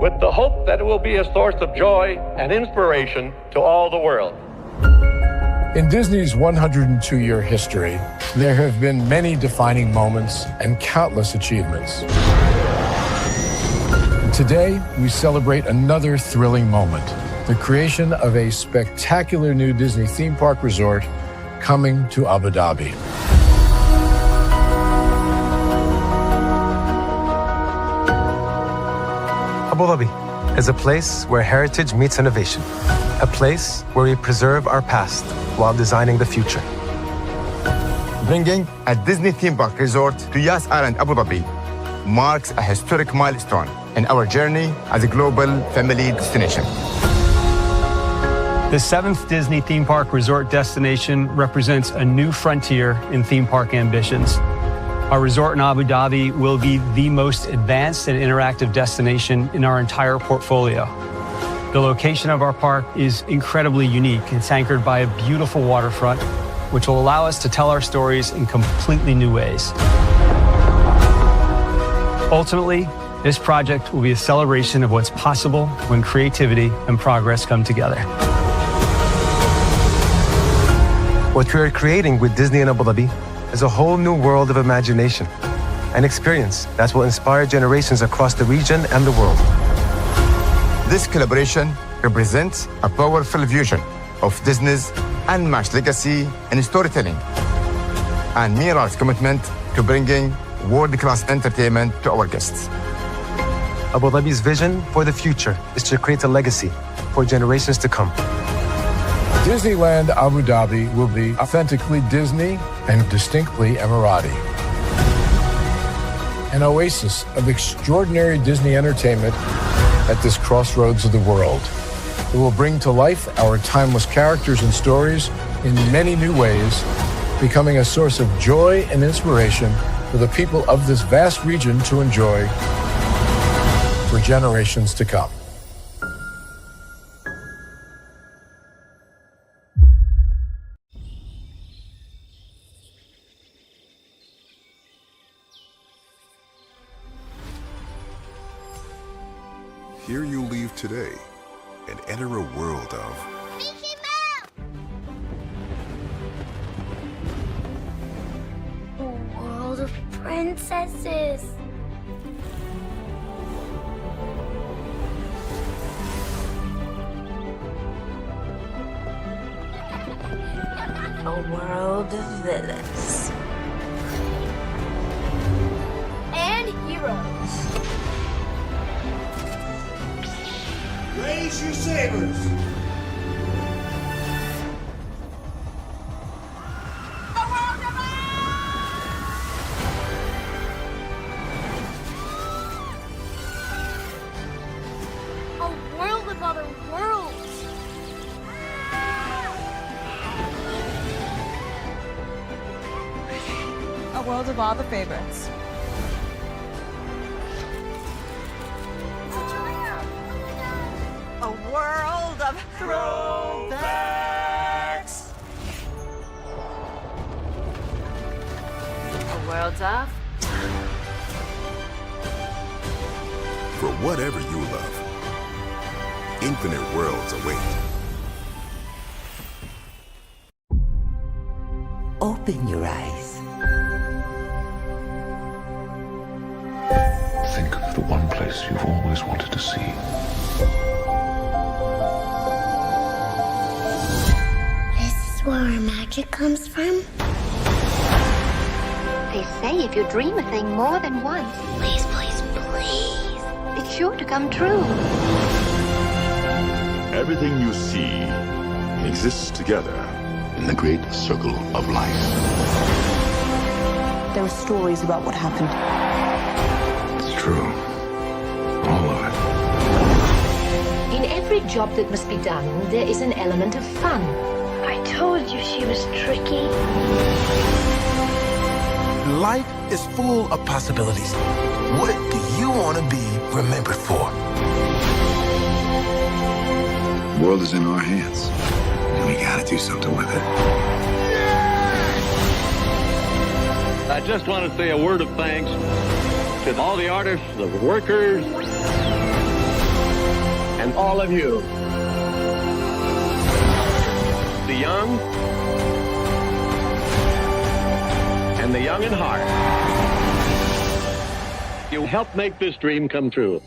with the hope that it will be a source of joy and inspiration to all the world. In Disney's 102-year history, there have been many defining moments and countless achievements. Today, we celebrate another thrilling moment, the creation of a spectacular new Disney theme park resort coming to Abu Dhabi. Abu Dhabi is a place where heritage meets innovation, a place where we preserve our past while designing the future. Bringing a Disney theme park resort to Yas Island, Abu Dhabi, marks a historic milestone in our journey as a global family destination. The 7th Disney theme park resort destination represents a new frontier in theme park ambitions. Our resort in Abu Dhabi will be the most advanced and interactive destination in our entire portfolio. The location of our park is incredibly unique. It's anchored by a beautiful waterfront, which will allow us to tell our stories in completely new ways. Ultimately, this project will be a celebration of what's possible when creativity and progress come together. What we are creating with Disney in Abu Dhabi is a whole new world of imagination and experience that will inspire generations across the region and the world. This collaboration represents a powerful fusion of Disney's unmatched legacy in storytelling and Mirar's commitment to bringing world-class entertainment to our guests. Abu Dhabi's vision for the future is to create a legacy for generations to come. Disneyland Abu Dhabi will be authentically Disney and distinctly Emirati. An oasis of extraordinary Disney entertainment at this crossroads of the world. It will bring to life our timeless characters and stories in many new ways, becoming a source of joy and inspiration for the people of this vast region to enjoy for generations to come. Here you leave today and enter a world of Mickey Mouse! A world of princesses. A world of villains. And heroes. Raise your sabers! A world of other worlds. A world of all the favorites. A world of throwbacks. A world of for whatever you love. Infinite worlds await. Open your eyes. Think of the one place you've always wanted to see. Where our magic comes from? They say if you dream a thing more than once, Please, please, please. it's sure to come true. Everything you see exists together in the great circle of life. There are stories about what happened. It's true. All of it. In every job that must be done, there is an element of fun. I told you she was tricky. Life is full of possibilities. What do you want to be remembered for? The world is in our hands, and we gotta do something with it. I just want to say a word of thanks to all the artists, the workers, all of you, the young and the young in heart. You help make this dream come true.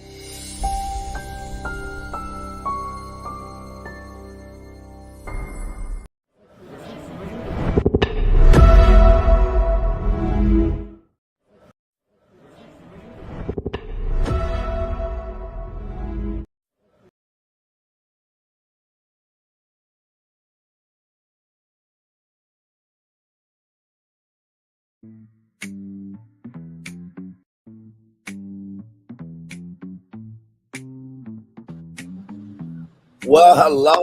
Well, hello.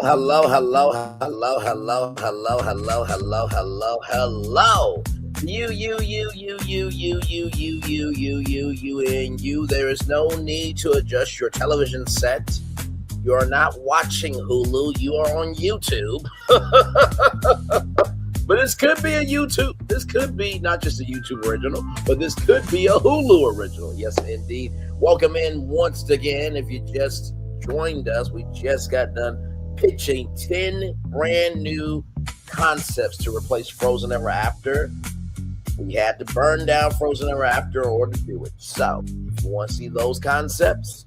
You. There is no need to adjust your television set. You are not watching Hulu. You are on YouTube. But this could be a YouTube. This could be not just a YouTube original, but this could be a Hulu original. Yes, indeed. Welcome in once again. If you just joined us, we just got done pitching 10 brand new concepts to replace Frozen Ever After. We had to burn down Frozen Ever After in order to do it. So if you want to see those concepts,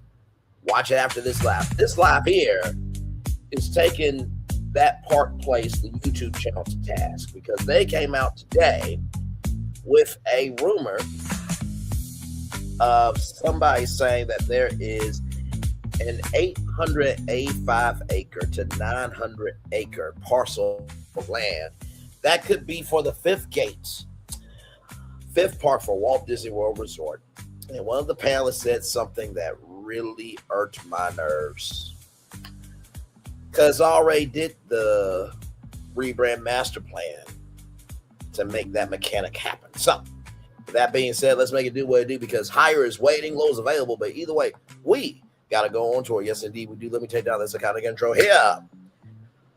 watch it after this lap. This lap here is taking that Park Place, the YouTube channel, to task because they came out today with a rumor of somebody saying that there is an 805 acre to 900 acre parcel of land that could be for the fifth park for Walt Disney World Resort. And one of the panelists said something that really irked my nerves, because I already did the rebrand master plan to make that mechanic happen. So, with that being said, let's make it do what it do, because higher is waiting, low is available. But either way, we got to go on tour. Yes, indeed, we do. Let me take down this kind of control here.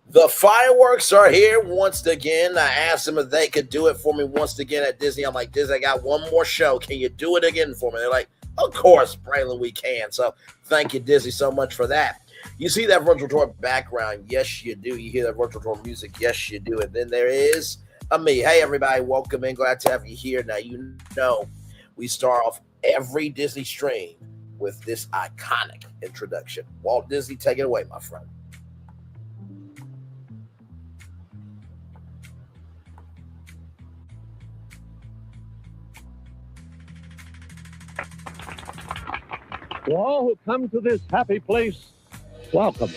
The fireworks are here once again. I asked them if they could do it for me once again at Disney. I'm like, Disney, I got one more show. Can you do it again for me? They're like, of course, Braylon, we can. So thank you, Disney, so much for that. You see that virtual tour background? Yes, you do. You hear that virtual tour music? Yes, you do. And then there is me. Hey, everybody, welcome in. Glad to have you here. Now, you know, we start off every Disney stream with this iconic introduction. Walt Disney, take it away, my friend. To all who come to this happy place, welcome.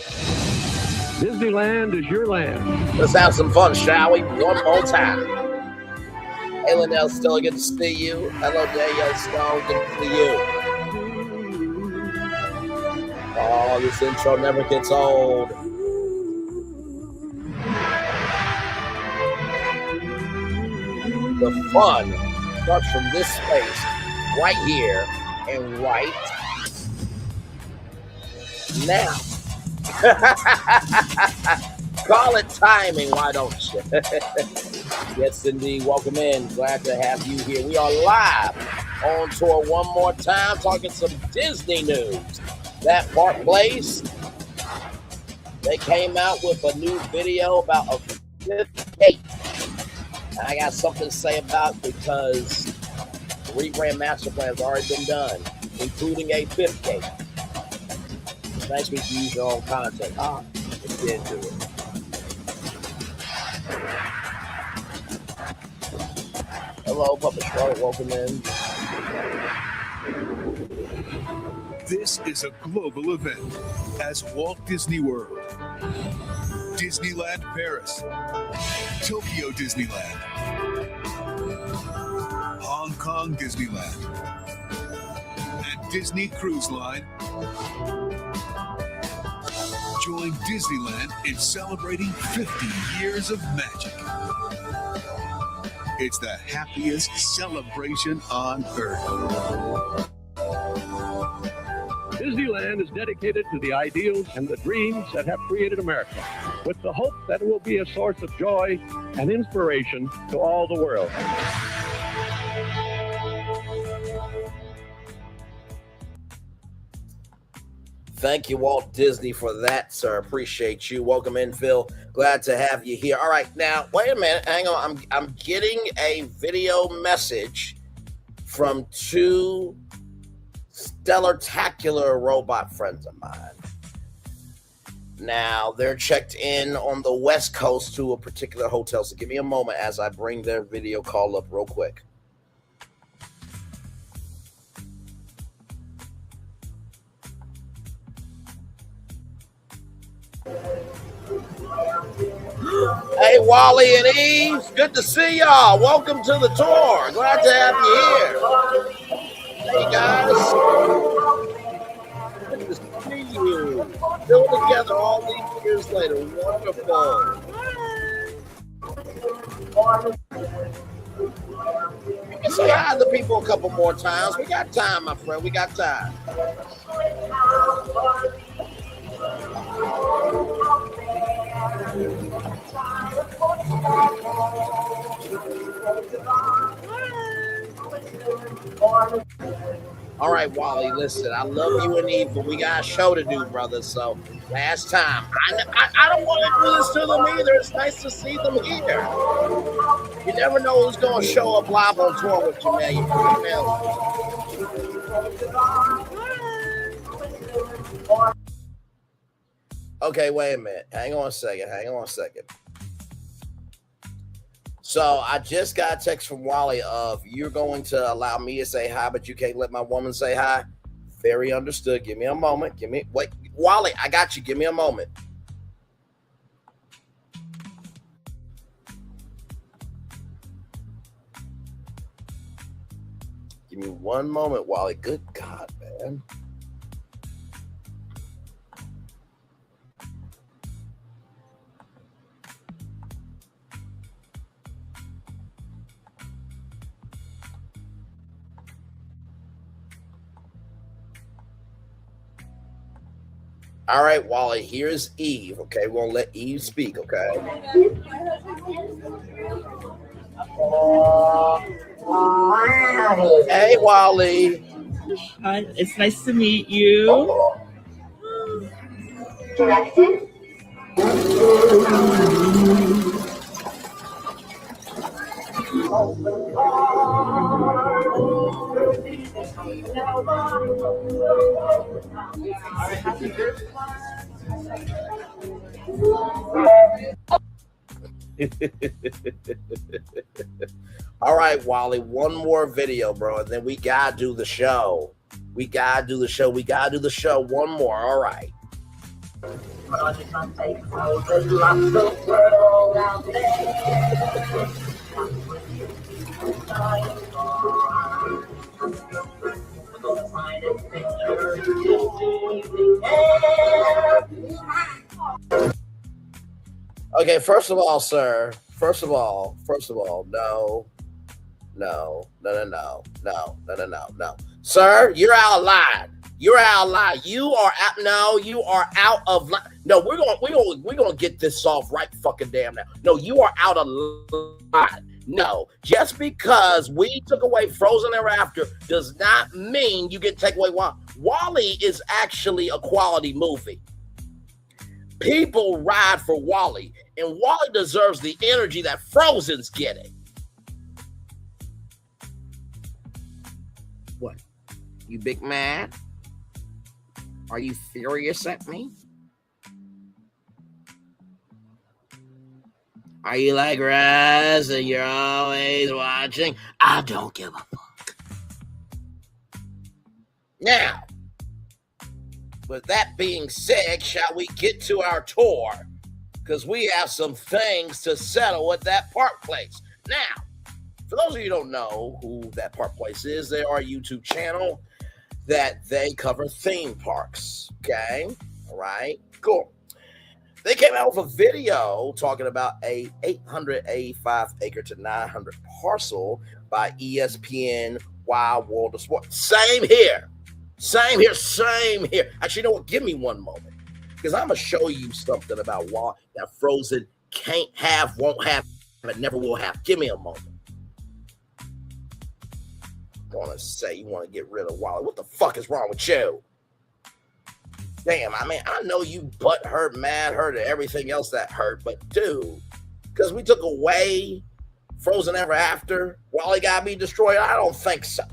Disneyland is your land. Let's have some fun, shall we? One more time. Hey, Linnell, still good to see you. Hello, Danielle Stone, good to see you. Oh, this intro never gets old. The fun starts from this space right here and right now. Call it timing, why don't you? Yes, indeed. Welcome in. Glad to have you here. We are live on tour one more time, talking some Disney news. That Park Place, they came out with a new video about a fifth gate. And I got something to say about it because the rebrand master plan has already been done, including a fifth gate. Next week, you use your own content. Let's get into it. Hello, Papa Charlotte. Welcome in. This is a global event as Walt Disney World, Disneyland Paris, Tokyo Disneyland, Hong Kong Disneyland, and Disney Cruise Line join Disneyland in celebrating 50 years of magic. It's the happiest celebration on Earth. Disneyland is dedicated to the ideals and the dreams that have created America, with the hope that it will be a source of joy and inspiration to all the world. Thank you, Walt Disney, for that, sir. Appreciate you. Welcome in, Phil. Glad to have you here. All right, now wait a minute. Hang on. I'm getting a video message from two stellar-tacular robot friends of mine. Now they're checked in on the West Coast to a particular hotel. So give me a moment as I bring their video call up real quick. Hey, Wally and Eve, good to see y'all. Welcome to the tour. Glad to have you here. Hey, guys. Good to see you. Still together all these years later. Wonderful. You can say hi to people a couple more times. We got time, my friend. We got time. All right, Wally, listen, I love you and Eve, but we got a show to do, brother. So last time, I don't want to do this to them either. It's nice to see them here. You never know who's going to show up live on tour with you, man. You Okay, wait a minute. Hang on a second. So I just got a text from Wally of you're going to allow me to say hi, but you can't let my woman say hi. Very understood. Give me a moment. Wait, Wally, I got you. Give me a moment. Give me one moment, Wally. Good God, man. All right, Wally, here's Eve, okay? We're going to let Eve speak, okay? Hey, Wally. Hi, it's nice to meet you. All right, Wally, one more video, bro, and then we gotta do the show. We gotta do the show. One more. All right. Okay, first of all, sir. No. Sir, you're out of line. You are out. No, you are out of line. No, we're gonna get this off right fucking damn now. No, you are out of line. No, just because we took away Frozen Ever After does not mean you get to take away Wally. Wally is actually a quality movie. People ride for Wally, and Wally deserves the energy that Frozen's getting. What? You big mad? Are you furious at me? Are you like Raz and you're always watching? I don't give a fuck. Now, with that being said, shall we get to our tour? Because we have some things to settle at that park place. Now, for those of you who don't know who that park place is, they are a YouTube channel that they cover theme parks. Okay? All right? Cool. They came out with a video talking about a 885 acre to 900 parcel by ESPN Wild World of Sports. Same here. Actually, you know what? Give me one moment. Because I'm going to show you something about why that Frozen can't have, won't have, and never will have. Give me a moment. I'm going to say you want to get rid of Wally. What the fuck is wrong with you? damn, I mean, I know you butt hurt, mad hurt, and everything else that hurt, but dude, because we took away Frozen Ever After, Wally gotta be destroyed? I don't think so.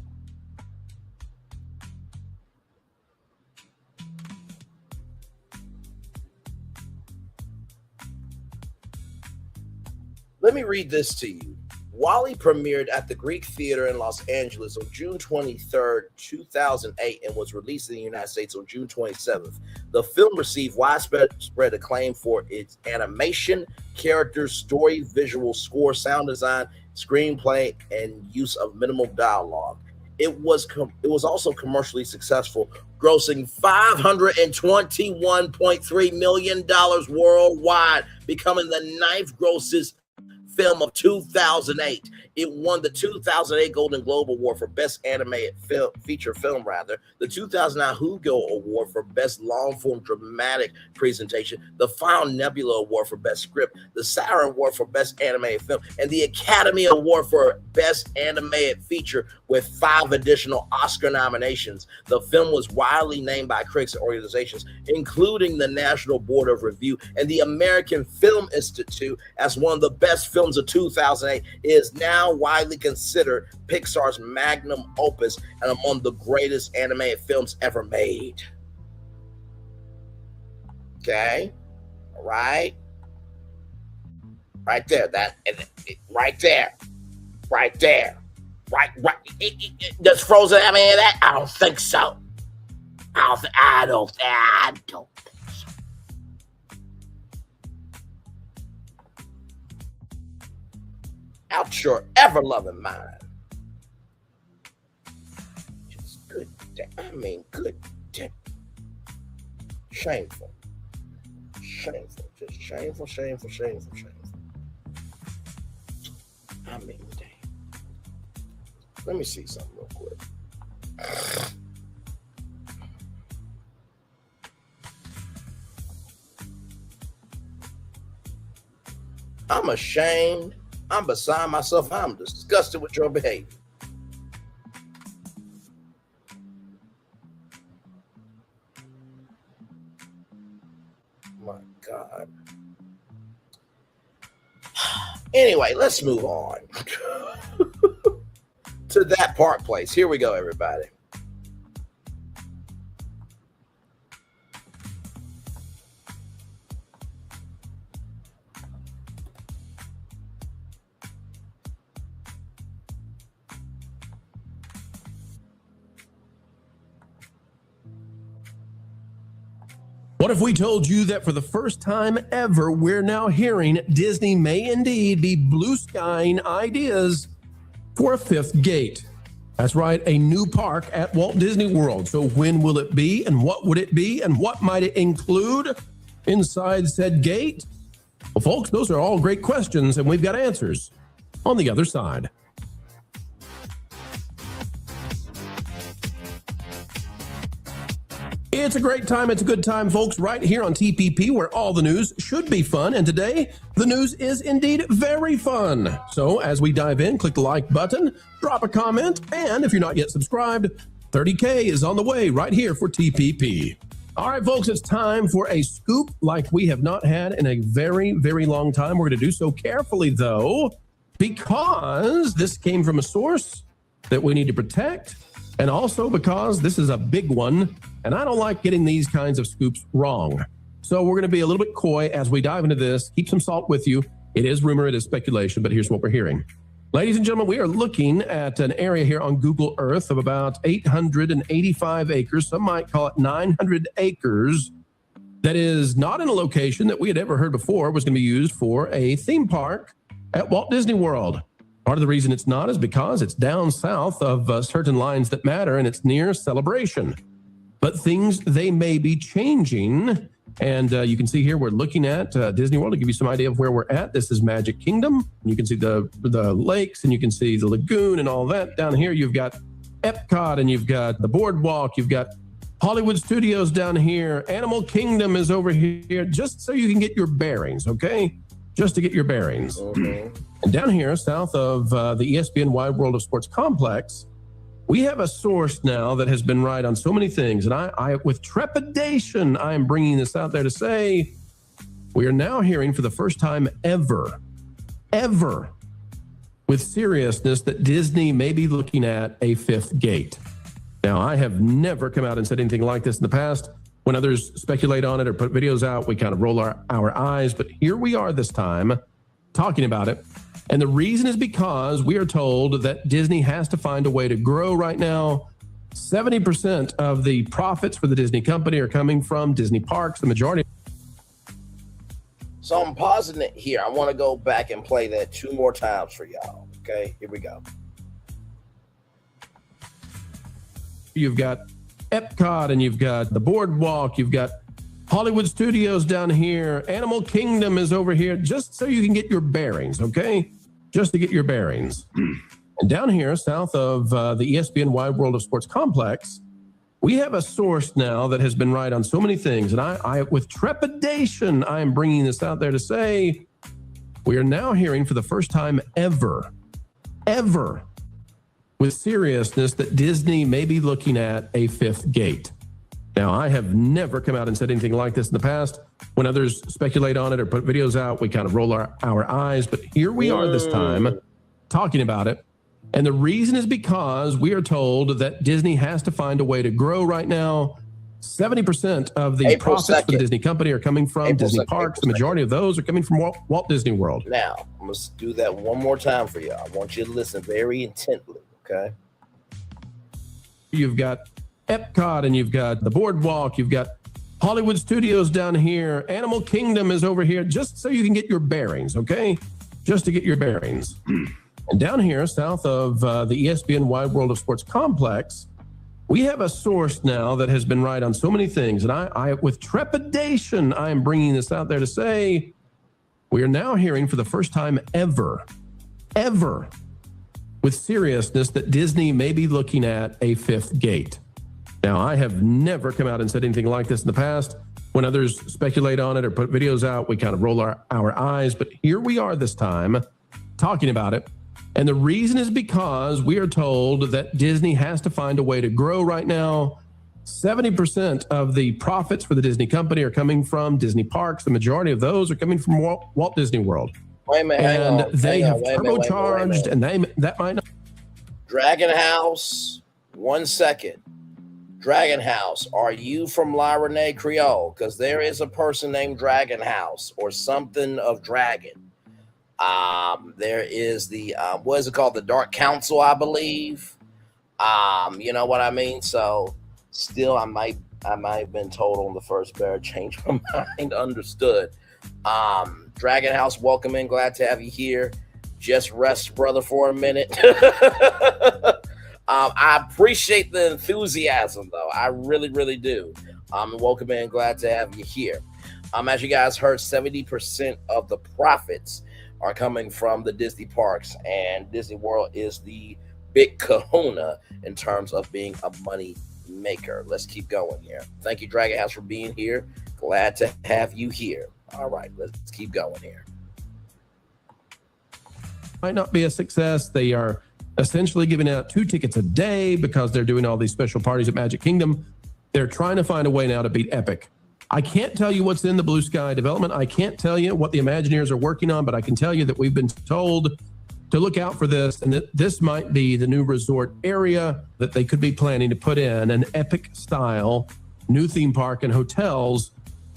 Let me read this to you. Wally premiered at the Greek Theater in Los Angeles on June 23rd, 2008, and was released in the United States on June 27th. The film received widespread acclaim for its animation, characters, story, visual score, sound design, screenplay, and use of minimal dialogue. It was also commercially successful, grossing $521.3 million worldwide, becoming the ninth grossest film of 2008. It won the 2008 Golden Globe Award for Best Animated Feature Film, the 2009 Hugo Award for Best Long-Form Dramatic Presentation, the Final Nebula Award for Best Script, the Saturn Award for Best Animated Film, and the Academy Award for Best Animated Feature, with 5 additional Oscar nominations. The film was widely named by critics and organizations, including the National Board of Review and the American Film Institute, as one of the best films of 2008. It is now widely considered Pixar's magnum opus and among the greatest animated films ever made. Okay, all right, right there, right there. Does Frozen have any of that? I don't think so. I don't think so. Out your ever-loving mind. Just good. Good. Shameful. Just shameful. I mean, damn. Let me see something real quick. I'm ashamed. I'm beside myself. I'm disgusted with your behavior. My God. Anyway, let's move on to that park place. Here we go, everybody. What if we told you that for the first time ever, we're now hearing Disney may indeed be blue skying ideas for a 5th gate? That's right, a new park at Walt Disney World. So when will it be, and what would it be, and what might it include inside said gate? Well, folks, those are all great questions, and we've got answers on the other side. It's a great time. It's a good time, folks, right here on TPP, where all the news should be fun. And today, the news is indeed very fun. So as we dive in, click the like button, drop a comment, and if you're not yet subscribed, 30K is on the way right here for TPP. All right, folks, it's time for a scoop like we have not had in a very, very long time. We're going to do so carefully, though, because this came from a source that we need to protect, and also because this is a big one, and I don't like getting these kinds of scoops wrong. So we're going to be a little bit coy as we dive into this. Keep some salt with you. It is rumor, it is speculation, but here's what we're hearing. Ladies and gentlemen, we are looking at an area here on Google Earth of about 885 acres. Some might call it 900 acres. That is not in a location that we had ever heard before was going to be used for a theme park at Walt Disney World. Part of the reason it's not is because it's down south of certain lines that matter, and it's near Celebration. But things, they may be changing. And you can see here, we're looking at Disney World to give you some idea of where we're at. This is Magic Kingdom. You can see the lakes, and you can see the lagoon and all that. Down here, you've got Epcot, and you've got the boardwalk. You've got Hollywood Studios down here. Animal Kingdom is over here, just so you can get your bearings, okay? Just to get your bearings. And down here, south of the ESPN Wide World of Sports Complex, We have a source now that has been right on so many things, and I with trepidation, I am bringing this out there to say we are now hearing for the first time ever, with seriousness, that Disney may be looking at a fifth gate. Now, I have never come out and said anything like this in the past. When others speculate on it or put videos out, we kind of roll our eyes, but here we are this time talking about it. And the reason is because we are told that Disney has to find a way to grow right now. 70% of the profits for the Disney company are coming from Disney parks, the majority. So I'm pausing it here. I want to go back and play that 2 more times for y'all. Okay, here we go. You've got Epcot and you've got the Boardwalk. You've got Hollywood Studios down here. Animal Kingdom is over here, just so you can get your bearings, okay? Just to get your bearings. And down here, south of the ESPN Wide World of Sports complex, we have a source now that has been right on so many things. And I with trepidation, I am bringing this out there to say we are now hearing for the first time ever, with seriousness, that Disney may be looking at a fifth gate. Now, I have never come out and said anything like this in the past. When others speculate on it or put videos out, we kind of roll our eyes. But here we are this time talking about it. And the reason is because we are told that Disney has to find a way to grow right now. 70% of the profits for the Disney company are coming from Disney parks. The majority of those are coming from Walt Disney World. Now, I'm going to do that one more time for y'all. I want you to listen very intently, okay? You've got Epcot and you've got the Boardwalk. You've got Hollywood Studios down here. Animal Kingdom is over here, just so you can get your bearings, okay? Just to get your bearings. And down here, south of the ESPN Wide World of Sports complex, we have a source now that has been right on so many things. And I with trepidation, I am bringing this out there to say we are now hearing for the first time ever, with seriousness, that Disney may be looking at a fifth gate. Now, I have never come out and said anything like this in the past. When others speculate on it or put videos out, we kind of roll our eyes. But here we are this time talking about it. And the reason is because we are told that Disney has to find a way to grow right now. 70% of the profits for the Disney company are coming from Disney parks. The majority of those are coming from Walt Disney World. Wait a minute, and they have turbocharged, and that might not. Dragon House, 1 second. Dragon House, are you from La Renee Creole? Because there is a person named Dragon House or something of dragon. There is the what is it called? The Dark Council, I believe. You know what I mean? So still I might have been told on the first bear, change my mind. Understood. Dragon House, welcome in. Glad to have you here. Just rest, brother, for a minute. I appreciate the enthusiasm, though. I really, really do. Welcome in. Glad to have you here. As you guys heard, 70% of the profits are coming from the Disney parks, and Disney World is the big kahuna in terms of being a money maker. Let's keep going here. Thank you, Dragon House, for being here. Glad to have you here. All right, let's keep going here. Might not be a success. They are essentially giving out 2 tickets a day because they're doing all these special parties at Magic Kingdom. They're trying to find a way now to beat Epic. I can't tell you what's in the Blue Sky development. I can't tell you what the Imagineers are working on, but I can tell you that we've been told to look out for this, and that this might be the new resort area that they could be planning to put in an Epic style new theme park and hotels.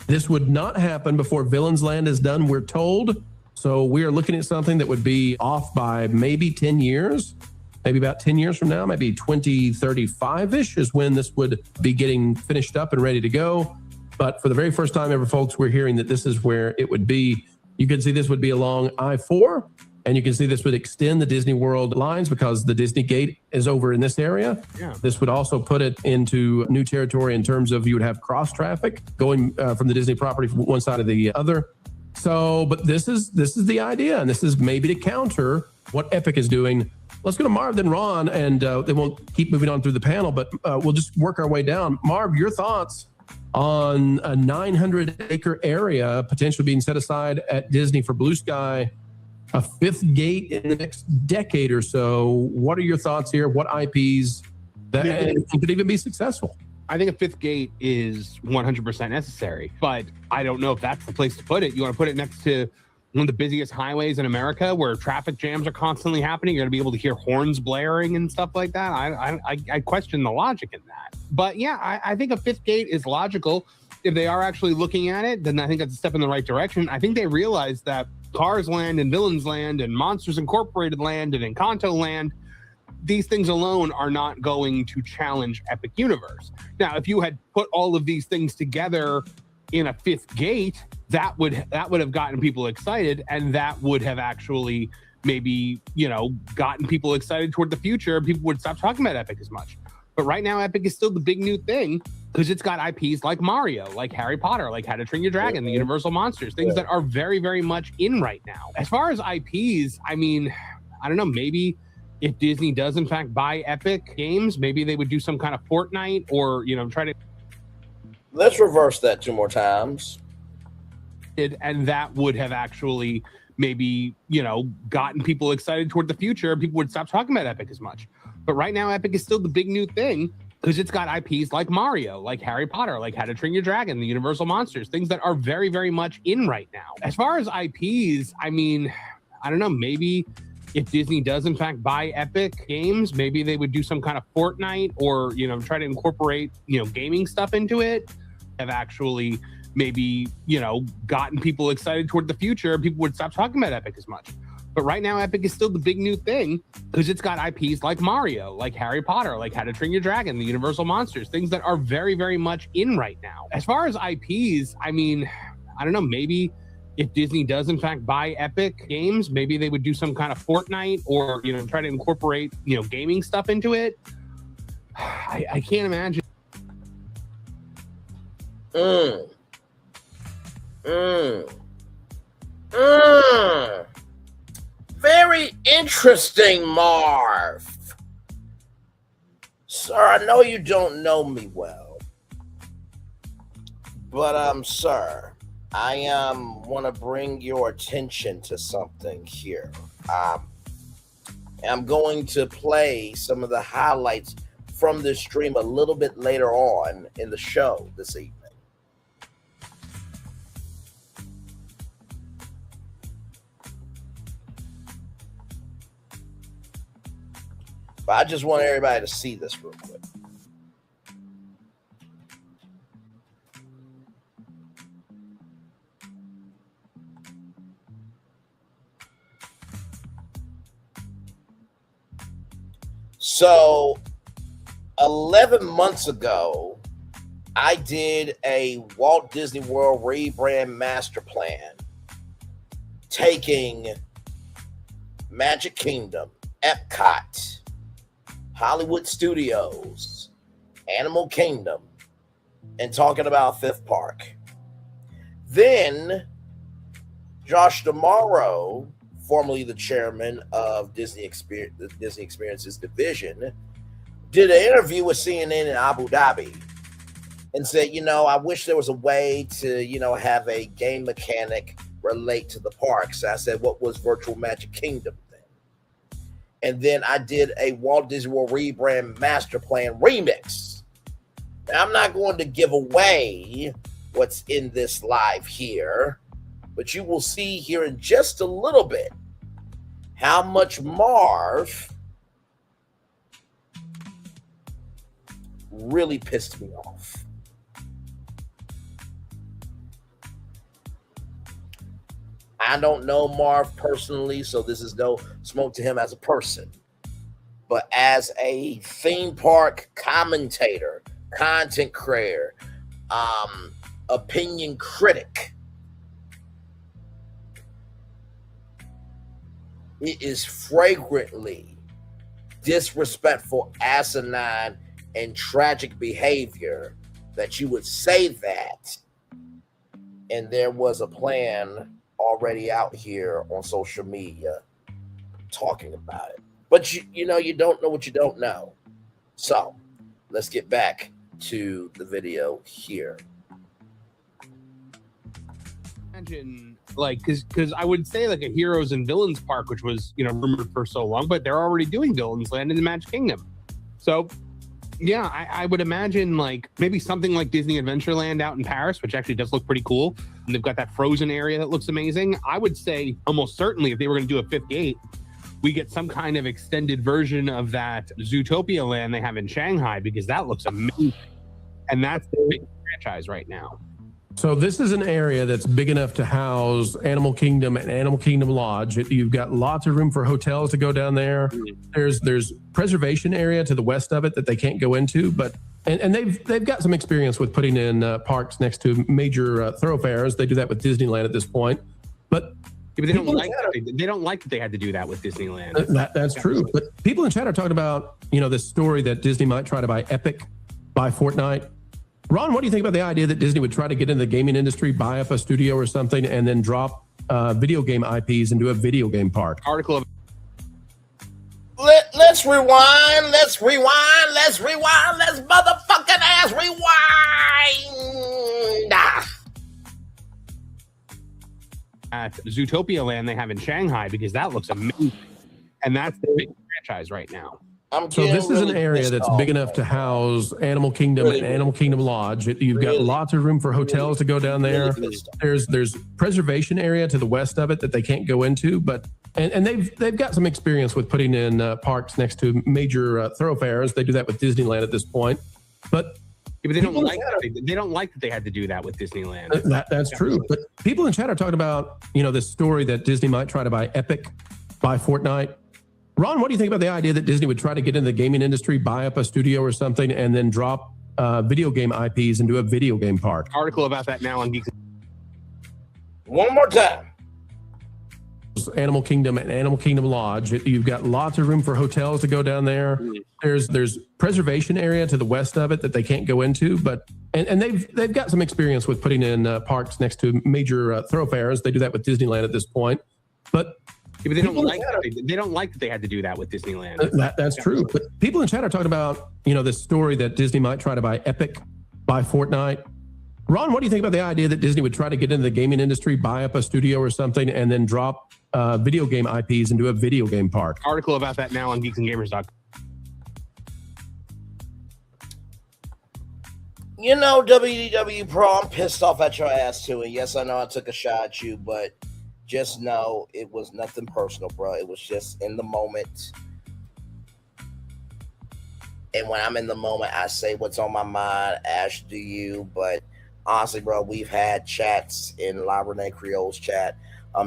This would not happen before Villains Land is done, we're told. So we are looking at something that would be off by maybe 10 years, maybe about 10 years from now, maybe 2035-ish is when this would be getting finished up and ready to go. But for the very first time ever, folks, we're hearing that this is where it would be. You can see this would be along I-4, and you can see this would extend the Disney World lines because the Disney Gate is over in this area. Yeah. This would also put it into new territory in terms of you would have cross traffic going from the Disney property from one side to the other. So, but this is the idea, and this is maybe to counter what Epic is doing. Let's go to Marv, then Ron, and they won't keep moving on through the panel, but we'll just work our way down. Marv, your thoughts on a 900-acre area potentially being set aside at Disney for Blue Sky, a 5th gate in the next decade or so. What are your thoughts here? What IPs that it could even be successful. I think a fifth gate is 100% necessary, but I don't know if that's the place to put it. You want to put it next to one of the busiest highways in America where traffic jams are constantly happening. You're going to be able to hear horns blaring and stuff like that. I question the logic in that. But yeah, I think a fifth gate is logical. If they are actually looking at it, then I think that's a step in the right direction. I think they realize that Cars Land and Villains Land and Monsters Incorporated Land and Encanto Land, these things alone are not going to challenge Epic Universe. Now, if you had put all of these things together in a fifth gate, that would have gotten people excited, and that would have actually maybe, gotten people excited toward the future. People would stop talking about Epic as much. But right now, Epic is still the big new thing because it's got IPs like Mario, like Harry Potter, like How to Train Your Dragon, the Universal Monsters, things that are very, very much in right now. As far as IPs, I mean, I don't know, maybe if Disney does in fact buy Epic Games, maybe they would do some kind of Fortnite or, try to... Let's reverse that 2 more times. And that would have actually maybe, gotten people excited toward the future. People would stop talking about Epic as much. But right now, Epic is still the big new thing because it's got IPs like Mario, like Harry Potter, like How to Train Your Dragon, the Universal Monsters, things that are very, very much in right now. As far as IPs, I mean, I don't know, maybe if Disney does in fact buy Epic Games, maybe they would do some kind of Fortnite or, try to incorporate, gaming stuff into it. Have actually maybe, gotten people excited toward the future. People would stop talking about Epic as much. But right now, Epic is still the big new thing because it's got IPs like Mario, like Harry Potter, like How to Train Your Dragon, the Universal Monsters, things that are very, very much in right now. As far as IPs, I mean, I don't know, maybe if Disney does in fact buy Epic Games, maybe they would do some kind of Fortnite or, try to incorporate, gaming stuff into it. I can't imagine. Very interesting, Marv. Sir, I know you don't know me well, but sir, I want to bring your attention to something here. I'm going to play some of the highlights from this stream a little bit later on in the show this evening. But I just want everybody to see this real quick. So 11 months ago, I did a Walt Disney World rebrand master plan, taking Magic Kingdom, Epcot, Hollywood Studios, Animal Kingdom, and talking about Fifth Park. Then Josh D'Amaro, formerly the chairman of the Disney Experiences division, did an interview with CNN in Abu Dhabi and said, I wish there was a way to, have a game mechanic relate to the parks. I said, what was Virtual Magic Kingdom? And then I did a Walt Disney World rebrand master plan remix. Now, I'm not going to give away what's in this live here, but you will see here in just a little bit how much Marv really pissed me off. I don't know Marv personally, so this is no smoke to him as a person. But as a theme park commentator, content creator, opinion critic, it is flagrantly disrespectful, asinine, and tragic behavior that you would say that, and there was a plan already out here on social media talking about it. But you don't know what you don't know. So let's get back to the video here. Imagine, because I would say a Heroes and Villains Park, which was rumored for so long, but they're already doing Villains Land in the Magic Kingdom. So Yeah, I would imagine like maybe something like Disney Adventureland out in Paris, which actually does look pretty cool. And they've got that frozen area that looks amazing. I would say almost certainly if they were going to do a fifth gate, we get some kind of extended version of that Zootopia land they have in Shanghai, because that looks amazing. And that's the big franchise right now. So this is an area that's big enough to house Animal Kingdom and Animal Kingdom Lodge. You've got lots of room for hotels to go down there. There's preservation area to the west of it that they can't go into, but and they've got some experience with putting in parks next to major thoroughfares. They do that with Disneyland at this point, but they don't like that they had to do that with Disneyland. That's true. But people in chat are talking about this story that Disney might try to buy Epic by Fortnite. Ron, what do you think about the idea that Disney would try to get into the gaming industry, buy up a studio or something, and then drop video game IPs and do a video game park? Article of Let's rewind. Let's motherfucking ass rewind. At Zootopia land they have in Shanghai, because that looks amazing. And that's the big franchise right now. So this is an area that's big enough to house Animal Kingdom and Animal Kingdom Lodge. You've got lots of room for hotels to go down there. There's preservation area to the west of it that they can't go into, but and they've got some experience with putting in parks next to major thoroughfares. They do that with Disneyland at this point, but they don't like that they had to do that with Disneyland. That's true. But people in chat are talking about this story that Disney might try to buy Epic by Fortnite. Ron, what do you think about the idea that Disney would try to get into the gaming industry, buy up a studio or something, and then drop video game IPs and do a video game park? Article about that now on Geeks. One more time. Animal Kingdom and Animal Kingdom Lodge. You've got lots of room for hotels to go down there. There's preservation area to the west of it that they can't go into, but and they've got some experience with putting in parks next to major thoroughfares. They do that with Disneyland at this point, but they don't like that they had to do that with Disneyland. That's true. But people in chat are talking about this story that Disney might try to buy Epic by Fortnite. Ron, what do you think about the idea that Disney would try to get into the gaming industry, buy up a studio or something, and then drop video game IPs and do a video game park? Article about that now on geeksandgamers.com. WDW Pro, I'm pissed off at your ass too. And yes, I know I took a shot at you, but just know it was nothing personal, bro. It was just in the moment. And when I'm in the moment, I say what's on my mind, Ash, do you. But honestly, bro, we've had chats in La Renee Creole's chat.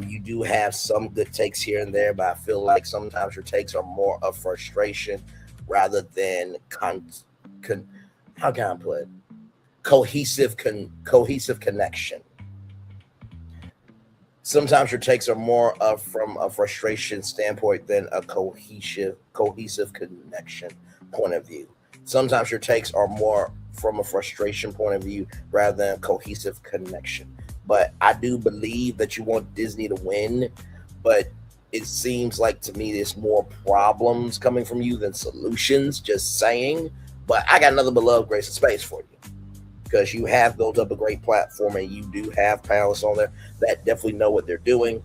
You do have some good takes here and there, but I feel like sometimes your takes are more of frustration rather than how can I put it? Cohesive connection. Sometimes your takes are more of from a frustration standpoint than a cohesive connection point of view. Sometimes your takes are more from a frustration point of view rather than a cohesive connection. But I do believe that you want Disney to win, but it seems like to me there's more problems coming from you than solutions, just saying. But I got another beloved Grace of Space for you, because you have built up a great platform and you do have panelists on there that definitely know what they're doing.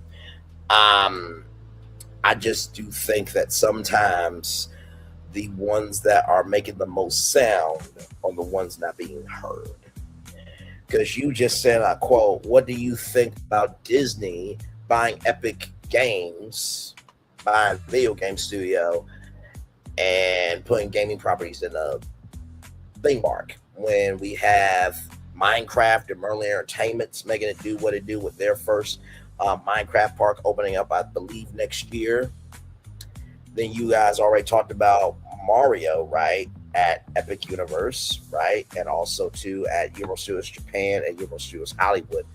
I just do think that sometimes the ones that are making the most sound are the ones not being heard. Because you just said, I quote, what do you think about Disney buying Epic Games, buying a video game studio, and putting gaming properties in a theme park, when we have Minecraft and Merlin Entertainment's making it do what it do with their first Minecraft park opening up, I believe, next year. Then you guys already talked about Mario, right, at Epic Universe, right, and also too at Universal Studios Japan and Universal Studios Hollywood.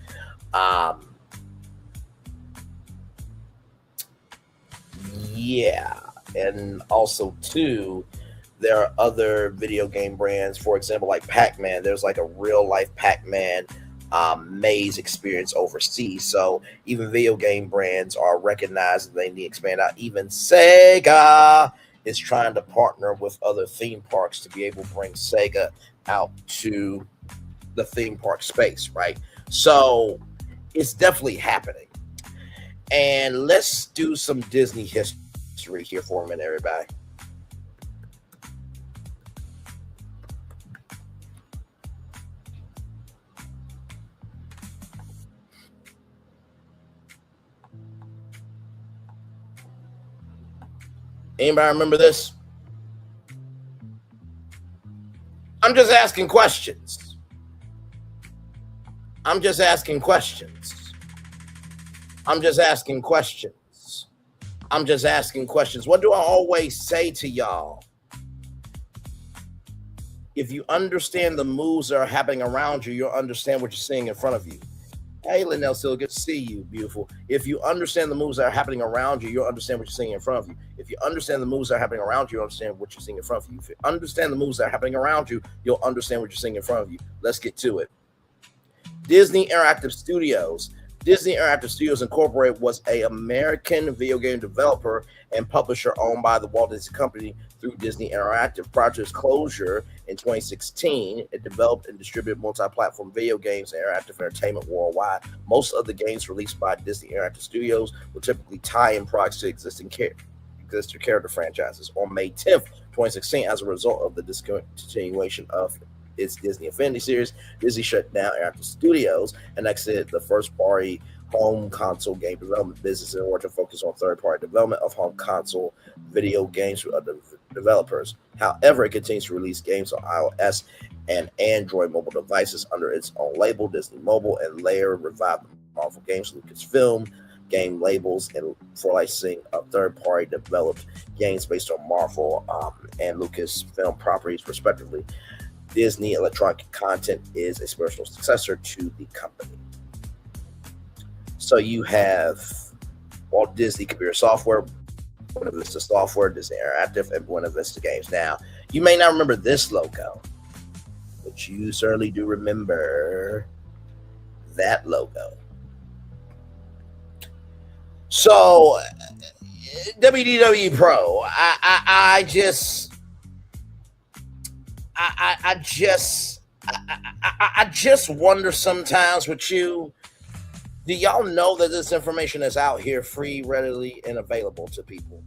Yeah, and also too, there are other video game brands, for example, like Pac-Man. There's like a real life Pac-Man maze experience overseas. So even video game brands are recognizing they need to expand out. Even Sega is trying to partner with other theme parks to be able to bring Sega out to the theme park space, right? So it's definitely happening. And let's do some Disney history here for a minute, everybody. Anybody remember this? I'm just asking questions. I'm just asking questions. I'm just asking questions. I'm just asking questions. What do I always say to y'all? If you understand the moves that are happening around you, you'll understand what you're seeing in front of you. Hey, Linnell, still good to see you, beautiful. If you understand the moves that are happening around you, you'll understand what you're seeing in front of you. If you understand the moves that are happening around you, you'll understand what you're seeing in front of you. If you understand the moves that are happening around you, you'll understand what you're seeing in front of you. Let's get to it. Disney Interactive Studios. Disney Interactive Studios Incorporated was an American video game developer and publisher owned by the Walt Disney Company through Disney Interactive. Prior to its closure in 2016, it developed and distributed multi-platform video games and interactive entertainment worldwide. Most of the games released by Disney Interactive Studios will typically tie in products to existing character franchises. On May 10th, 2016, as a result of the discontinuation of its Disney Infinity series, Disney shut down Interactive Studios and exited the first-party home console game development business in order to focus on third-party development of home console video games for other developers. However, it continues to release games on iOS and Android mobile devices under its own label, Disney Mobile, and later revived Marvel Games, Lucasfilm game labels, and for licensing of third-party developed games based on Marvel and Lucasfilm properties, respectively. Disney Electronic Content is a spiritual successor to the company. So you have Walt Disney Computer Software, Buena Vista Software, Disney Interactive, and Buena Vista Games. Now, you may not remember this logo, but you certainly do remember that logo. So, WDW Pro, I just wonder sometimes with you, do y'all know that this information is out here free, readily, and available to people?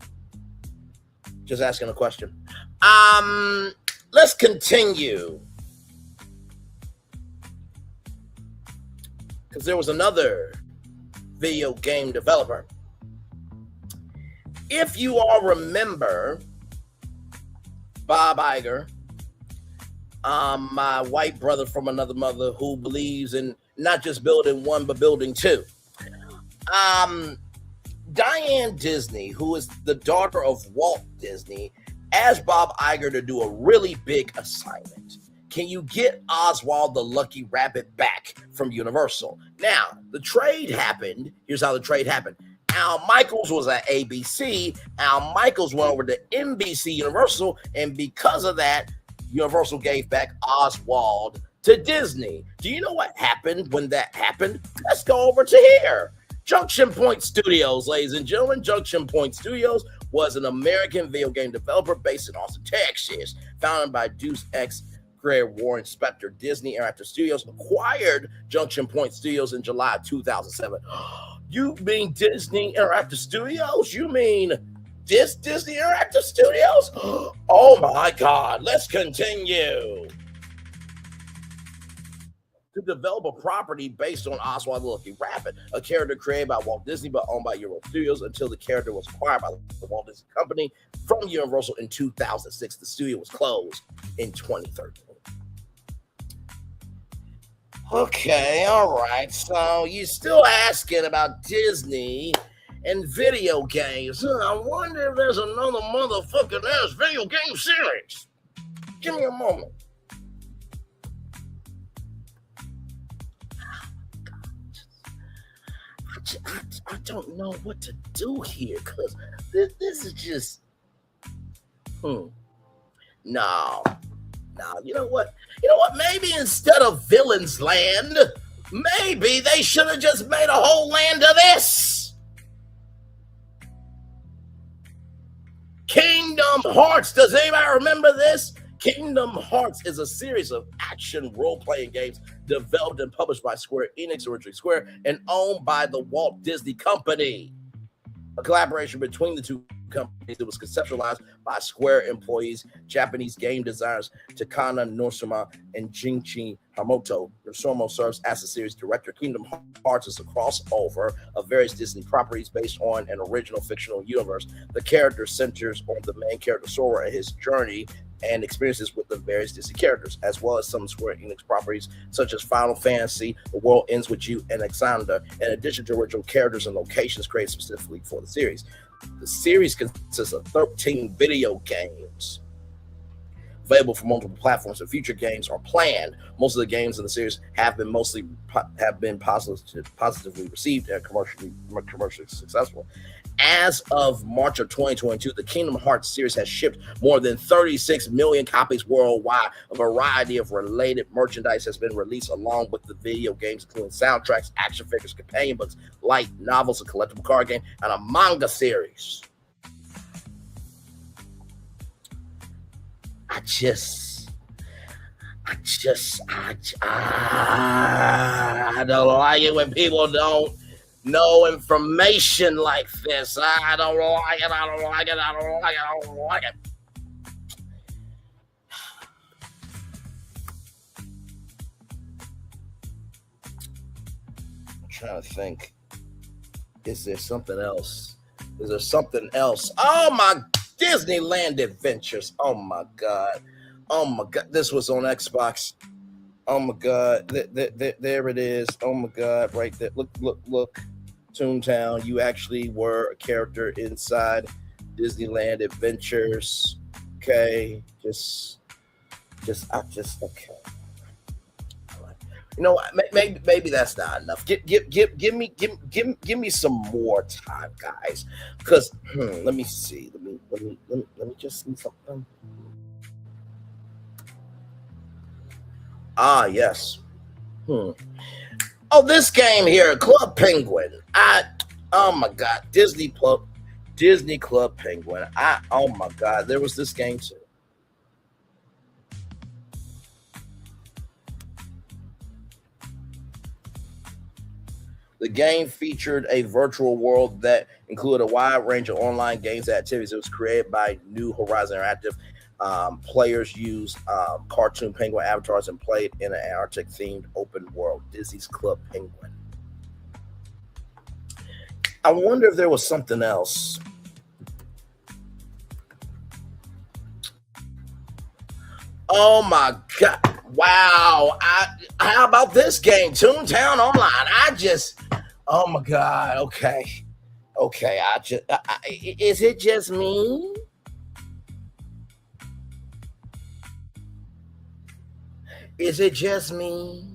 Just asking a question. Let's continue. Because there was another video game developer. If you all remember Bob Iger, my white brother from another mother who believes in not just building one, but building two. Diane Disney, who is the daughter of Walt Disney, asked Bob Iger to do a really big assignment. Can you get Oswald the Lucky Rabbit back from Universal? Now, the trade happened. Here's how the trade happened. Al Michaels was at ABC. Al Michaels went over to NBC Universal, and because of that, Universal gave back Oswald to Disney. Do you know what happened when that happened? Let's go over to here. Junction Point Studios, ladies and gentlemen. Junction Point Studios was an American video game developer based in Austin, Texas, founded by Deus Ex creator Warren Spector. Disney Interactive Studios acquired Junction Point Studios in July 2007. You mean Disney Interactive Studios? You mean this Disney Interactive Studios? Oh my God, let's continue. To develop a property based on Oswald the Lucky Rabbit, a character created by Walt Disney but owned by Universal Studios until the character was acquired by the Walt Disney Company from Universal in 2006. The studio was closed in 2013. Okay, all right. So you're still asking about Disney and video games. I wonder if there's another motherfucking ass video game series. Give me a moment. I don't know what to do here because this is just no. You know what? Maybe instead of Villains Land, maybe they should have just made a whole land of this. Kingdom Hearts. Does anybody remember this? Kingdom Hearts is a series of action role-playing games developed and published by Square Enix, originally Square, and owned by the Walt Disney Company. A collaboration between the two companies. It was conceptualized by Square employees, Japanese game designers Takana Norsuma and Jinichi Hamoto. Norsuma serves as the series director. Kingdom Hearts is a crossover of various Disney properties based on an original fictional universe. The character centers on the main character Sora and his journey and experiences with the various Disney characters, as well as some Square Enix properties such as Final Fantasy, The World Ends With You, and Alexander, in addition to original characters and locations created specifically for the series. The series consists of 13 video games available for multiple platforms, and future games are planned. Most of the games in the series have been positively received and commercially successful. As of March of 2022, the Kingdom Hearts series has shipped more than 36 million copies worldwide. A variety of related merchandise has been released along with the video games, including soundtracks, action figures, companion books, light novels, a collectible card game, and a manga series. I don't like it when people don't know information like this. I don't like it. I don't like it. I don't like it. I don't like it. I'm trying to think. Is there something else? Is there something else? Oh my Disneyland Adventures. Oh my God. Oh my God. This was on Xbox. Oh my God. There it is. Oh my God. Right there. Look. Toontown. You actually were a character inside Disneyland Adventures. Okay. Okay. You know, maybe that's not enough. Give me some more time, guys. Because let me see. Let me just see something. Ah, yes. Oh, this game here, Club Penguin. Oh my God, Disney Club Penguin. Oh my God, there was this game too. The game featured a virtual world that included a wide range of online games and activities. It was created by New Horizon Interactive. Players used cartoon penguin avatars and played in an Antarctic-themed open world. Disney's Club Penguin. I wonder if there was something else. Oh my God. Wow. How about this game? Toontown Online. Oh my God. Okay. Is it just me? Is it just me?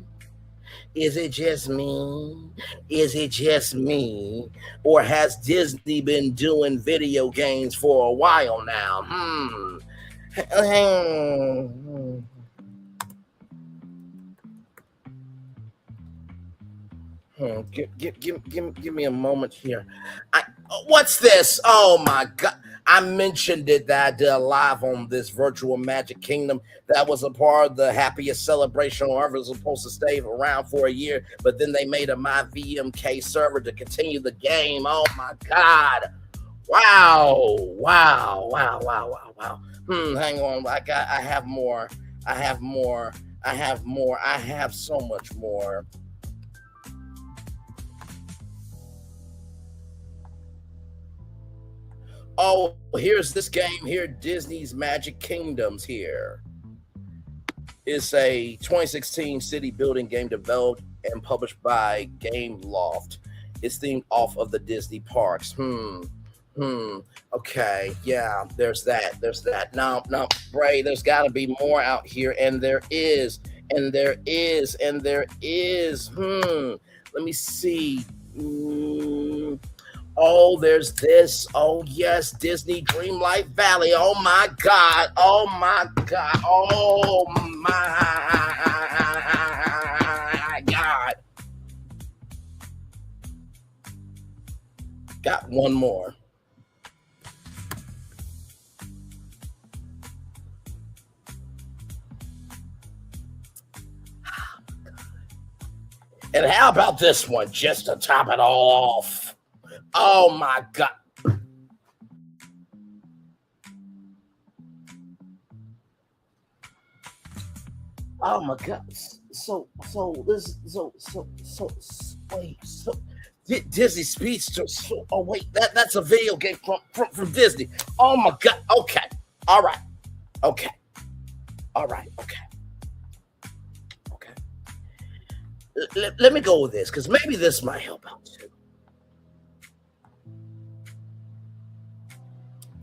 Is it just me? Is it just me? Or has Disney been doing video games for a while now? Give me a moment here. What's this? Oh my God. I mentioned it that I did a live on this virtual Magic Kingdom that was a part of the happiest celebration on earth. It was supposed to stay around for a year, but then they made a MyVMK server to continue the game. Oh my God. Wow. Hang on. I have more. I have so much more. Oh, here's this game here, Disney's Magic Kingdoms here. It's a 2016 city building game developed and published by Gameloft. It's themed off of the Disney parks. Okay, yeah, there's that. No, Bray, there's got to be more out here, and there is. Let me see. Oh, there's this. Oh, yes, Disney Dreamlight Valley. Oh, my God. Oh, my God. Oh, my God. Got one more. And how about this one, just to top it all off? Oh my God. Oh my God. Wait, Disney Speedster. That's a video game from Disney. Oh my God. Okay. All right. Okay. Let me go with this because maybe this might help out too.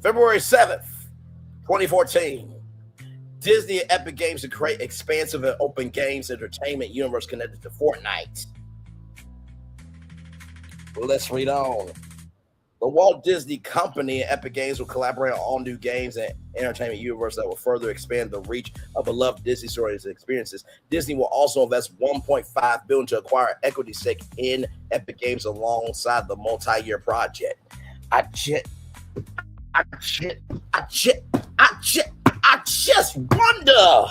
February 7th, 2014. Disney and Epic Games to create expansive and open games entertainment universe connected to Fortnite. Let's read on. The Walt Disney Company and Epic Games will collaborate on all new games and entertainment universe that will further expand the reach of beloved Disney stories and experiences. Disney will also invest $1.5 billion to acquire equity stake in Epic Games alongside the multi-year project. I just wonder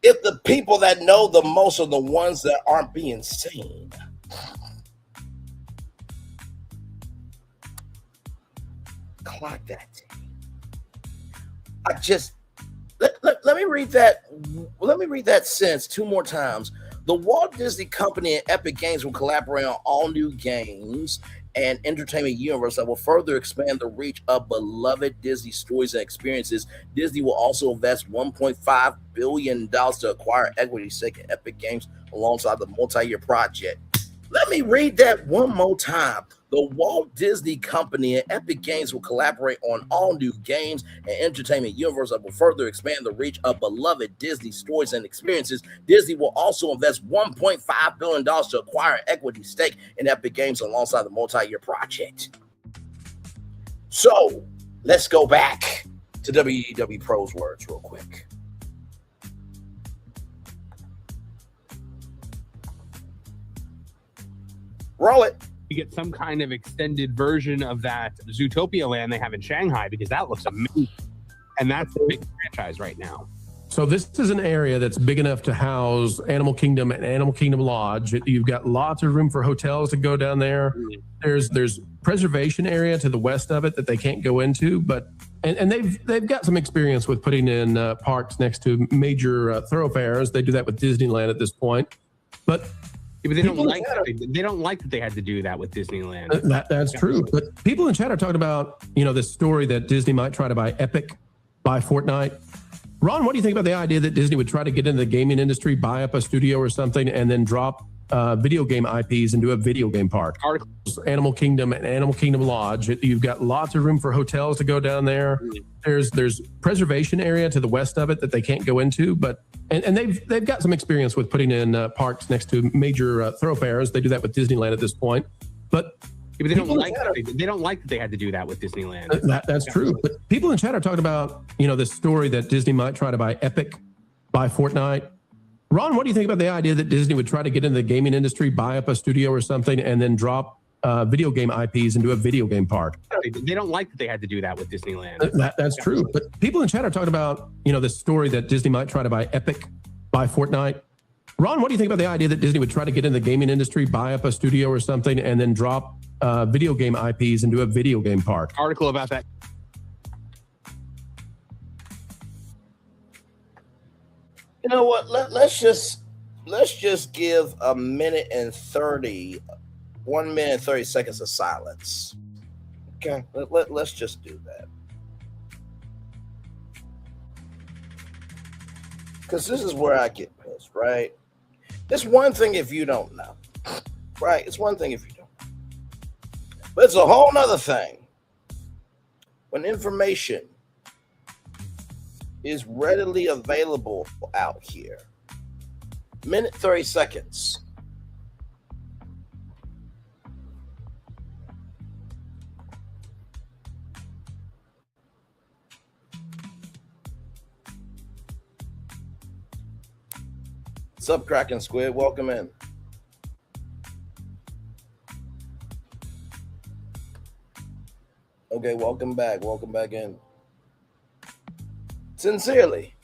if the people that know the most are the ones that aren't being seen. Clock that. Let me read that. Let me read that sentence two more times. The Walt Disney Company and Epic Games will collaborate on all new games and entertainment universe that will further expand the reach of beloved Disney stories and experiences. Disney will also invest $1.5 billion to acquire equity stake in Epic Games alongside the multi-year project. Let me read that one more time. The Walt Disney Company and Epic Games will collaborate on all new games and entertainment universe that will further expand the reach of beloved Disney stories and experiences. Disney will also invest $1.5 billion to acquire equity stake in Epic Games alongside the multi-year project. So let's go back to WEW Pro's words real quick. Roll it. You get some kind of extended version of that Zootopia land they have in Shanghai, because that looks amazing. And that's the big franchise right now. So this is an area that's big enough to house Animal Kingdom and Animal Kingdom Lodge. You've got lots of room for hotels to go down there. There's preservation area to the west of it that they can't go into, but and they've got some experience with putting in parks next to major thoroughfares. They do that with Disneyland at this point, but. Yeah, but they don't like that they had to do that with Disneyland. That's true. But people in chat are talking about, this story that Disney might try to buy Epic by Fortnite. Ron, what do you think about the idea that Disney would try to get into the gaming industry, buy up a studio or something, and then drop video game IPs into a video game park? Animal Kingdom and Animal Kingdom Lodge. You've got lots of room for hotels to go down there. There's preservation area to the west of it that they can't go into, but and they've got some experience with putting in parks next to major thoroughfares. They do that with Disneyland at this point, but. Yeah, but they don't like that they had to do that with Disneyland. That's true. But people in chat are talking about, this story that Disney might try to buy Epic by Fortnite. Ron, what do you think about the idea that Disney would try to get into the gaming industry, buy up a studio or something, and then drop video game IPs into a video game park? They don't like that they had to do that with Disneyland. That's true. But people in chat are talking about, this story that Disney might try to buy Epic by Fortnite. Ron, what do you think about the idea that Disney would try to get into the gaming industry, buy up a studio or something, and then drop video game IPs into a video game park? Article about that. You know what? Let's just give 1 minute and 30 seconds of silence. Okay, let's just do that. Because this is where I get pissed, right? It's one thing if you don't know, right? It's one thing if you don't know. But it's a whole nother thing when information is readily available out here. Minute 30 seconds. What's up, Kraken Squid? Welcome in. Okay, welcome back. Welcome back in. Sincerely,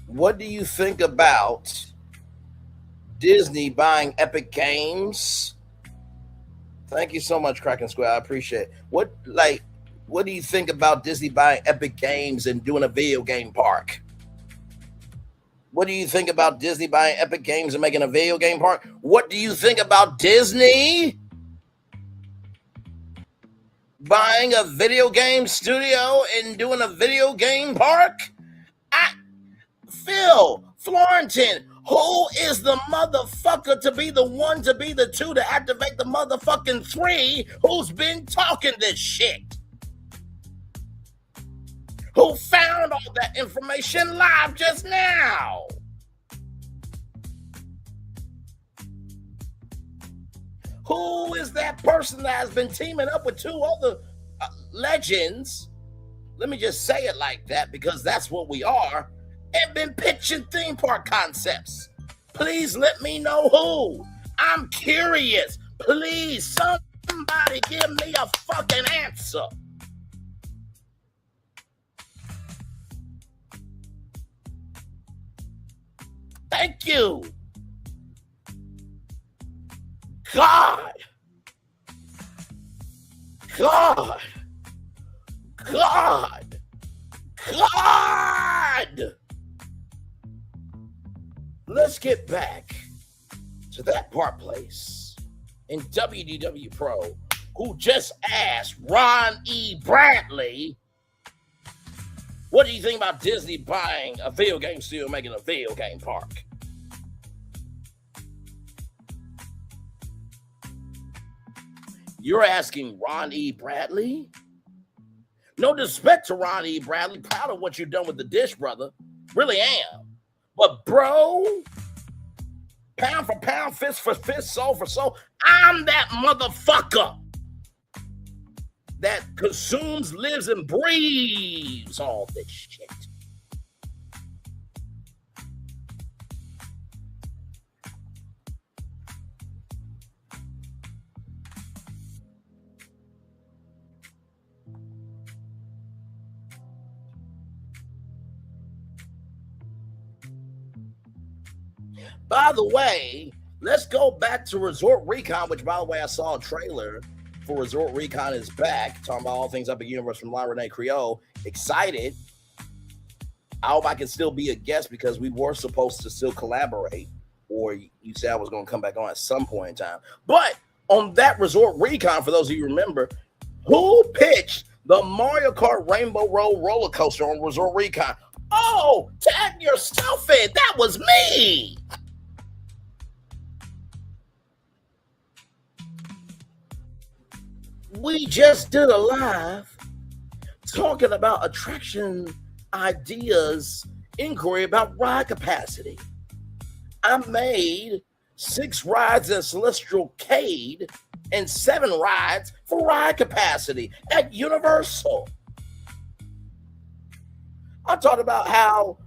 what do you think about Disney buying Epic Games? Thank you so much, Kraken Squid. I appreciate it. What do you think about Disney buying Epic Games and doing a video game park? What do you think about Disney buying Epic Games and making a video game park? What do you think about Disney buying a video game studio and doing a video game park? Phil Florentin, who is the motherfucker to be the one, to be the two, to activate the motherfucking three, who's been talking this shit? Who found all that information live just now? Who is that person that has been teaming up with two other legends? Let me just say it like that because that's what we are. And been pitching theme park concepts. Please let me know who. I'm curious. Please, somebody give me a fucking answer. Thank you. God. God. God. God. Let's get back to that part place in WDW Pro who just asked Ron E. Bradley, what do you think about Disney buying a video game studio and making a video game park? You're asking Ron E. Bradley? No disrespect to Ron E. Bradley. Proud of what you've done with the dish, brother. Really am. But bro, pound for pound, fist for fist, soul for soul, I'm that motherfucker that consumes, lives, and breathes all this shit. By the way, let's go back to Resort Recon, which, by the way, I saw a trailer for Resort Recon is back, talking about all things up at Universe from La Renee Creole. Excited. I hope I can still be a guest because we were supposed to still collaborate, or you said I was going to come back on at some point in time. But on that Resort Recon, for those of you who remember, who pitched the Mario Kart Rainbow Road roller coaster on Resort Recon? Oh, tag yourself in. That was me. We just did a live talking about attraction ideas, inquiry about ride capacity. I made 6 rides in Celestial Cade and 7 rides for ride capacity at Universal. I talked about how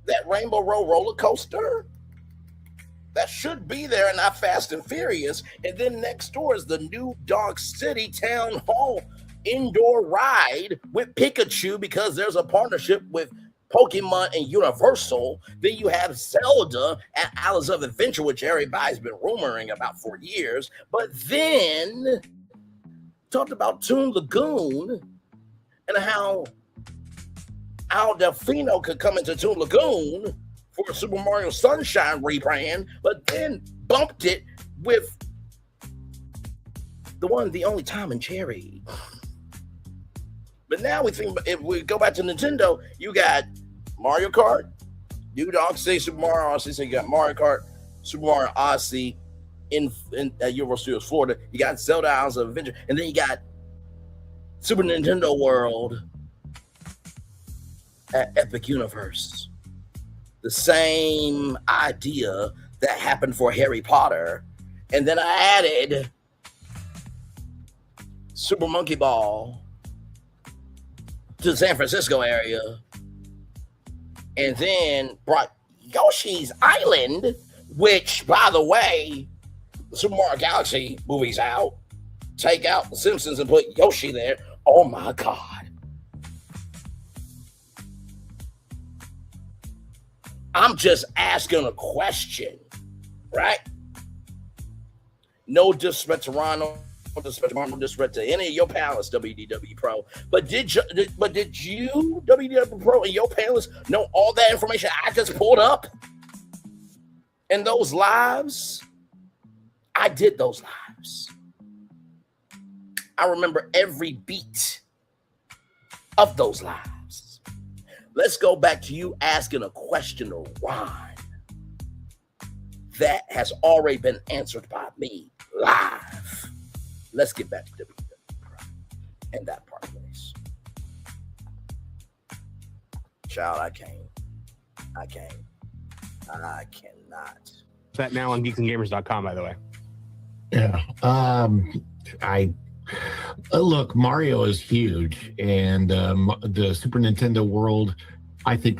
that Rainbow Road roller coaster that should be there and not Fast and Furious. And then next door is the new Dog City Town Hall indoor ride with Pikachu because there's a partnership with Pokemon and Universal. Then you have Zelda at Alice of Adventure, which everybody's been rumoring about for years. But then talked about Toon Lagoon and how Al Delfino could come into Toon Lagoon for a Super Mario Sunshine rebrand, but then bumped it with the one, the only Tom and Jerry. But now we think, if we go back to Nintendo, you got Mario Kart, New Dog City, Super Mario Odyssey. So you got Mario Kart, Super Mario Odyssey in at Universal Studios Florida. You got Zelda Islands of Adventure, and then you got Super Nintendo World at Epic Universe. The same idea that happened for Harry Potter. And then I added Super Monkey Ball to the San Francisco area. And then brought Yoshi's Island, which, by the way, the Super Mario Galaxy movie's out. Take out the Simpsons and put Yoshi there. Oh my God. I'm just asking a question, right? No disrespect to Ron the special armor disrespect to any of your panelists, WDW Pro. But did you, WDW Pro, and your panelists know all that information I just pulled up in those lives? I did those lives. I remember every beat of those lives. Let's go back to you asking a question to Ron that has already been answered by me live. Let's get back to WDW Pro and that part, please. Child, I cannot. That now on geeksandgamers.com, by the way. Yeah. Look, Mario is huge, and the Super Nintendo world, I think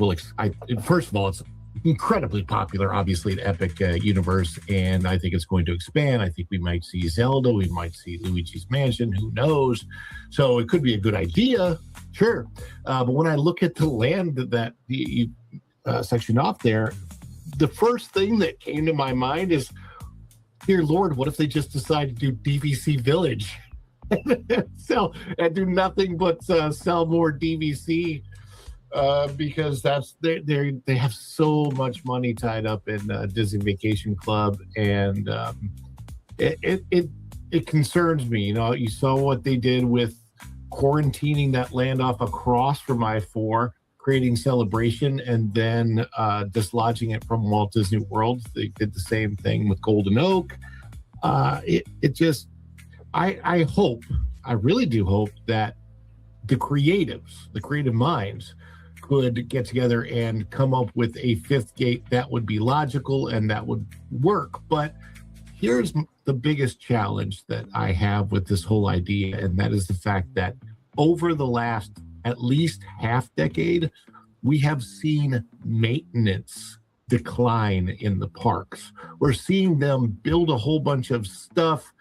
first of all, it's incredibly popular, obviously, the Epic universe, and I think it's going to expand. I think we might see Zelda, we might see Luigi's Mansion, who knows? So it could be a good idea, sure. But when I look at the land that you sectioned off there, the first thing that came to my mind is, dear Lord, what if they just decide to do DVC Village? And do nothing but sell more DVC because they have so much money tied up in Disney Vacation Club, and it concerns me. You know, you saw what they did with quarantining that land off across from I-4, creating Celebration, and then dislodging it from Walt Disney World. They did the same thing with Golden Oak. I hope, I really do hope that the creative minds could get together and come up with a fifth gate that would be logical and that would work. But here's the biggest challenge that I have with this whole idea, and that is the fact that over the last at least half decade, we have seen maintenance decline in the parks. We're seeing them build a whole bunch of stuff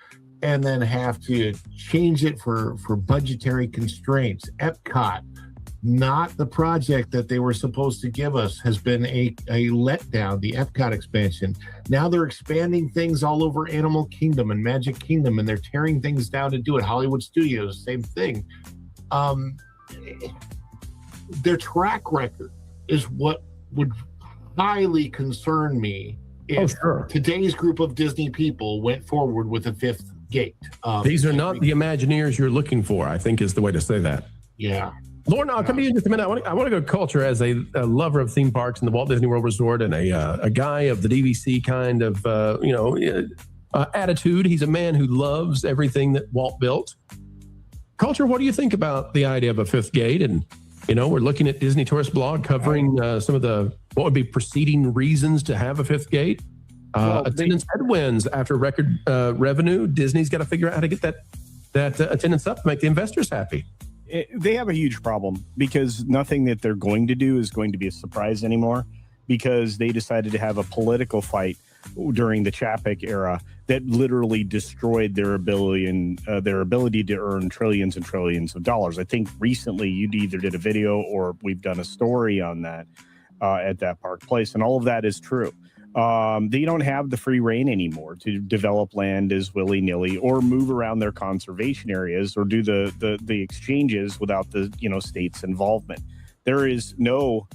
and then have to change it for budgetary constraints. Epcot, not the project that they were supposed to give us, has been a letdown, the Epcot expansion. Now they're expanding things all over Animal Kingdom and Magic Kingdom, and they're tearing things down to do it. Hollywood Studios, same thing. Their track record is what would highly concern me if today's group of Disney people went forward with a fifth gate. These are not the Imagineers you're looking for, I think is the way to say that. Yeah. Lauren, I'll come to you in just a minute. I want to go culture as a lover of theme parks and the Walt Disney World Resort, and a guy of the DVC kind of attitude. He's a man who loves everything that Walt built. Culture, what do you think about the idea of a fifth gate? And we're looking at Disney Tourist Blog covering some of what would be preceding reasons to have a fifth gate. Attendance headwinds after record revenue. Disney's got to figure out how to get that attendance up to make the investors happy. They have a huge problem because nothing that they're going to do is going to be a surprise anymore, because they decided to have a political fight during the Chapek era that literally destroyed their ability to earn trillions and trillions of dollars. I think recently you either did a video or we've done a story on that at that park place, and all of that is true. They don't have the free reign anymore to develop land as willy-nilly or move around their conservation areas or do the exchanges without the state's involvement. There is no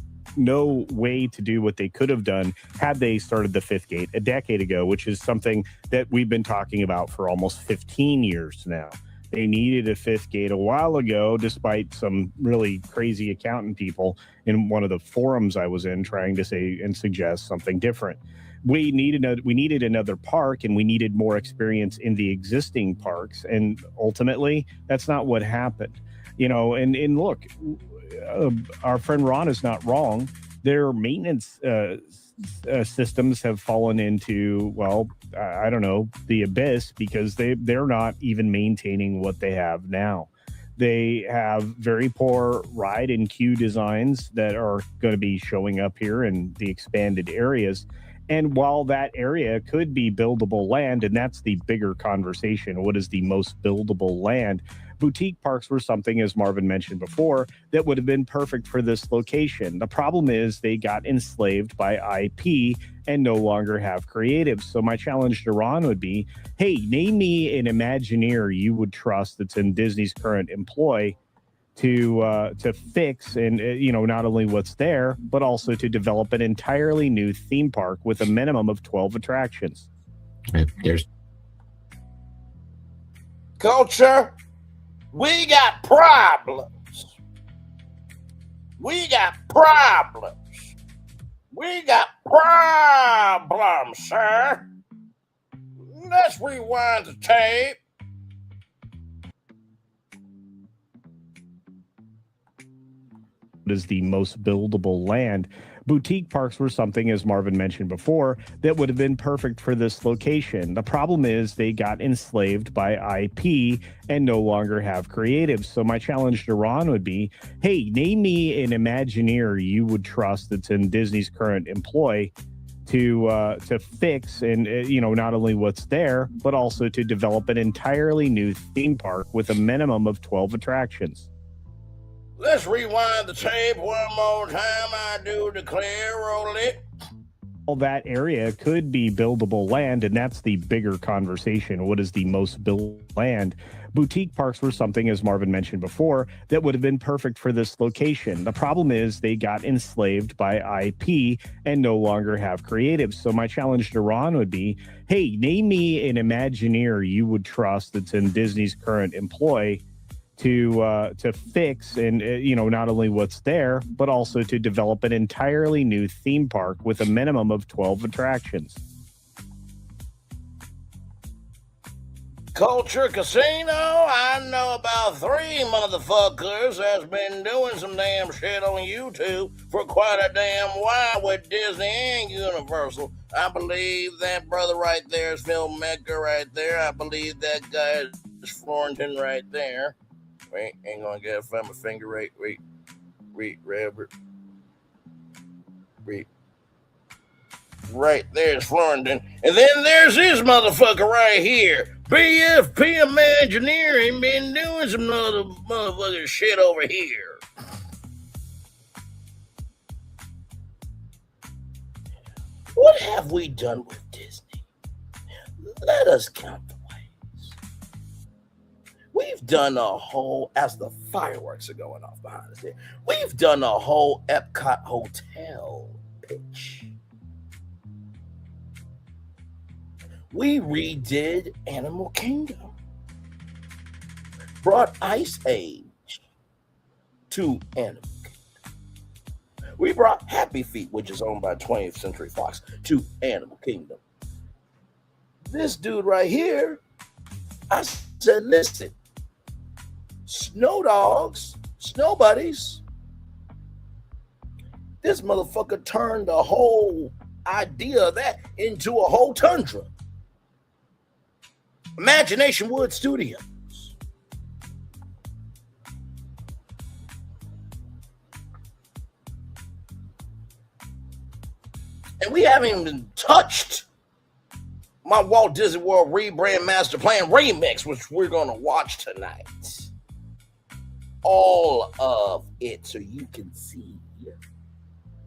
way to do what they could have done had they started the fifth gate a decade ago, which is something that we've been talking about for almost 15 years now. They needed a fifth gate a while ago, despite some really crazy accountant people in one of the forums I was in trying to say and suggest something different. We needed another park, and we needed more experience in the existing parks. And ultimately, that's not what happened. And look, our friend Ron is not wrong. Their maintenance systems have fallen into, I don't know, the abyss, because they're not even maintaining what they have now. They have very poor ride and queue designs that are going to be showing up here in the expanded areas. And while that area could be buildable land, and that's the bigger conversation, what is the most buildable land Boutique parks were something, as Marvin mentioned before, that would have been perfect for this location. The problem is they got enslaved by IP and no longer have creatives. So my challenge to Ron would be, hey, name me an Imagineer you would trust that's in Disney's current employ to fix and not only what's there, but also to develop an entirely new theme park with a minimum of 12 attractions. There's Culture, we got problems. We got problems. We got problems, sir. Let's rewind the tape. Is the most buildable land. Boutique parks were something, as Marvin mentioned before, that would have been perfect for this location. The problem is they got enslaved by IP and no longer have creatives. So my challenge to Ron would be, hey, name me an Imagineer you would trust that's in Disney's current employ to fix and not only what's there, but also to develop an entirely new theme park with a minimum of 12 attractions. Let's rewind the tape one more time. I do declare, roll it. All that area could be buildable land, and that's the bigger conversation. What is the most built land? Boutique parks were something, as Marvin mentioned before, that would have been perfect for this location. The problem is they got enslaved by IP and no longer have creatives. So my challenge to Ron would be, hey, name me an Imagineer you would trust that's in Disney's current employ to fix and not only what's there, but also to develop an entirely new theme park with a minimum of 12 attractions. Culture Casino, I know about 3 motherfuckers that's been doing some damn shit on YouTube for quite a damn while with Disney and Universal. I believe that brother right there is filmmaker right there. I believe that guy is Florentine right there. Wait, ain't gonna get it from my finger. Wait, Robert. Wait. Right there's Florentine. And then there's this motherfucker right here. BFP Imagineering been doing some other motherfucking shit over here. What have we done with Disney? Let us count the ways. We've done a whole, as the fireworks are going off behind us here, we've done a whole Epcot hotel pitch. We redid Animal Kingdom. Brought Ice Age to Animal Kingdom. We brought Happy Feet, which is owned by 20th Century Fox, to Animal Kingdom. This dude right here, I said, listen, Snow Dogs, Snow Buddies, this motherfucker turned the whole idea of that into a whole tundra. Imagination Wood Studios. And we haven't even touched my Walt Disney World Rebrand Master Plan Remix, which we're going to watch tonight. All of it, so you can see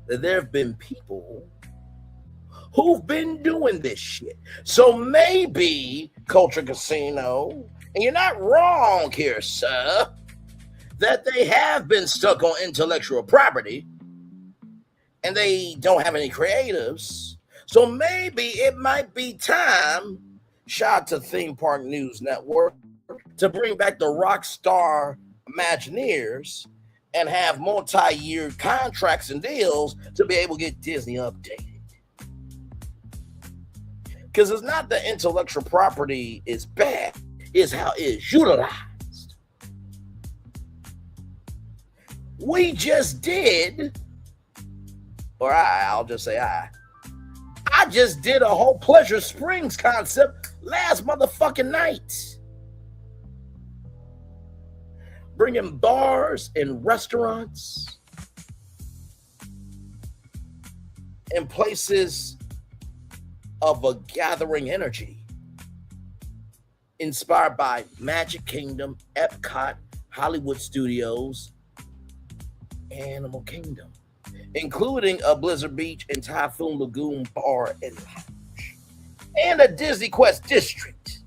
that there have been people who've been doing this shit. So maybe, Culture Casino, and you're not wrong here, sir, that they have been stuck on intellectual property and they don't have any creatives. So maybe it might be time, shout out to Theme Park News Network, to bring back the Rockstar Imagineers and have multi-year contracts and deals to be able to get Disney updated. Because it's not that intellectual property is bad, it's how it's utilized. We just did, or I'll just say I just did a whole Pleasure Springs concept last motherfucking night. Bringing bars and restaurants and places of a gathering energy inspired by Magic Kingdom, Epcot, Hollywood Studios, Animal Kingdom, including a Blizzard Beach and Typhoon Lagoon bar and lounge, and a Disney Quest district.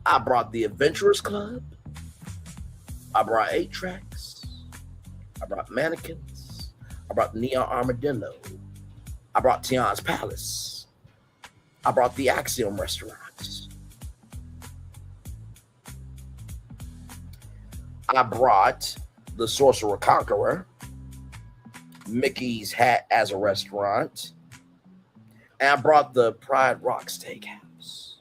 I brought the Adventurers Club. I brought 8 tracks. I brought mannequins. I brought the Neon Armadillo. I brought Tiana's Palace. I brought the Axiom Restaurant. I brought the Sorcerer Conqueror, Mickey's Hat as a restaurant, and I brought the Pride Rock Steakhouse.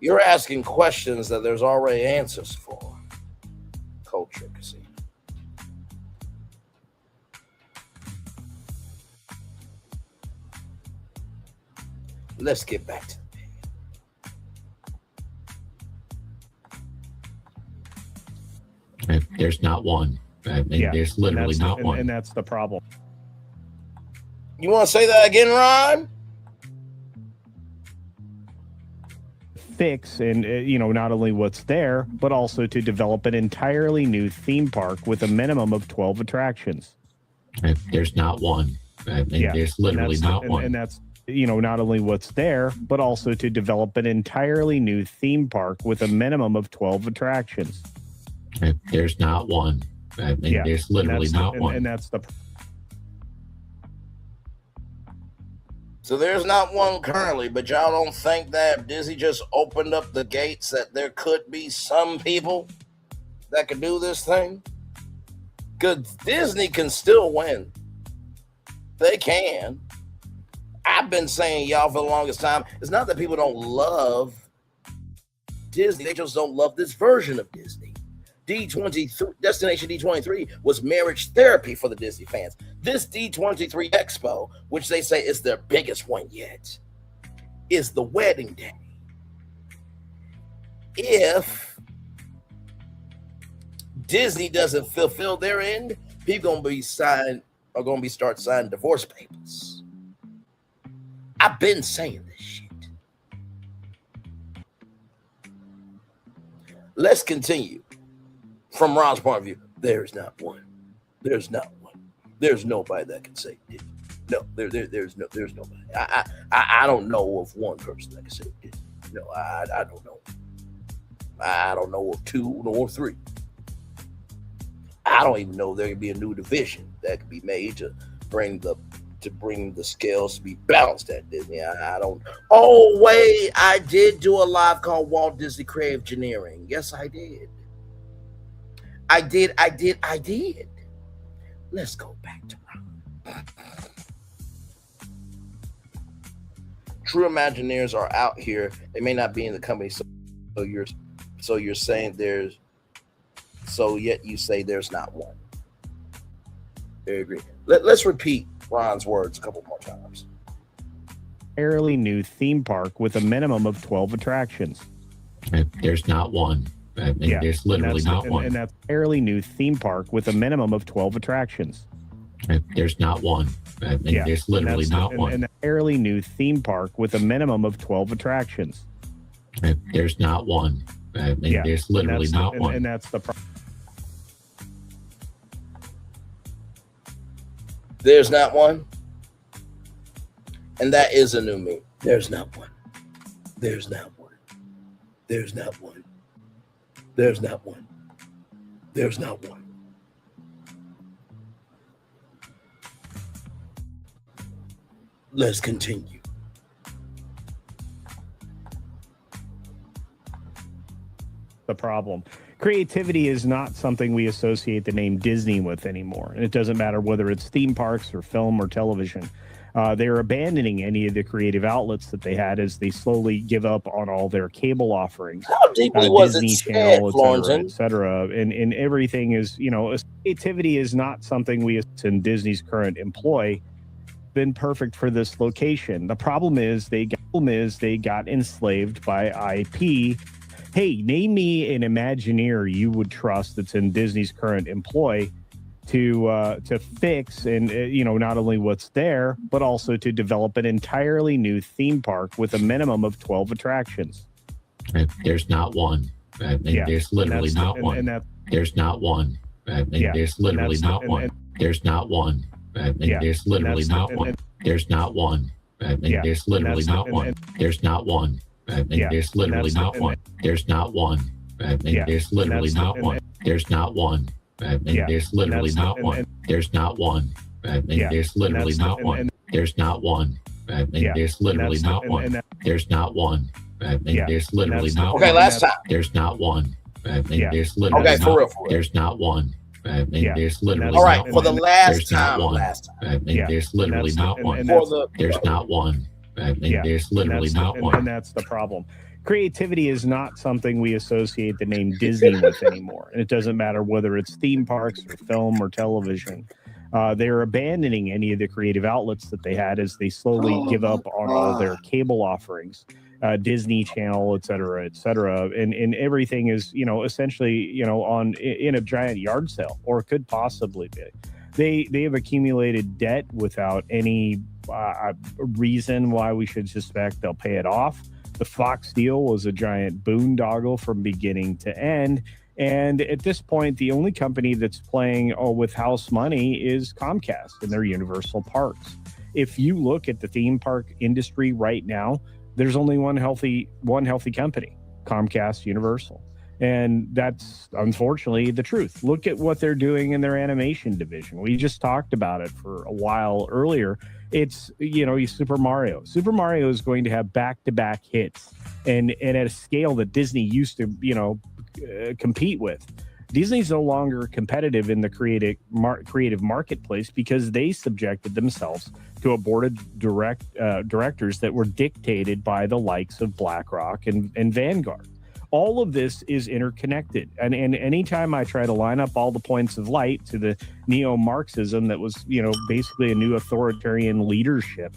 You're asking questions that there's already answers for. Culture Casino. Let's get back to There's not one. I mean, there's literally not one. And that's the problem. You want to say that again, Ron? Fix and not only what's there, but also to develop an entirely new theme park with a minimum of 12 attractions. There's not one. I mean, there's literally not one. And that's not only what's there, but also to develop an entirely new theme park with a minimum of 12 attractions. There's not one. I mean, there's literally not one. And that's the. So there's not one currently, but y'all don't think that Disney just opened up the gates that there could be some people that could do this thing? Because Disney can still win. They can. I've been saying y'all for the longest time, it's not that people don't love Disney, they just don't love this version of Disney. D23, Destination D23 was marriage therapy for the Disney fans. This D23 Expo, which they say is their biggest one yet, is the wedding day. If Disney doesn't fulfill their end, people are going to be start signing divorce papers. I've been saying this shit. Let's continue. From Ron's point of view, there's not one. There's not one. There's nobody that can say it. No, there's nobody. I don't know of one person that can say it. No, I don't know. I don't know of 2 nor 3. I don't even know there could be a new division that could be made to bring the scales to be balanced at Disney. I don't. Oh wait, I did do a live called Walt Disney Creative Engineering. Yes, I did. I did. Let's go back to Ron. True Imagineers are out here. They may not be in the company, so you're saying there's. So yet you say there's not one. Very agree. Let's repeat Ron's words a couple more times. Fairly new theme park with a minimum of 12 attractions. There's not one. I mean, there's literally not one. And that's fairly new theme park with a minimum of 12 attractions. There's not one. I mean, there's literally not one. And a fairly new theme park with a minimum of 12 attractions. There's not one. I mean, there's literally not one. And that's the problem. There's not one. And that is a new meme. There's not one. There's not one. There's not one. There's not one. There's not one. Let's continue. The problem. Creativity is not something we associate the name Disney with anymore. And it doesn't matter whether it's theme parks or film or television. They're abandoning any of the creative outlets that they had as they slowly give up on all their cable offerings. How deeply was Disney it Channel, Florence? et cetera. And everything is, creativity is not something we in Disney's current employ been perfect for this location. The problem is they got enslaved by IP. Hey, name me an Imagineer you would trust that's in Disney's current employ to fix and not only what's there, but also to develop an entirely new theme park with a minimum of 12 attractions. There's not one. There's literally not one. There's not one. There's literally not one. There's not one. There's literally not one. There's not one. There's literally not one. There's not one. There's literally not one. There's not one. There's literally not one. There's not one. There's literally not one. There's not one. There's literally not one. There's not one. There's literally not one. There's not one. There's literally not one. Okay, last time. There's not one. There's literally okay, for real. There's not one. There's literally all right, not for the one. last There's time. not one. Last time. There's literally not one. There's not one. There's literally not one. And that's the problem. Creativity is not something we associate the name Disney with anymore. And it doesn't matter whether it's theme parks or film or television. They're abandoning any of the creative outlets that they had as they slowly give up on all their cable offerings, Disney Channel, et cetera, and everything is essentially on in a giant yard sale, or could possibly be. They have accumulated debt without any reason why we should suspect they'll pay it off. The Fox deal was a giant boondoggle from beginning to end. And at this point, the only company that's playing with house money is Comcast and their Universal Parks. If you look at the theme park industry right now, there's only one healthy company, Comcast Universal. And that's unfortunately the truth. Look at what they're doing in their animation division. We just talked about it for a while earlier. It's, Super Mario. Super Mario is going to have back-to-back hits and at a scale that Disney used to, compete with. Disney's no longer competitive in the creative marketplace because they subjected themselves to a board of directors that were dictated by the likes of BlackRock and Vanguard. All of this is interconnected. And anytime I try to line up all the points of light to the neo-Marxism that was, basically a new authoritarian leadership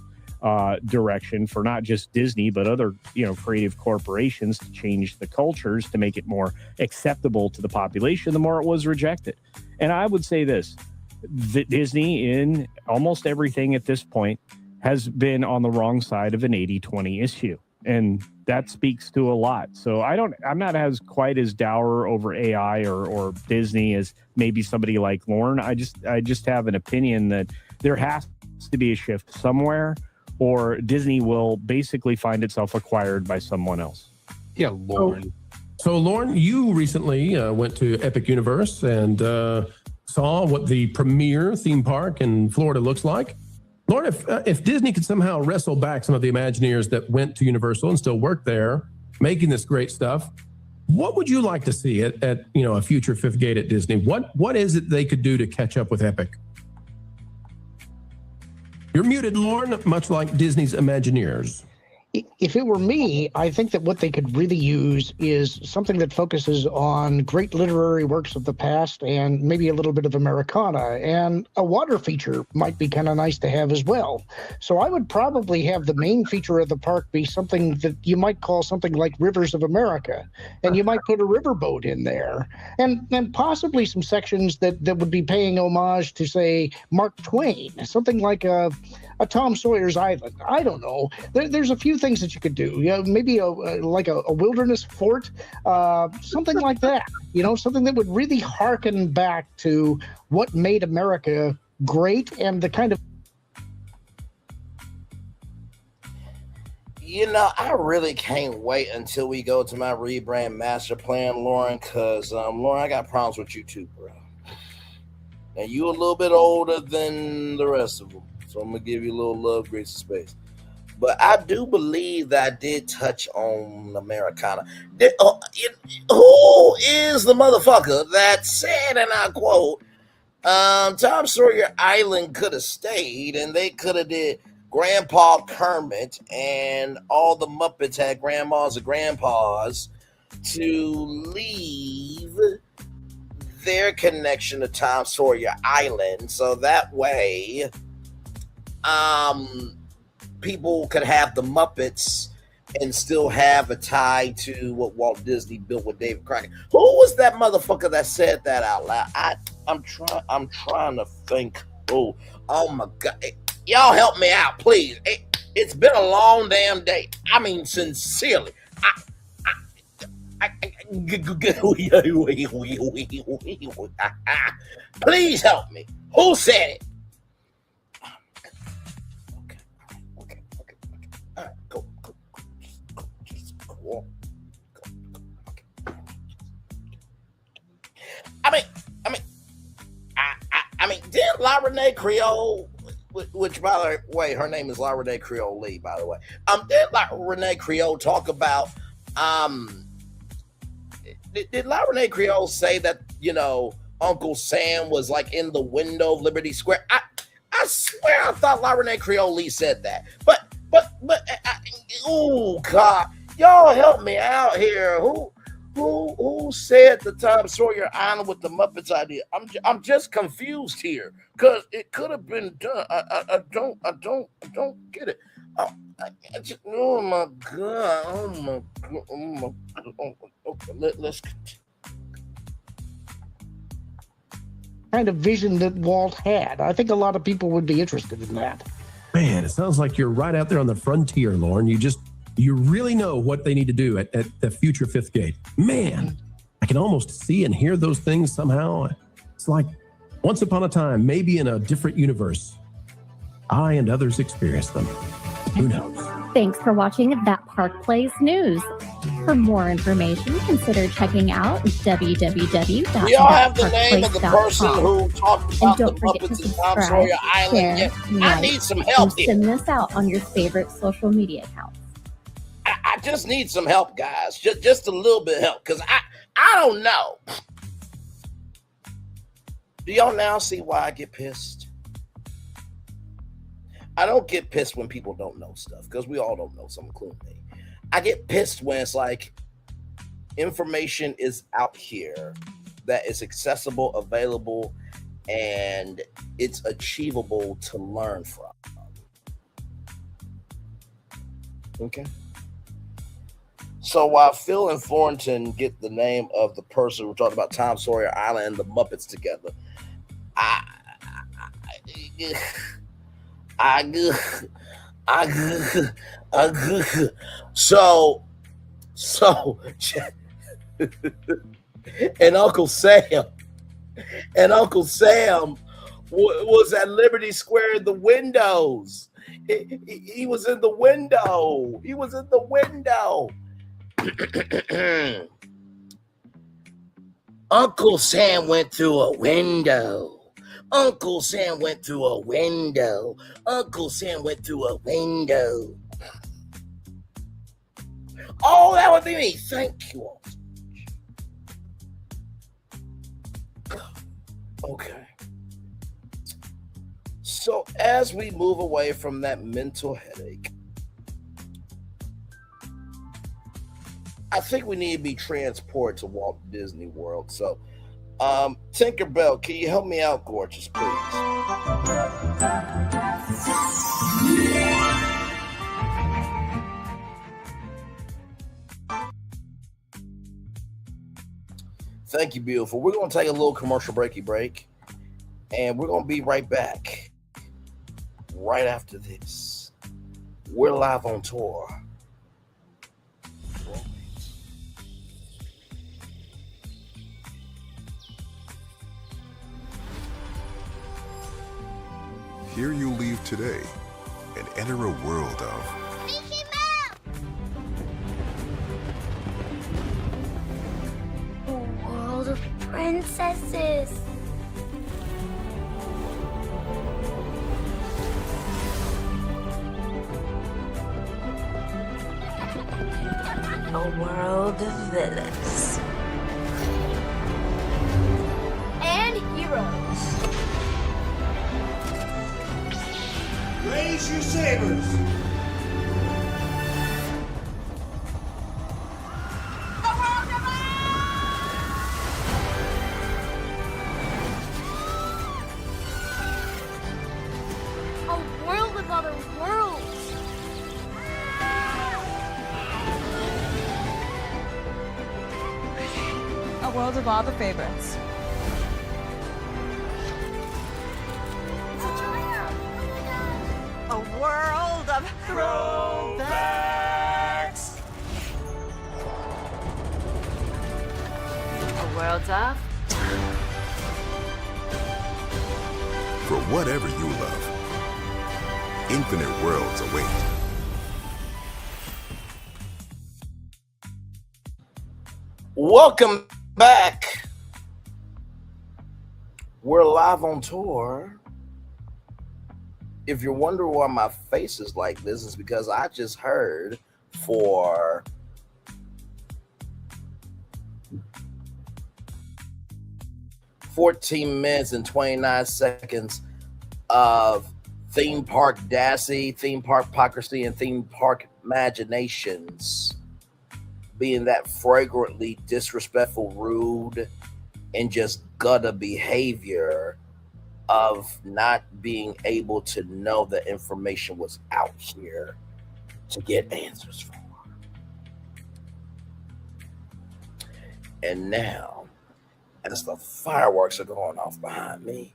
direction for not just Disney, but other, creative corporations to change the cultures to make it more acceptable to the population, the more it was rejected. And I would say this, that Disney in almost everything at this point has been on the wrong side of an 80-20 issue. And that speaks to a lot. So I'm not quite as dour over AI or Disney as maybe somebody like Lauren. I just have an opinion that there has to be a shift somewhere, or Disney will basically find itself acquired by someone else. Yeah, Lauren. So Lauren, you recently went to Epic Universe and saw what the premier theme park in Florida looks like. Lauren, if Disney could somehow wrestle back some of the Imagineers that went to Universal and still work there, making this great stuff, what would you like to see at a future fifth gate at Disney? What is it they could do to catch up with Epic? You're muted, Lauren, much like Disney's Imagineers. If it were me, I think that what they could really use is something that focuses on great literary works of the past and maybe a little bit of Americana. And a water feature might be kind of nice to have as well. So I would probably have the main feature of the park be something that you might call something like Rivers of America. And you might put a riverboat in there. And possibly some sections that would be paying homage to, say, Mark Twain. Something like a Tom Sawyer's Island. I don't know. There's a few things that you could do. Maybe a wilderness fort, something like that. Something that would really harken back to what made America great and the kind of. I really can't wait until we go to my rebrand master plan, Lauren, because, Lauren, I got problems with you too, bro. And you a little bit older than the rest of them. So I'm going to give you a little love, grace, and space. But I do believe that I did touch on Americana. Who is the motherfucker that said, and I quote, Tom Sawyer Island could have stayed and they could have did Grandpa Kermit and all the Muppets had grandmas or grandpas to leave their connection to Tom Sawyer Island. So that way, people could have the Muppets and still have a tie to what Walt Disney built with David Crockett. Who was that motherfucker that said that out loud? I'm trying to think. Oh my God. Y'all help me out, please. It's been a long damn day. I mean, sincerely. Please help me. Who said it? Okay. All right, go. Just go on. Go. I mean, didn't La Renee Creole, which by the way, her name is La Renee Creole Lee, by the way. Did La Renee Creole talk about Did La Renee Creole say that, Uncle Sam was like in the window of Liberty Square? I swear I thought La Renee Creole Lee said that. But oh God, y'all help me out here. Who said the Tom Sawyer Island with the Muppets idea? I'm just confused here because it could have been done. I don't get it. Oh my God! Okay, let's kind of vision that Walt had. I think a lot of people would be interested in that. Man, it sounds like you're right out there on the frontier, Lauren. You really know what they need to do at the future fifth gate. Man, I can almost see and hear those things somehow. It's like once upon a time, maybe in a different universe, I and others experienced them. Who knows? Thanks for watching That Park Plays News. For more information, consider checking out www.thatparkplace.com. We all have the name of the person who talked about the Muppets and Tom Sawyer Island. I need some help here. Send this out on your favorite social media accounts. I just need some help, guys. Just a little bit of help, because I don't know. Do y'all now see why I get pissed? I don't get pissed when people don't know stuff, because we all don't know something, including me. I get pissed when it's like information is out here that is accessible, available, and it's achievable to learn from. Okay? So while Phil and Thornton get the name of the person who talked about Tom Sawyer Island and the Muppets together, so and Uncle Sam was at Liberty Square in the windows. He was in the window. Uncle Sam went through a window. Uncle Sam went through a window. Oh, that would be me. Thank you all. Okay. So as we move away from that mental headache, I think we need to be transported to Walt Disney World. So, Tinkerbell, can you help me out, gorgeous, please? Thank you, beautiful. We're going to take a little commercial break, and we're going to be right back right after this. We're live on tour. Here you leave today and enter a world of A world of princesses. A world of villains. And heroes. Raise your sabers! A world of other worlds. A world of all the favorites. A world of throwbacks. A world of For whatever you love, infinite worlds await. Welcome back. We're live on tour. If you're wondering why my face is like this, it's because I just heard for 14 minutes and 29 seconds of theme park dassy, theme park hypocrisy, and theme park imaginations being that fragrantly disrespectful, rude, and just gutter behavior of not being able to know that information was out here to get answers for. And now, as the fireworks are going off behind me,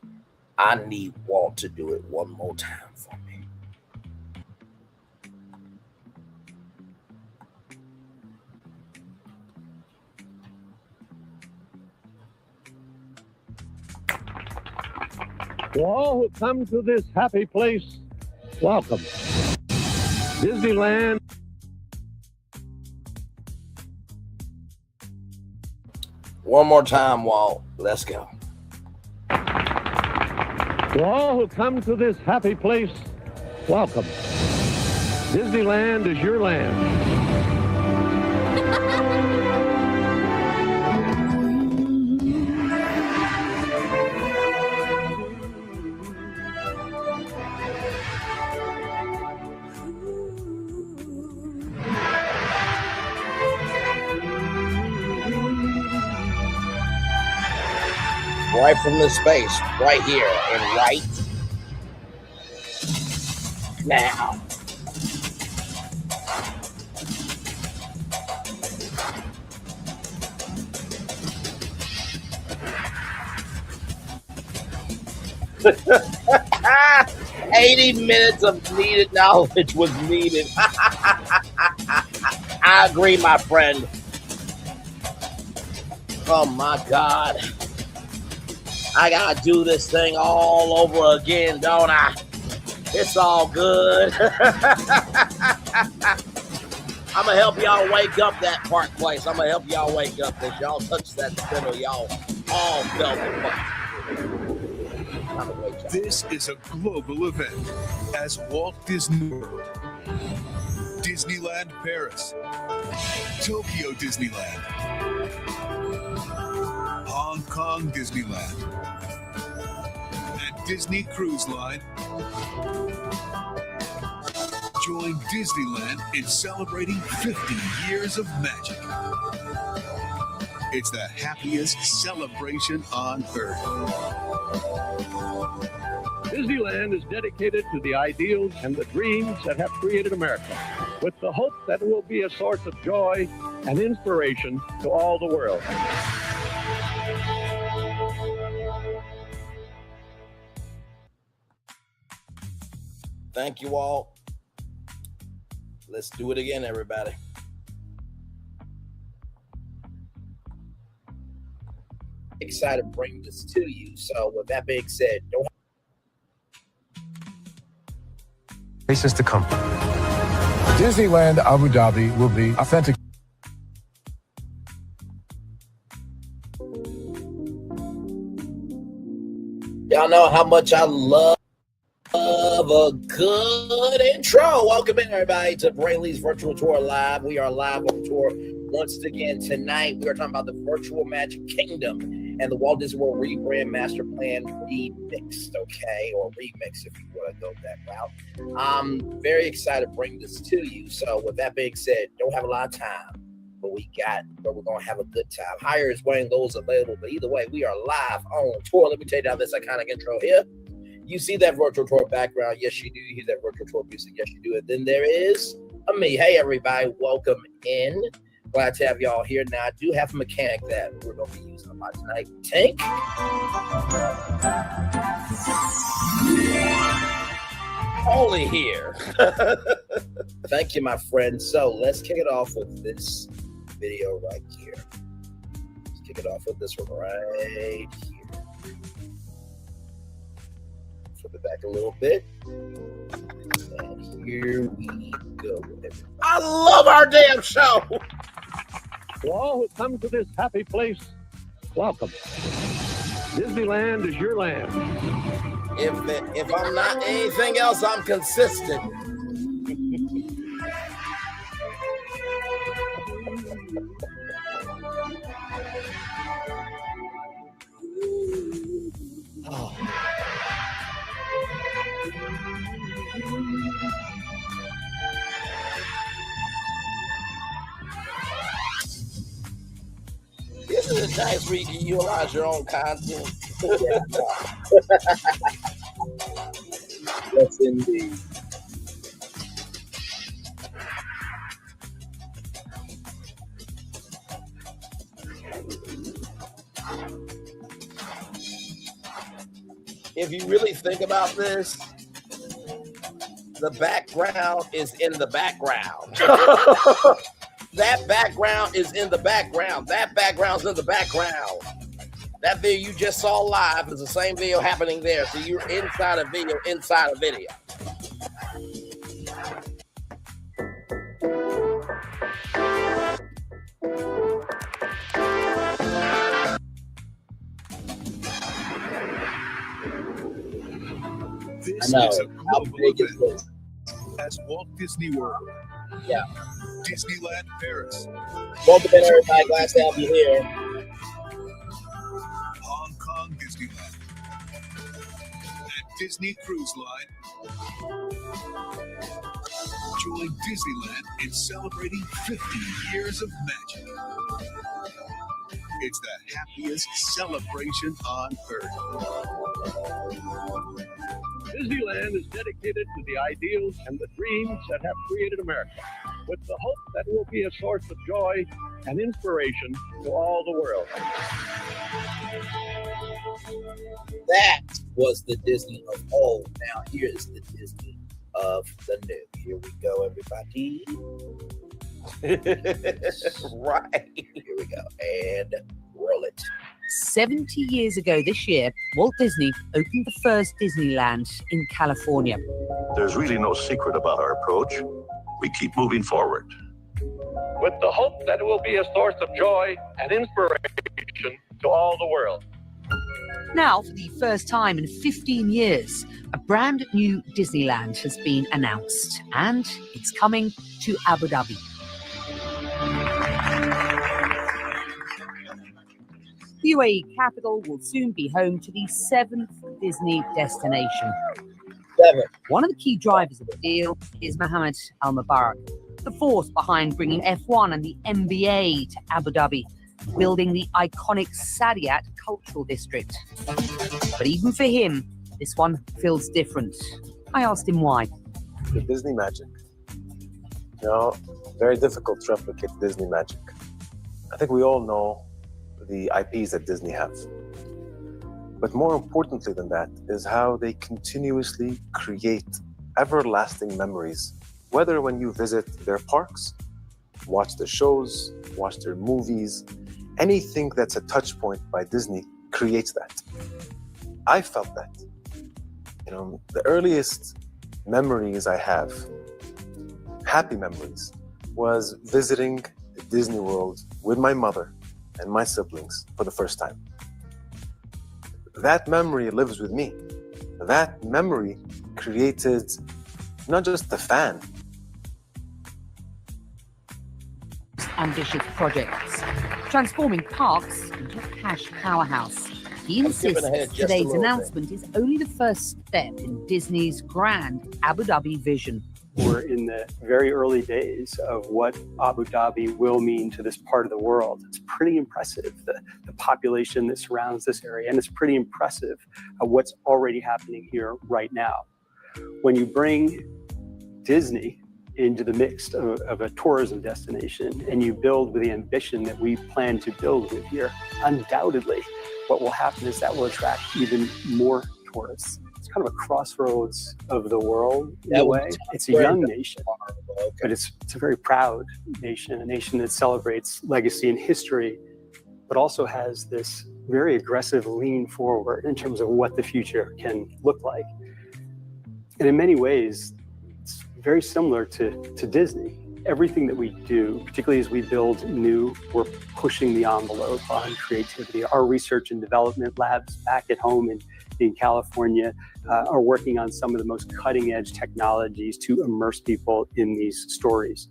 I need Walt to do it one more time for me. To all who come to this happy place, welcome. Disneyland. One more time, Walt. Let's go. To all who come to this happy place, welcome. Disneyland is your land. Right from the space, right here, and right now. $80 of needed knowledge was needed. I agree, my friend. Oh my God. I gotta do this thing all over again, don't I? It's all good. I'm gonna help y'all wake up that park place. I'm gonna help y'all wake up. If y'all touch that spindle, y'all all felt it. This is a global event as Walt Disney World, Disneyland Paris, Tokyo Disneyland, Hong Kong Disneyland, and Disney Cruise Line join Disneyland in celebrating 50 years of magic. It's the happiest celebration on earth. Disneyland is dedicated to the ideals and the dreams that have created America, with the hope that it will be a source of joy and inspiration to all the world. Thank you all. Let's do it again, everybody. Excited to bring this to you. So with that being said, don't Places to come. Disneyland Abu Dhabi will be authentic. Y'all know how much I love a good intro. Welcome in, everybody, to Braylon Lee's Virtual Tour Live. We are live on tour once again tonight. We are talking about the Virtual Magic Kingdom and the Walt Disney World Rebrand Master Plan Remixed, okay? Or Remix, if you want to go that route. I'm very excited to bring this to you. So with that being said, don't have a lot of time, but we're going to have a good time. Higher is Wayne Lowe's available, but either way, we are live on tour. Let me tell you now this iconic intro here. You see that virtual tour background? Yes, you do. You hear that virtual tour music? Yes, you do. And then there is me. Hey, everybody. Welcome in. Glad to have y'all here. Now, I do have a mechanic that we're going to be using a lot tonight. Tank. Only here. Thank you, my friend. So let's kick it off with this video right here. Let's kick it off with this one right here. Flip it back a little bit. And here we go. I love our damn show. To all who come to this happy place, welcome. Disneyland is your land. If I'm not anything else, I'm consistent. Oh. Isn't it nice where you can utilize your own content? Yes, indeed. If you really think about this, the background is in the background. That background is in the background. That background's in the background. That video you just saw live is the same video happening there. So you're inside a video, inside a video. This I know. is a How global big is event. this? That's Walt Disney World. Yeah. Disneyland Paris. Welcome in, everybody. Glad to have you here. Hong Kong Disneyland. At Disney Cruise Line. Join Disneyland in celebrating 50 years of magic. It's the happiest celebration on earth. Disneyland is dedicated to the ideals and the dreams that have created America, with the hope that it will be a source of joy and inspiration to all the world. That was the Disney of old. Now here's the Disney of the new. Here we go, everybody. Right. Here we go. And roll it. 70 years ago this year, Walt Disney opened the first Disneyland in California. There's really no secret about our approach. We keep moving forward. With the hope that it will be a source of joy and inspiration to all the world. Now, for the first time in 15 years, a brand new Disneyland has been announced, and it's coming to Abu Dhabi. The UAE capital will soon be home to the 7th Disney destination. One of the key drivers of the deal is Mohammed Al Mubarak, the force behind bringing F1 and the NBA to Abu Dhabi, building the iconic Saadiyat cultural district. But even for him, this one feels different. I asked him why. The Disney magic. You know, very difficult to replicate Disney magic. I think we all know the IPs that Disney have. But more importantly than that is how they continuously create everlasting memories, whether when you visit their parks, watch their shows, watch their movies, anything that's a touch point by Disney creates that. I felt that. You know, the earliest memories I have, happy memories, was visiting Disney World with my mother and my siblings for the first time. That memory lives with me. That memory created not just the fan. Ambitious projects, transforming parks into a cash powerhouse. He insists today's announcement is only the first step in Disney's grand Abu Dhabi vision. We're in the very early days of what Abu Dhabi will mean to this part of the world. It's pretty impressive, the population that surrounds this area, and it's pretty impressive what's already happening here right now. When you bring Disney into the mix of a tourism destination and you build with the ambition that we plan to build with here, undoubtedly what will happen is that will attract even more tourists. it's kind of a crossroads of the world in a way. It's a young nation, but it's a very proud nation, a nation that celebrates legacy and history, but also has this very aggressive lean forward in terms of what the future can look like. And in many ways, it's very similar to Disney. Everything that we do, particularly as we build new, we're pushing the envelope on creativity. Our research and development labs back at home in California are working on some of the most cutting edge technologies to immerse people in these stories.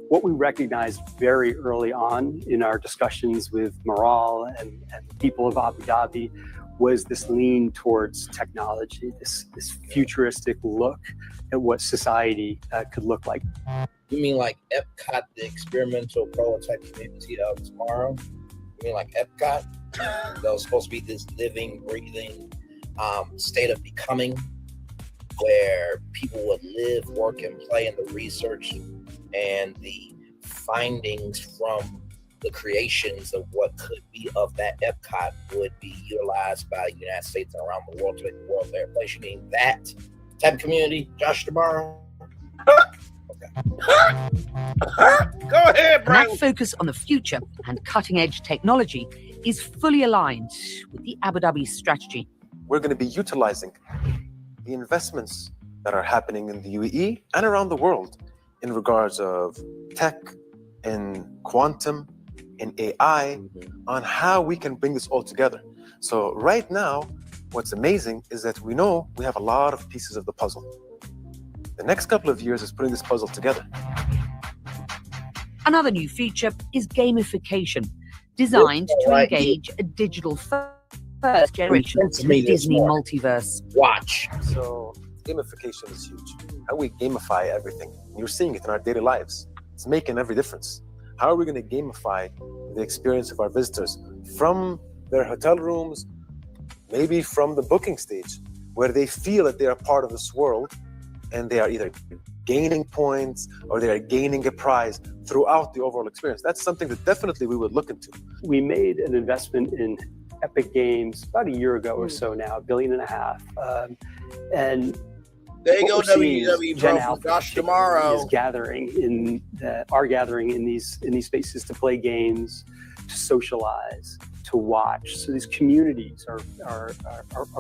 What we recognized very early on in our discussions with Maral and the people of Abu Dhabi was this lean towards technology, this futuristic look at what society could look like. You mean like Epcot, the experimental prototype community of tomorrow? You mean like Epcot? That was supposed to be this living, breathing state of becoming where people would live, work, and play, and the research and the findings from the creations of what could be of that Epcot would be utilized by the United States and around the world to make the world a better place. You mean that type of community, Josh tomorrow? Go ahead, Braylon. That focus on the future and cutting-edge technology is fully aligned with the Abu Dhabi strategy. We're going to be utilizing the investments that are happening in the UAE and around the world in regards of tech and quantum and AI on how we can bring this all together. So right now, what's amazing is that we know we have a lot of pieces of the puzzle. The next couple of years is putting this puzzle together. Another new feature is gamification, designed to engage a digital-first generation in the Disney multiverse. Watch. So gamification is huge. How we gamify everything. You're seeing it in our daily lives. It's making every difference. How are we going to gamify the experience of our visitors from their hotel rooms, maybe from the booking stage, where they feel that they are part of this world and they are either gaining points or they are gaining a prize throughout the overall experience? That's something that definitely we would look into. We made an investment in Epic Games about a year ago or so now, $1.5 billion. And there you go, WWE, bro, for Josh tomorrow. Is gathering in these spaces to play games, to socialize, to watch. So these communities are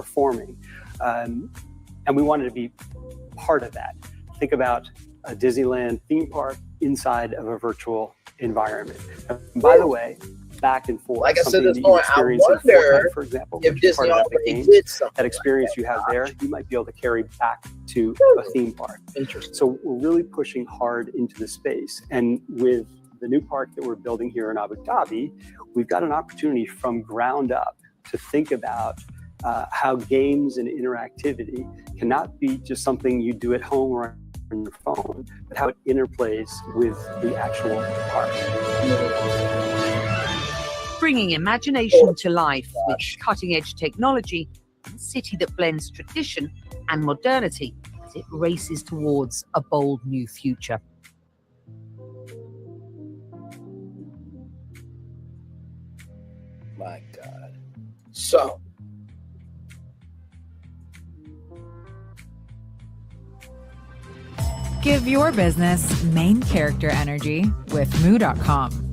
forming, and we wanted to be part of that. Think about a Disneyland theme park inside of a virtual environment. And by the way, back and forth. Like I said, I wonder for example, if Disney already did something. That experience you have there, you might be able to carry back to a theme park. Interesting. So we're really pushing hard into the space. And with the new park that we're building here in Abu Dhabi, we've got an opportunity from ground up to think about how games and interactivity cannot be just something you do at home or on your phone, but how it interplays with the actual park. Bringing imagination to life with cutting-edge technology, a city that blends tradition and modernity as it races towards a bold new future. My God. So, give your business main character energy with Moo.com.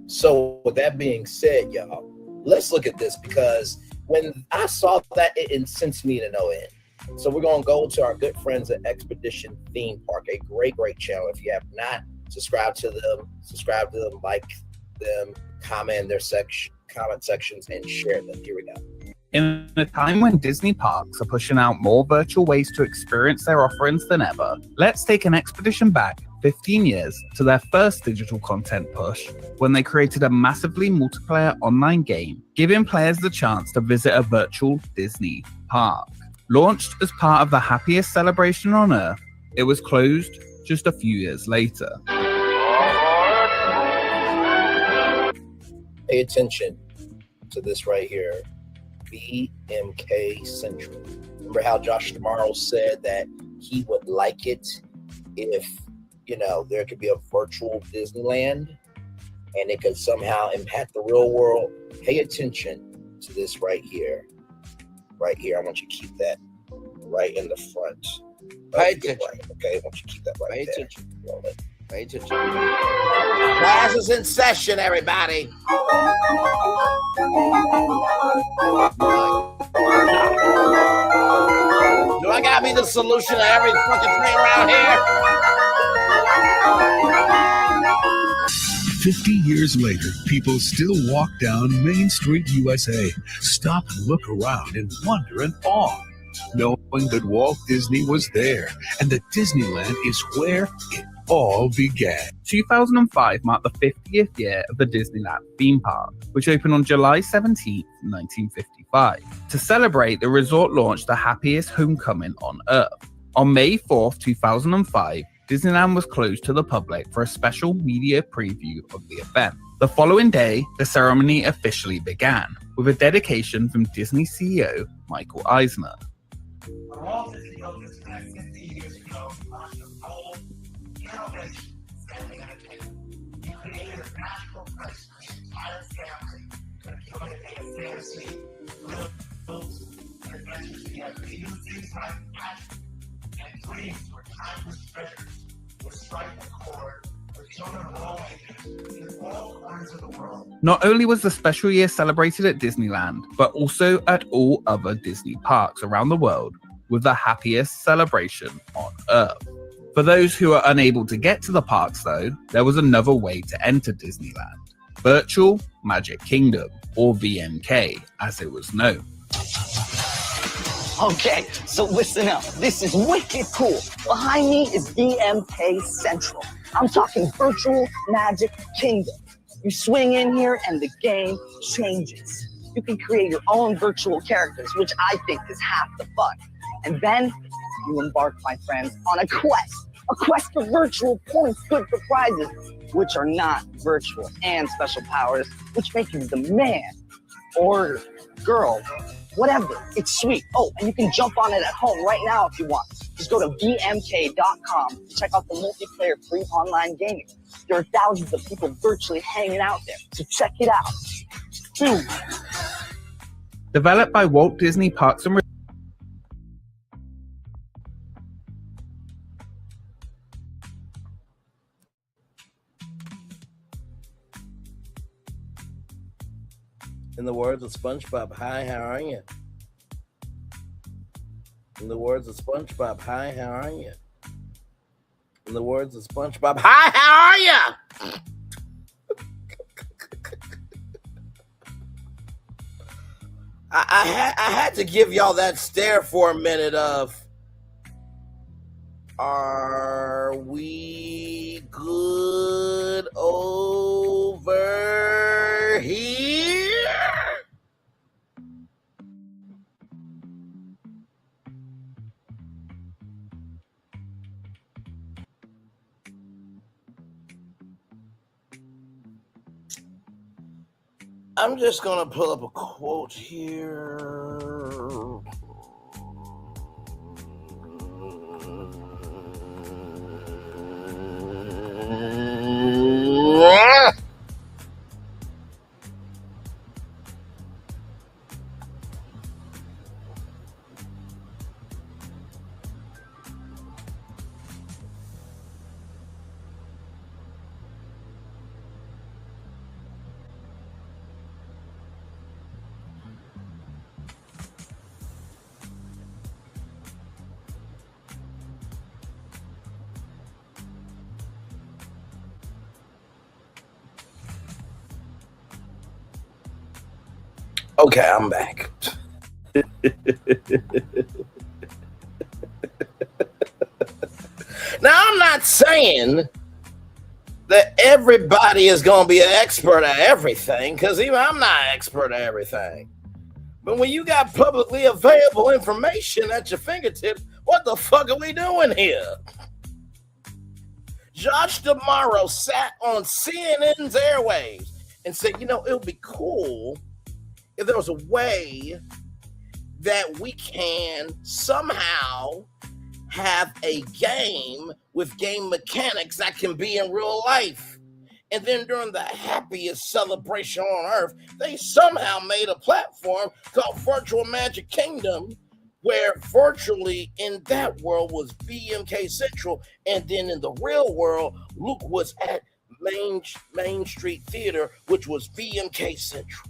So with that being said, y'all, let's look at this, because when I saw that, it incensed me to no end. So we're going to go to our good friends at Expedition Theme Park, a great channel. If you have not subscribed to them, like them, comment in their comment sections, and share them. Here we go. In a time when Disney parks are pushing out more virtual ways to experience their offerings than ever, let's take an expedition back 15 years to their first digital content push, when they created a massively multiplayer online game, giving players the chance to visit a virtual Disney park. Launched as part of the happiest celebration on Earth, it was closed just a few years later. Pay attention to this right here. BMK Central. Remember how Josh tomorrow said that he would like it if, there could be a virtual Disneyland? and it could somehow impact the real world, pay attention to this right here. Right here. I want you to keep that right in the front. Pay attention. Right, okay, I want you to keep that right Pay there. attention. Roll it. Pay attention. Class is in session, everybody. Do I gotta be the solution to every fucking thing around here? 50 years later, people still walk down Main Street, USA, stop and look around in wonder and awe, knowing that Walt Disney was there and that Disneyland is where it all began. 2005 marked the 50th year of the Disneyland theme park, which opened on July 17, 1955. To celebrate, the resort launched the happiest homecoming on Earth. On May 4, 2005, Disneyland was closed to the public for a special media preview of the event. The following day, the ceremony officially began, with a dedication from Disney CEO Michael Eisner. Walt Disney opened this 50 years ago, launched a bold innovation, family entertainment. He created a magical place for the entire family to enjoy a fantasy, thrills, and adventures together. He used things like passion and dreams were timeless treasures. Would strike a chord for children of all ages in all corners of the world. Not only was the special year celebrated at Disneyland, but also at all other Disney parks around the world, with the happiest celebration on Earth. For those who are unable to get to the parks, though, there was another way to enter Disneyland: Virtual Magic Kingdom, or VMK, as it was known. Okay, so listen up. This is wicked cool. Behind me is VMK Central. I'm talking Virtual Magic Kingdom. You swing in here and the game changes. You can create your own virtual characters, which I think is half the fun. And then you embark, my friends, on a quest for virtual points, good for prizes, which are not virtual, and special powers, which make you the man or girl, whatever. It's sweet. Oh, and you can jump on it at home right now if you want. Just go to vmk.com to check out the multiplayer free online gaming. There are thousands of people virtually hanging out there, so check it out. Developed by Walt Disney Parks and In the words of SpongeBob, hi, how are you? In the words of SpongeBob, hi, how are you? In the words of SpongeBob, hi, how are you? I had to give y'all that stare for a minute of, are we good over here? I'm just going to pull up a quote here. Okay, I'm back. Now, I'm not saying that everybody is going to be an expert at everything, because even I'm not an expert at everything. But when you got publicly available information at your fingertips, what the fuck are we doing here? Josh DeMauro sat on CNN's airwaves and said, you know, it would be cool if there was a way that we can somehow have a game with game mechanics that can be in real life. And then during the happiest celebration on earth, they somehow made a platform called Virtual Magic Kingdom, where virtually in that world was BMK Central, and then in the real world, Luke was at Main Street Theater, which was BMK Central.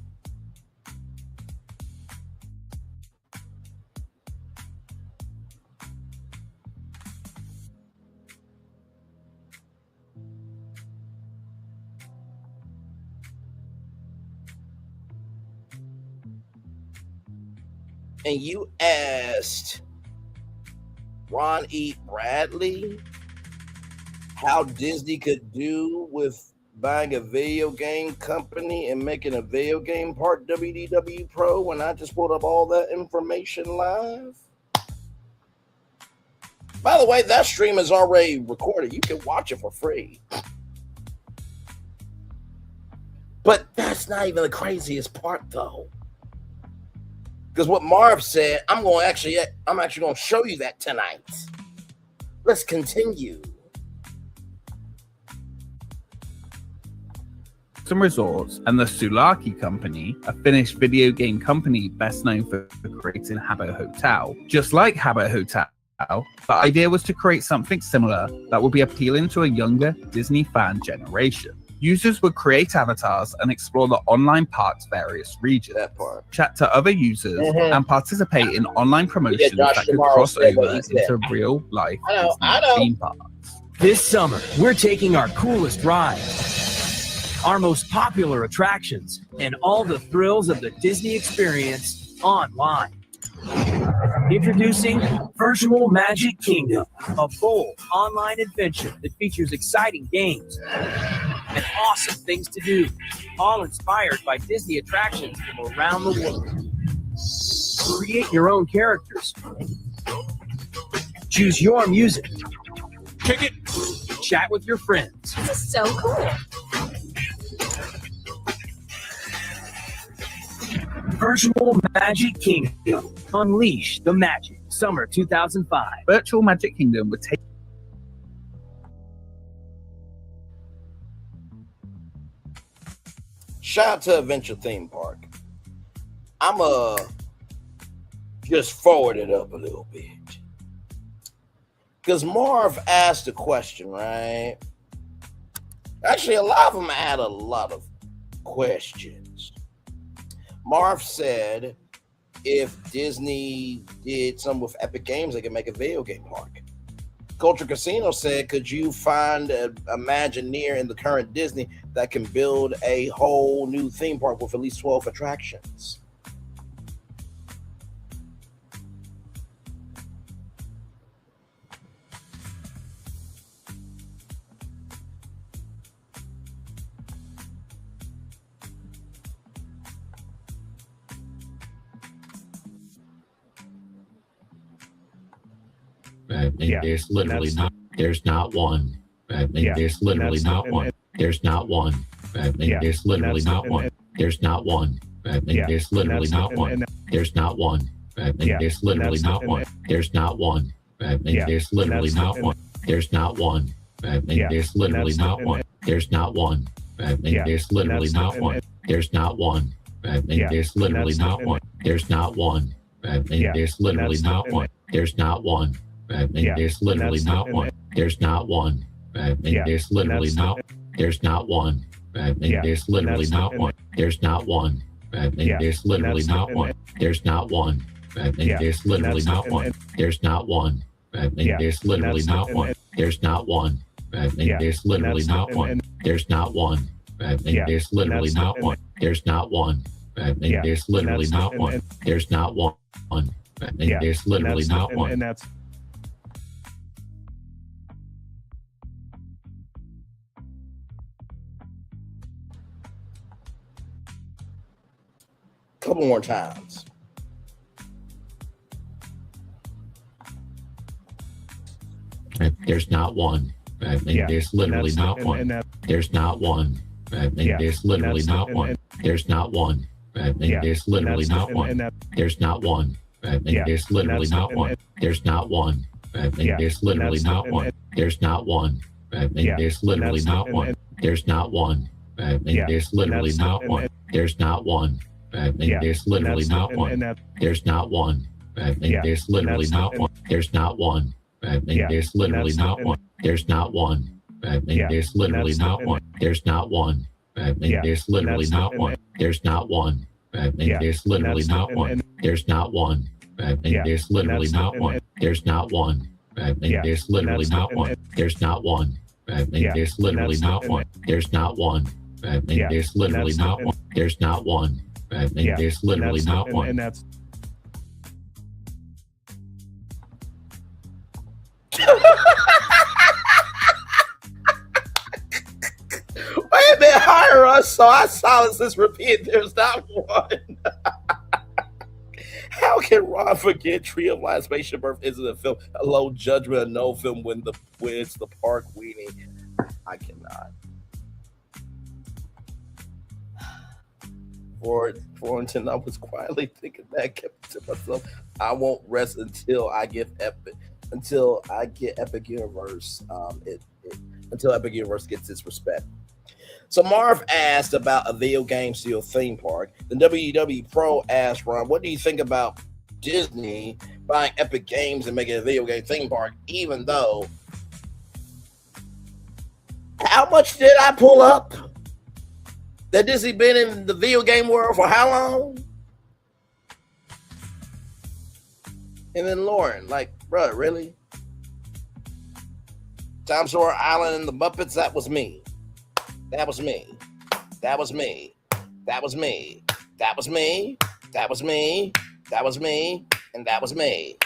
And you asked Ron E. Bradley how Disney could do with buying a video game company and making a video game part WDW Pro when I just pulled up all that information live. By the way, that stream is already recorded. You can watch it for free. But that's not even the craziest part, though. Because what Marv said, I'm actually going to show you that tonight. Let's continue. Some resorts and the Sulaki Company, a Finnish video game company best known for creating Habbo Hotel. Just like Habbo Hotel, the idea was to create something similar that would be appealing to a younger Disney fan generation. Users would create avatars and explore the online park's various regions, chat to other users, and participate in online promotions that could cross over into real life theme parks. This summer, we're taking our coolest rides, our most popular attractions, and all the thrills of the Disney experience online. Introducing Virtual Magic Kingdom, a bold online adventure that features exciting games and awesome things to do, all inspired by Disney attractions from around the world. Create your own characters. Choose your music. Kick it. Chat with your friends. This is so cool. Virtual Magic Kingdom. Unleash the magic. Summer 2005. Virtual Magic Kingdom would take Shout out to Adventure Theme Park. I'm just forward it up a little bit. Because Marv asked a question, right? Actually, a lot of them had a lot of questions. Marv said if Disney did something with Epic Games, they could make a video game park. Culture Casino said, could you find an Imagineer in the current Disney that can build a whole new theme park with at least 12 attractions? There's literally there's not one. There's literally not one. There's not one. There's literally not one. There's not one. There's literally not one. There's not one. There's literally not one. There's not one. There's literally not one. There's not one. There's literally not one. There's not one. There's literally not one. There's not one. There's literally not one. There's not one. There's literally not one. There's not one. There's literally not one. There's not one. There's literally not. There's not one. There's literally not one. There's not one. There's literally not one. There's not one. There's literally not one. There's not one. There's literally not one. There's not one. There's literally not one. There's not one. There's literally not one. There's not one. There's literally not one. There's not one. There's literally not one. And that's couple more times. There's not one. There's literally not one. There's not one. There's literally not one. There's not one. There's literally not one. There's not one. There's literally not one. There's not one. There's literally not one. There's not one. There's literally not one. There's not one. There's literally not one. There's not one. There's literally not one. There's not one. There's literally not one. There's not one. There's literally not one. There's not one. There's literally not one. There's not one. There's literally not one. There's not one. There's literally not one. There's not one. There's literally not one. There's not one. There's literally not one. There's not one. There's literally not one. There's not one. There's literally not one. There's not one. There's literally not one. And that's Wait a minute, hire us so I silence this repeat. There's not one. How can Ron forget Tree of Life Spaceship Earth isn't a film? Hello, Judgment, a no film when it's the park weenie. I cannot. Warrington, I was quietly thinking that, kept to myself. I won't rest until I get Epic Universe. Until Epic Universe gets its respect. So Marv asked about a video game steel theme park. The WWE Pro asked Ron, what do you think about Disney buying Epic Games and making a video game theme park, even though... How much did I pull up? That Disney been in the video game world for how long? And then Lauren, like, bro, really? Tom Sawyer Island and the Muppets, that was me. That was me. That was me. That was me. That was me. That was me. That was me. And that was me.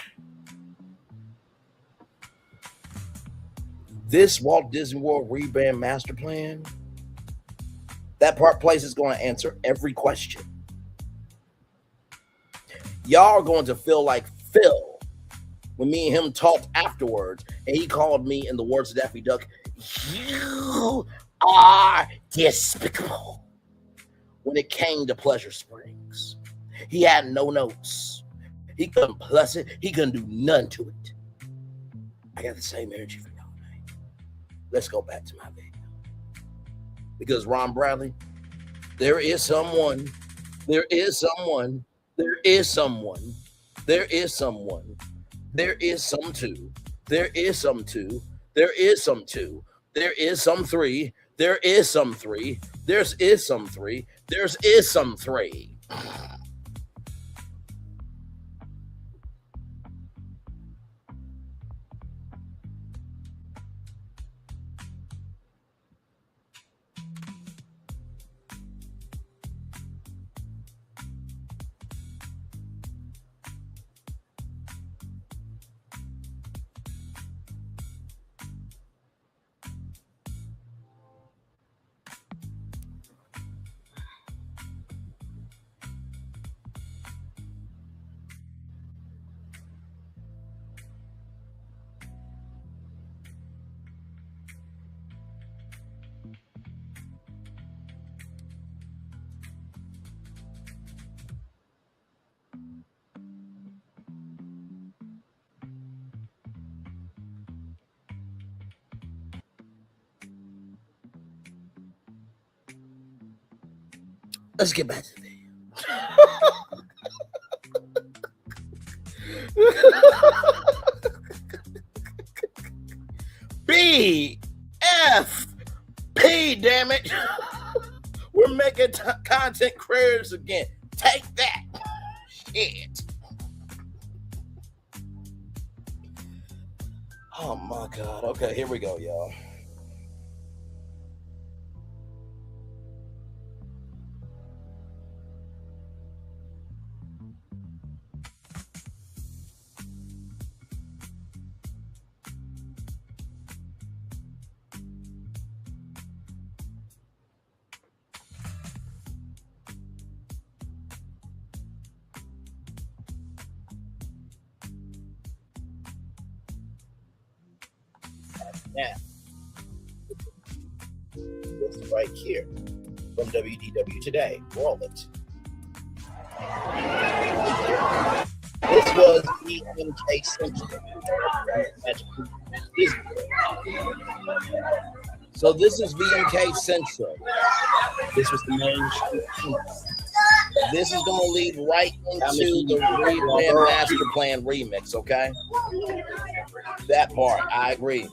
This Walt Disney World rebrand master plan, that park place is going to answer every question. Y'all are going to feel like Phil when me and him talked afterwards, and he called me, in the words of Daffy Duck, "You are despicable." When it came to Pleasure Springs, he had no notes. He couldn't plus it. He couldn't do nothing to it. I got the same energy for y'all tonight. Let's go back to my video. Because Ron Bradley, there is someone, there is someone, there is someone, there is someone, there is some two, there is some two, there is some two, there is some three, there is some three, there's is some three, there's is some three. Let's get back to the video. BFP, damn it. We're making content creators again. Take that. Shit. Oh my God. Okay, here we go, y'all. Now, this is right here from WDW Today. Roll it. This was VMK Central. So this is VMK Central. This was the main shoot. This is going to lead right into the Rebrand Master Plan remix, okay? That part, I agree.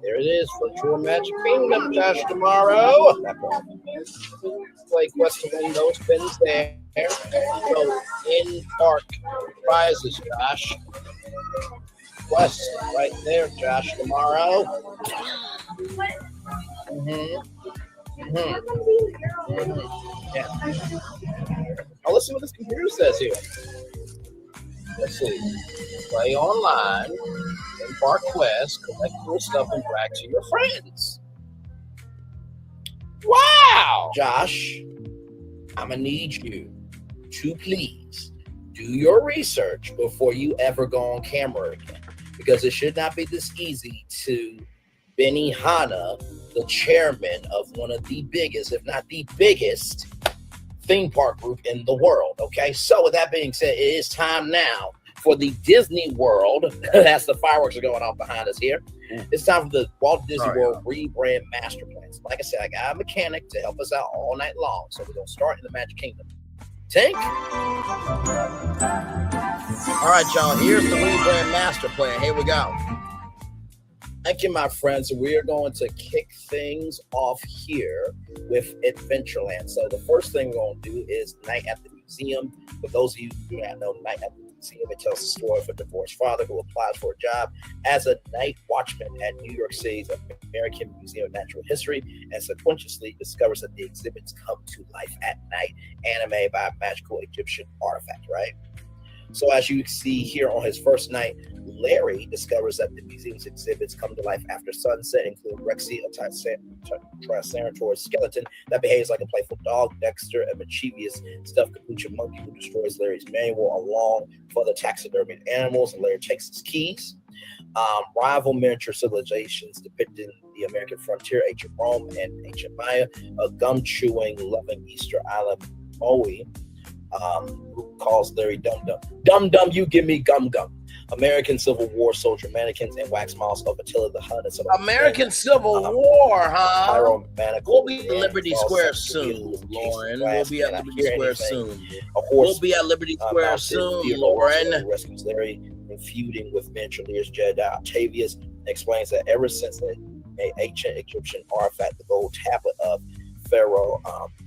There it is, Virtual Magic Kingdom, Josh, tomorrow. That part. Play Quest to win those pins there. So, in-park prizes, Josh. Quest right there, Josh, tomorrow. Yeah. Now let's see what this computer says here. Let's see. Play online, in-park quest, collect cool stuff, and brag to your friends. Wow! Josh, I'm going to need you to please do your research before you ever go on camera again. Because it should not be this easy to Benny Hanna, the chairman of one of the biggest, if not the biggest, theme park group in the world. Okay, so with that being said, it is time now for the Disney World. That's the fireworks are going off behind us here. It's time for the Walt Disney World Rebrand Master Plans. Like I said, I got a mechanic to help us out all night long. So we're going to start in the Magic Kingdom. Tink? All right, y'all, here's the Rebrand Master Plan. Here we go. Thank you, my friends. We are going to kick things off here with Adventureland. So the first thing we're going to do is Night at the Museum. For those of you who do not know, Night at the Museum, it tells the story of a divorced father who applies for a job as a night watchman at New York City's American Museum of Natural History and subconsciously discovers that the exhibits come to life at night, animated by a magical Egyptian artifact, right? So as you see here on his first night, Larry discovers that the museum's exhibits come to life after sunset, including Rexy, a triceratops skeleton that behaves like a playful dog, Dexter, a mischievous stuffed capuchin monkey who destroys Larry's manual, along with other taxidermied animals, and Larry takes his keys. Rival miniature civilizations depicting the American frontier, ancient Rome and ancient Maya, a gum-chewing, loving Easter Island Maui, who calls Larry Dum Dum. Dum Dum, you give me gum gum. American Civil War soldier mannequins and wax models of Attila the Hun. American Civil War, huh? We'll be at Liberty Square soon, Lauren. We'll be at Liberty Square soon. We'll be at Liberty Square soon, Lauren. Rescues Larry and feuding with miniature leaders Jedi Octavius explains that ever since an ancient Egyptian artifact, the gold tablet of Pharaoh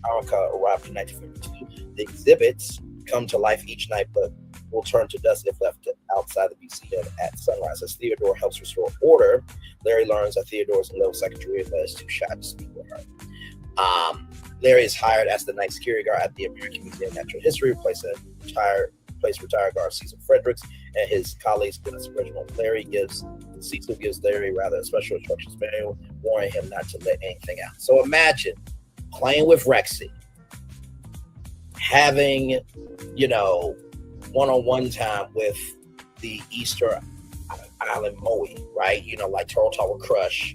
Arakha arrived in 1952. The exhibits come to life each night, but will turn to dust if left outside the museum at sunrise. As Theodore helps restore order, Larry learns that Theodore is in low secretary but is too shy to speak with her. Larry is hired as the night security guard at the American Museum of Natural History, replacing retired guard Cecil Fredericks and his colleagues. Cecil gives Larry rather a special instructions manual, warning him not to let anything out. So imagine playing with Rexy, having, one-on-one time with the Easter Island Moe, right? Like Turtle Talk with Crush.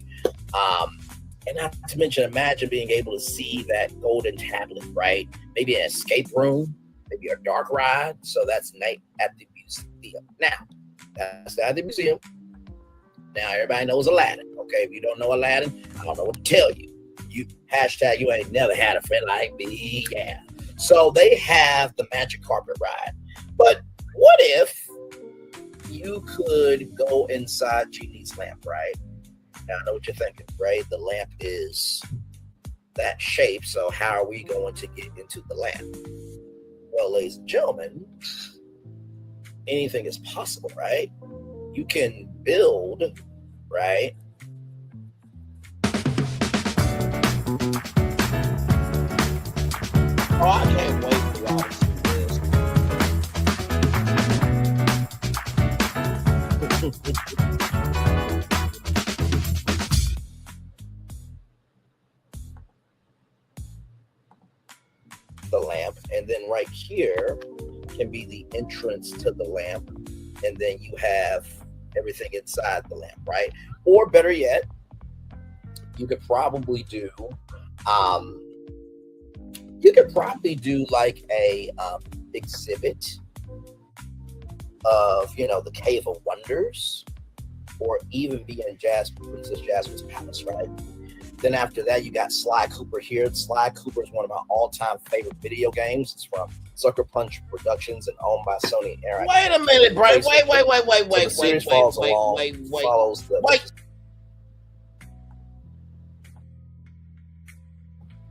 And not to mention, imagine being able to see that golden tablet, right? Maybe an escape room, maybe a dark ride. So that's Night at the Museum. Now, that's at the museum. Now, everybody knows Aladdin, okay? If you don't know Aladdin, I don't know what to tell you. You ain't never had a friend like me, yeah. So they have the magic carpet ride. But what if you could go inside Genie's lamp, right? Now, I know what you're thinking, right? The lamp is that shape, so how are we going to get into the lamp? Well, ladies and gentlemen, anything is possible, right? You can build, right? Oh, I can't wait for y'all to see this. The lamp, and then right here can be the entrance to the lamp, and then you have everything inside the lamp, right? Or better yet, you could probably do You could probably do like a exhibit of, you know, the Cave of Wonders, or even be in Princess Jasmine's palace, right? Then after that, you got Sly Cooper here. Sly Cooper is one of my all-time favorite video games. It's from Sucker Punch Productions and owned by Sony Interactive. Wait a minute, Bray. Wait.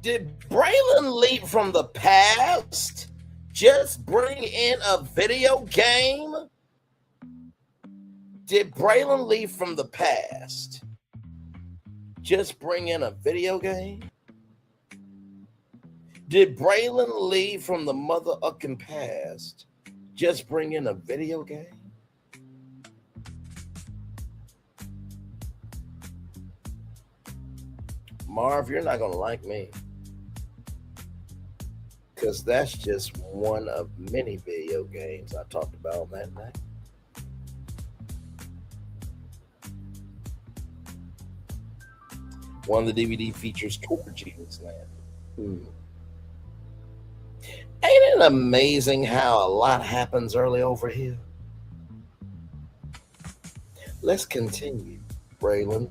Did Braylon Lee from the past just bring in a video game? Did Braylon Lee from the past just bring in a video game? Did Braylon Lee from the mother-ucking past just bring in a video game? Marv, you're not going to like me, because that's just one of many video games I talked about that night. One of the DVD features Cooper Genius Land. Ain't it amazing how a lot happens early over here? Let's continue, Braylon.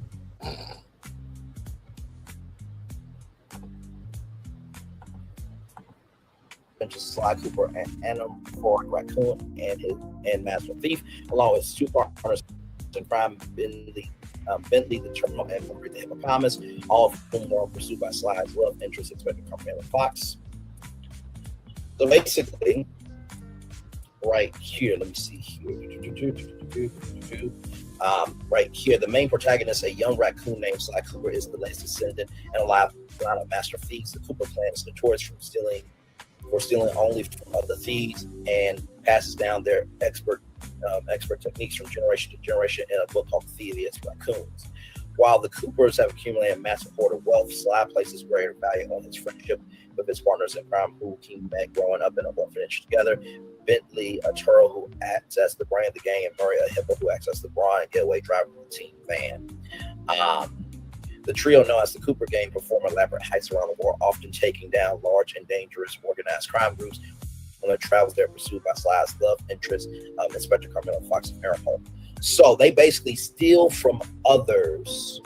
Sly Cooper and Anamorphic Raccoon and Master Thief, along with two partners in crime, Bentley the Terminal, and Murray the Hippopotamus, all of whom were pursued by Sly's love interest, Inspector Carmela Fox. So basically, right here, let me see here. Right here, the main protagonist, a young raccoon named Sly Cooper, is the latest descendant and a line of master thieves. The Cooper clan is notorious for stealing only from other thieves, and passes down their expert techniques from generation to generation in a book called Thievius Raccoons. While the Coopers have accumulated a massive hoard of wealth, Sly places greater value on his friendship with his partners in crime, who he met growing up in an orphanage together. Bentley, a turtle who acts as the brain of the gang, and Murray, a hippo who acts as the brawn and getaway driver of the team van. The trio, known as the Cooper Gang, perform elaborate heists around the world, often taking down large and dangerous organized crime groups. On their travels, they're pursued by Sly's love interest, Inspector Carmela Fox and Aaron. So they basically steal from others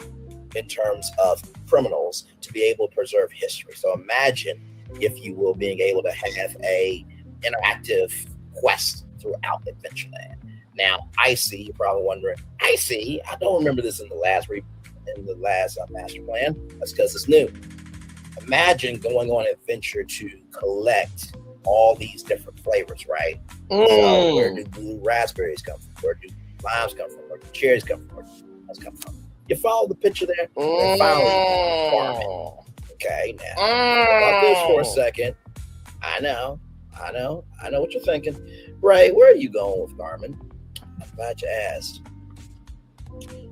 in terms of criminals to be able to preserve history. So imagine, if you will, being able to have a interactive quest throughout Adventureland. Now, Icy, you're probably wondering, Icy, I don't remember this in the last master plan. That's because it's new. Imagine going on an adventure to collect all these different flavors, right? So where do blue raspberries come from? Where do limes come from? Where do cherries come from? Where do nuts come from? You follow the picture there? And finally, farming. Okay, now about this for a second. I know what you're thinking. Ray, where are you going with Garmin? I'm glad you asked.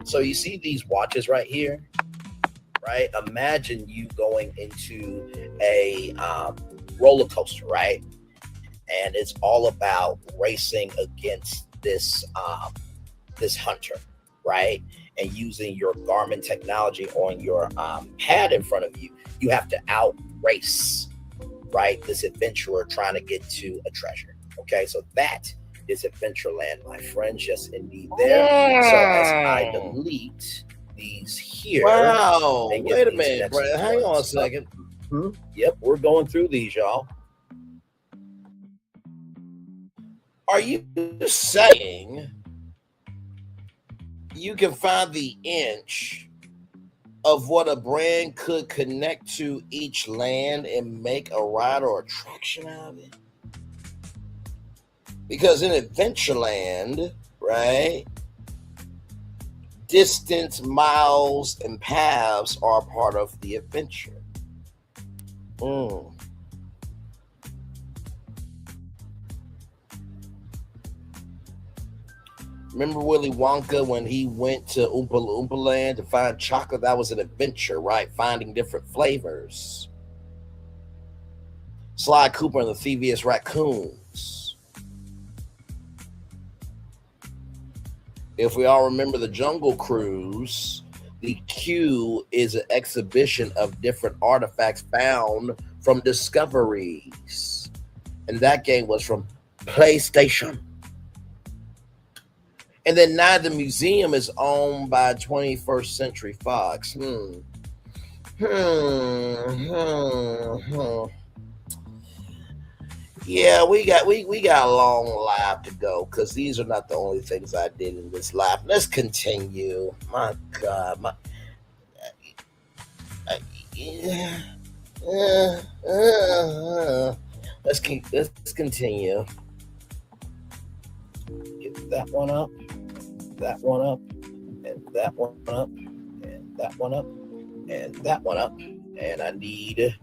So you see these watches right here, right? Imagine you going into a roller coaster, right? And it's all about racing against this hunter, right? And using your Garmin technology on your pad in front of you, you have to outrace, right, this adventurer trying to get to a treasure. Okay, so that is Adventureland, my friends. Yes, indeed. There. So as I delete these here. Wow. Wait a minute, Brad. Hang on a second. Yep, we're going through these, y'all. Are you saying you can find the inch of what a brand could connect to each land and make a ride or attraction out of it? Because in Adventureland, right, distance, miles, and paths are part of the adventure. Remember Willy Wonka when he went to Oompa Loompa Land to find chocolate? That was an adventure, right? Finding different flavors. Sly Cooper and the Thievius Raccoons. If we all remember the Jungle Cruise, The Q is an exhibition of different artifacts found from discoveries. And that game was from PlayStation. And then now the museum is owned by 21st Century Fox. Yeah, we got a long life to go because these are not the only things I did in this life. Let's continue. My God, let's continue. Get that one up, that one up, and that one up, and that one up, and that one up, and I need.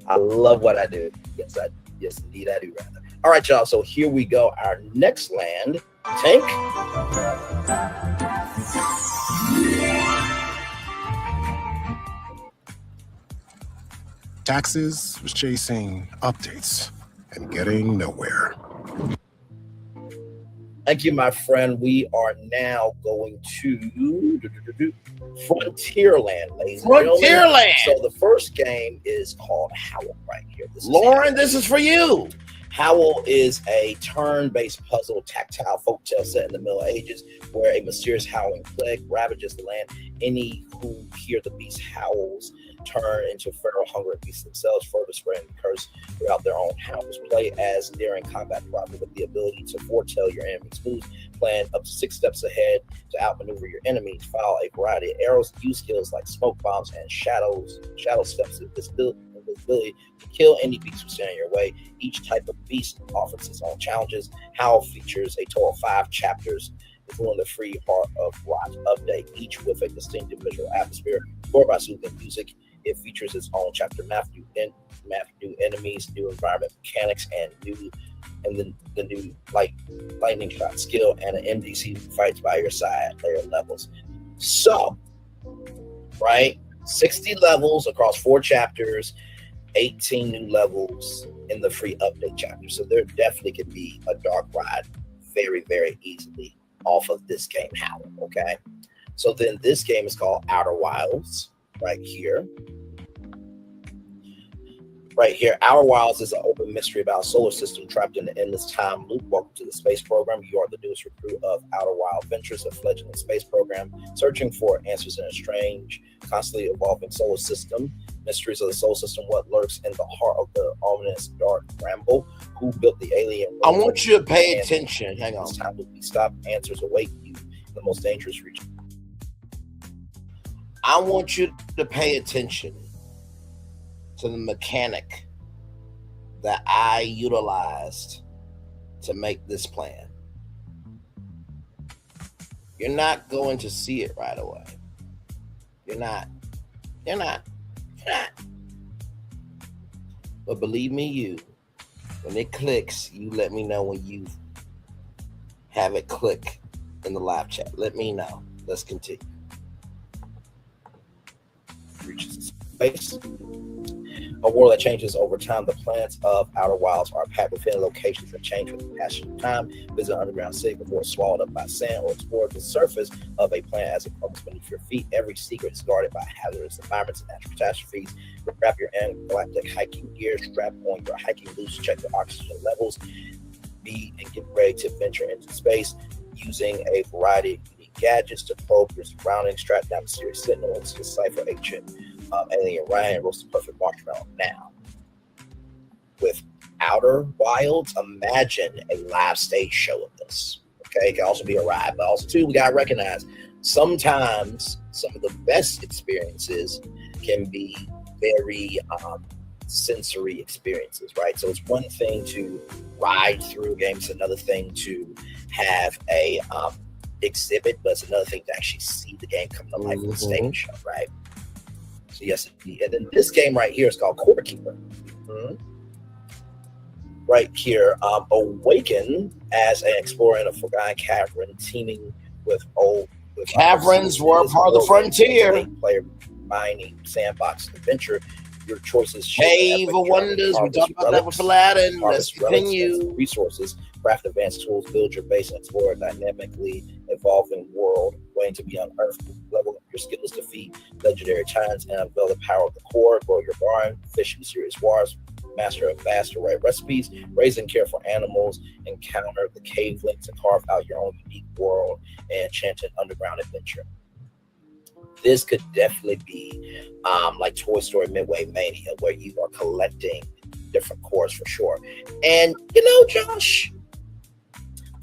I love what I do. Yes, indeed I do rather. All right, y'all. So here we go. Our next land, Tank. Taxes was chasing updates and getting nowhere. Thank you, my friend. We are now going to Frontierland, ladies and gentlemen. Frontierland. So the first game is called Howl right here. Lauren, this is for you. Howl is a turn-based puzzle tactile folktale set in the Middle Ages where a mysterious howling plague ravages the land. Any who hear the beast howls turn into feral, hungry beasts themselves, further spreading the curse throughout their own house. Play as daring combat robber with the ability to foretell your enemy's moves, plan up to 6 steps ahead to outmaneuver your enemies, file a variety of arrows, use skills like smoke bombs and shadow steps of invisibility to kill any beast who stand in your way. Each type of beast offers its own challenges. Howl features a total of 5 chapters, including the free Heart of Rock update, each with a distinctive visual atmosphere, scored by soothing music. It features its own chapter map, new enemies, new environment mechanics, and the new lightning shot skill, and an MDC who fights by your side, layer levels. So, right, 60 levels across 4 chapters, 18 new levels in the free update chapter. So there definitely could be a dark ride very, very easily off of this game, Howl. Okay, so then this game is called Outer Wilds. Right here. Outer Wilds is an open mystery about a solar system trapped in an endless time loop. Welcome to the space program. You are the newest recruit of Outer Wild Ventures, a fledgling space program searching for answers in a strange, constantly evolving solar system. Mysteries of the solar system, what lurks in the heart of the ominous dark ramble, who built the alien. I want you to pay attention. Hang on. Time to stop. Answers await you in the most dangerous region. I want you to pay attention to the mechanic that I utilized to make this plan. You're not going to see it right away. You're not. But believe me, when it clicks, you let me know when you have it click in the live chat. Let me know. Let's continue. Reaches space. A world that changes over time. The planets of Outer Wilds are packed with hidden locations that change with the passage of time. Visit an underground city before it's swallowed up by sand, or explore the surface of a planet as it crumbles beneath your feet. Every secret is guarded by hazardous environments and natural catastrophes. Wrap your intergalactic hiking gear, strap on your hiking boots, check the oxygen levels, and get ready to venture into space using a variety of unique gadgets to probe your surroundings. Strap down mysterious sentinels to decipher ancient alien Ryan, roast the perfect marshmallow. Now, with Outer Wilds, imagine a live stage show of this. Okay, it can also be a ride, but also too, we gotta recognize sometimes some of the best experiences can be very sensory experiences, right? So it's one thing to ride through games, another thing to have a exhibit, but it's another thing to actually see the game come to life with a stage show, right? So yes, and then this game right here is called Core Keeper. Right here, awaken as an explorer in a forgotten cavern, teeming with caverns were part of the frontier. Player mining sandbox adventure. Your choices. Cave of Wonders. We talked about that with Aladdin. Let's continue. Resources Craft advanced tools, build your base, and explore a dynamically evolving world waiting to be unearthed. Level up your skills, defeat legendary giants, and unveil the power of the core. Grow your barn, fish in serious waters, master a vast array of recipes, raise and care for animals, encounter the cave links, and carve out your own unique world and enchanted underground adventure. This could definitely be like Toy Story Midway Mania, where you are collecting different cores for sure. And Josh,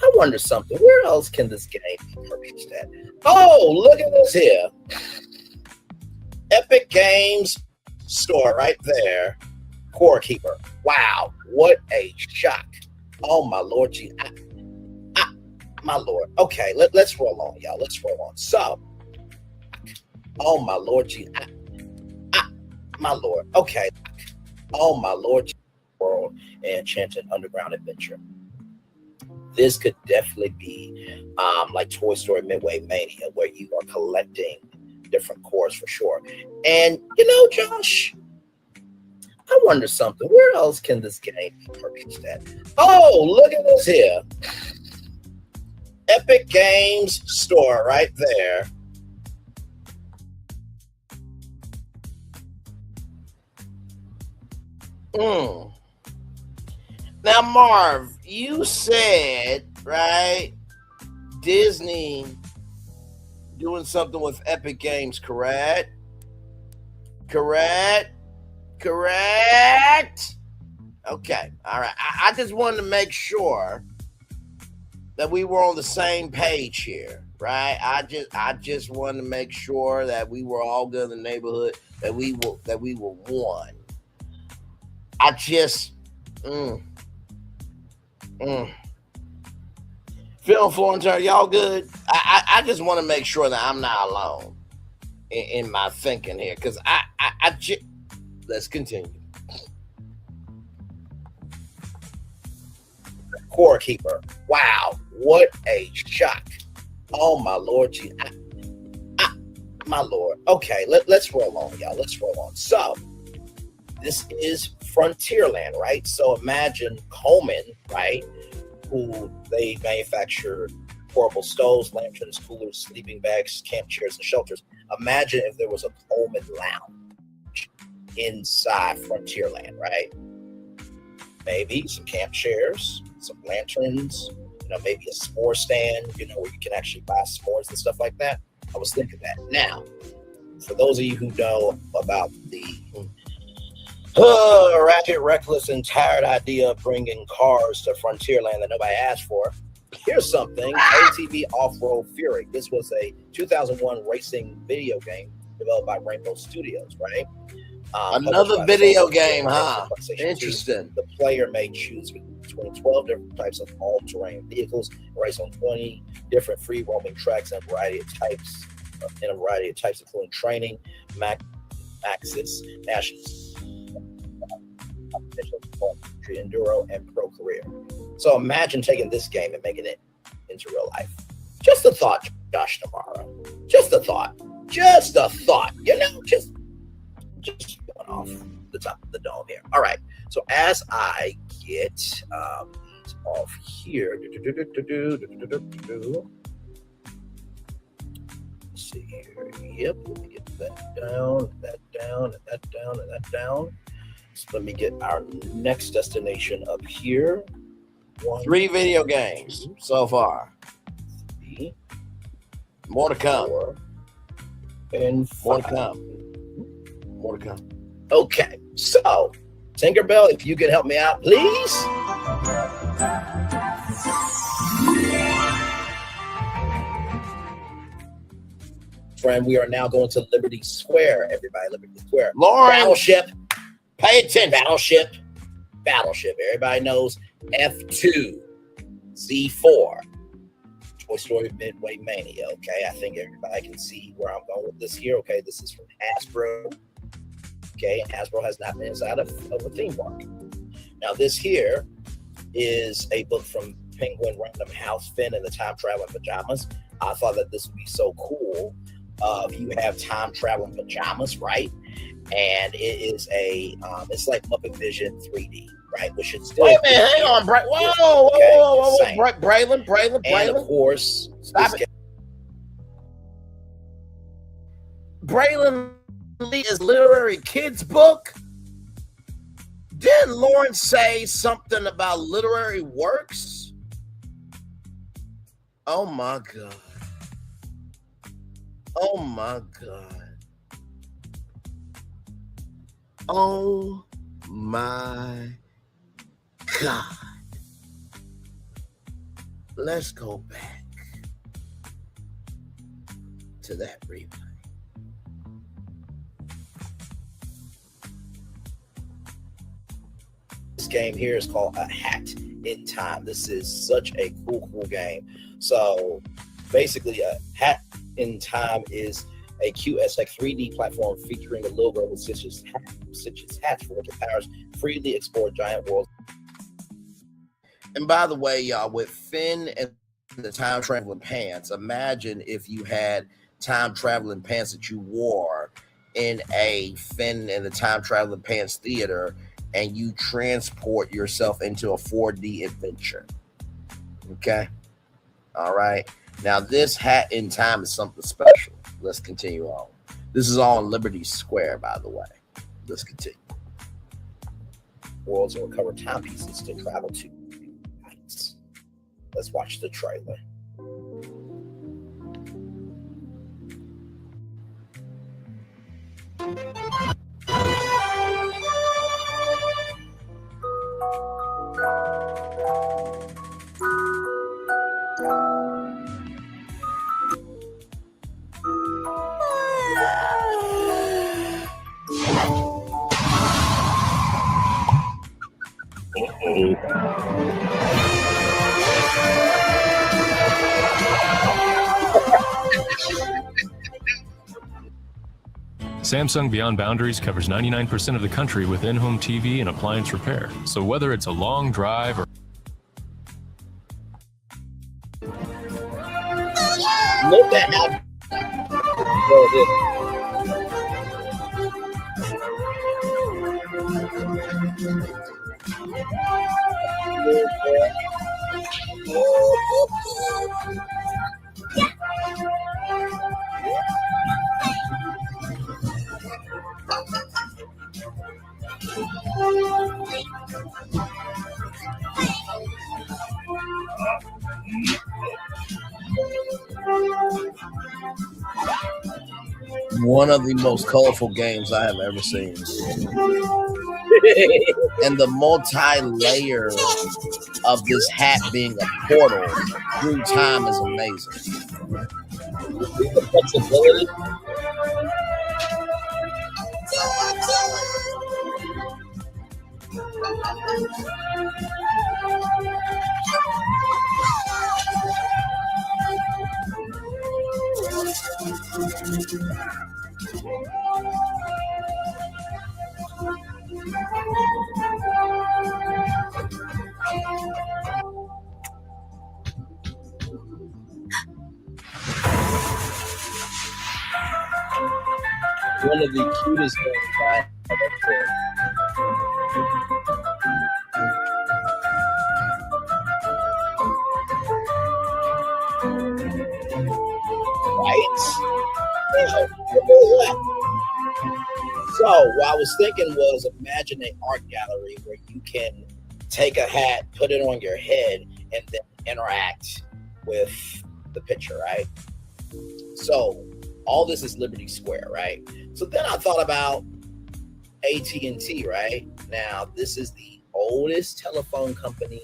I wonder something. Where else can this game be purchased at? Oh, look at this here. Epic Games Store right there. Core Keeper. Wow, what a shock. Oh my Lord, my Lord. Okay, let's roll on, y'all. Let's roll on. So, oh my Lord, my Lord. Okay. Oh my Lord, world and enchanted underground adventure. This could definitely be like Toy Story Midway Mania, where you are collecting different cores for sure. And Josh, I wonder something. Where else can this game be purchased at? Oh, look at this here. Epic Games Store right there. Now, Marv, you said, right, Disney doing something with Epic Games, correct? Correct? Okay, all right. I just wanted to make sure that we were on the same page here, right? I just wanted to make sure that we were all good in the neighborhood, that we were one. I just Phil Florentine, y'all good? I just want to make sure that I'm not alone in my thinking here, because I just let's continue. Core Keeper. Wow, what a shock. Oh my Lord, my Lord. Okay, let's roll on, y'all. Let's roll on. So this is Frontierland, right? So imagine Coleman, right? Who they manufacture portable stoves, lanterns, coolers, sleeping bags, camp chairs, and shelters. Imagine if there was a Coleman lounge inside Frontierland, right? Maybe some camp chairs, some lanterns, maybe a s'more stand, where you can actually buy s'mores and stuff like that. I was thinking that. Now, for those of you who know about the ratchet, reckless, and tired idea of bringing cars to Frontierland that nobody asked for, here's something. ATV Off-Road Fury. This was a 2001 racing video game developed by Rainbow Studios, right? Another video game, huh? Interesting. The player may choose between 12 different types of all-terrain vehicles, race on 20 different free-roaming tracks in a variety of types, including training, Maxis, National, Enduro, and Pro Career. So imagine taking this game and making it into real life. Just a thought, Josh Navarro. Just a thought. Just going off the top of the dome here. All right. So as I get off here, let's see here. Yep. Let me get that down, and that down. So let me get our next destination up here. 3 video games so far. 3. More to come. 4. And 5. More to come. Okay, so Tinkerbell, if you could help me out, please. Friend, we are now going to Liberty Square, everybody. Liberty Square. Lauren. Battleship. Pay attention. Battleship. Everybody knows F2. Z4. Toy Story Midway Mania. Okay, I think everybody can see where I'm going with this here. Okay, this is from Hasbro. Okay, and Hasbro has not been inside of a theme park. Now, this here is a book from Penguin Random House, Finn and the Time Traveling Pajamas. I thought that this would be so cool. If you have time traveling pajamas, right? and it is it's like Muppet Vision 3D, right? Which is still. Wait a minute, hang on, whoa, Braylon. And of course, stop it. Braylon Lee is literary kids book. Didn't Lawrence say something about literary works? Oh my God. Oh my God. Oh my God. Let's go back to that replay. This game here is called A Hat in Time. This is such a cool game. So basically, A Hat in Time is a QSX 3D platform featuring a little girl with Stitch's hats for which her powers freely explore giant worlds. And by the way, y'all, with Finn and the time traveling pants, imagine if you had time traveling pants that you wore in a Finn and the time traveling pants theater, and you transport yourself into a 4D adventure. Okay. All right. Now, this Hat in Time is something special. Let's continue on. This is all in Liberty Square, by the way. Let's continue. Worlds will recover timepieces to travel to heights. Let's watch the trailer. Samsung Beyond Boundaries covers 99% of the country with in-home TV and appliance repair. So whether it's a long drive or Look at how One of the most colorful games I have ever seen. And the multi-layer of this hat being a portal through time is amazing. the flexibility. One of the cutest things I have ever seen. So what I was thinking was, imagine an art gallery where you can take a hat, put it on your head, and then interact with the picture, right? So all this is Liberty Square, right? So then I thought about AT&T, right? Now, this is the oldest telephone company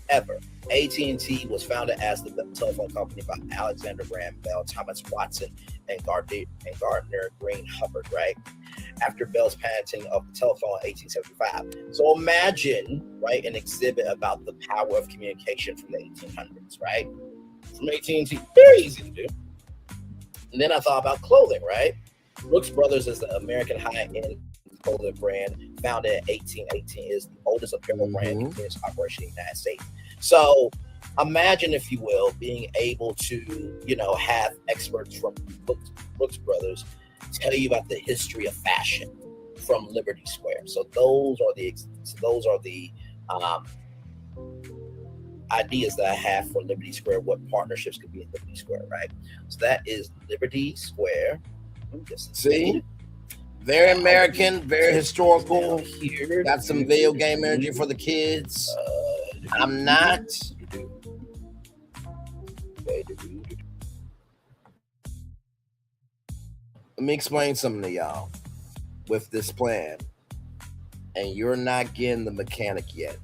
ever. AT&T was founded as the telephone company by Alexander Graham Bell, Thomas Watson, and Gardner Green Hubbard, right? After Bell's patenting of the telephone in 1875. So imagine, right, an exhibit about the power of communication from the 1800s, right? From AT&T, very easy to do. And then I thought about clothing, right? Brooks Brothers is the American high-end clothing brand founded in 1818. Is the oldest apparel brand in its operation in the United States. So imagine, if you will, being able to, have experts from Brooks Brothers tell you about the history of fashion from Liberty Square. So those are the ideas that I have for Liberty Square, what partnerships could be in Liberty Square, right? So that is Liberty Square. See? Very American, very historical. Here, got some video game energy for the kids. I'm not. Let me explain something to y'all with this plan. And you're not getting the mechanic yet.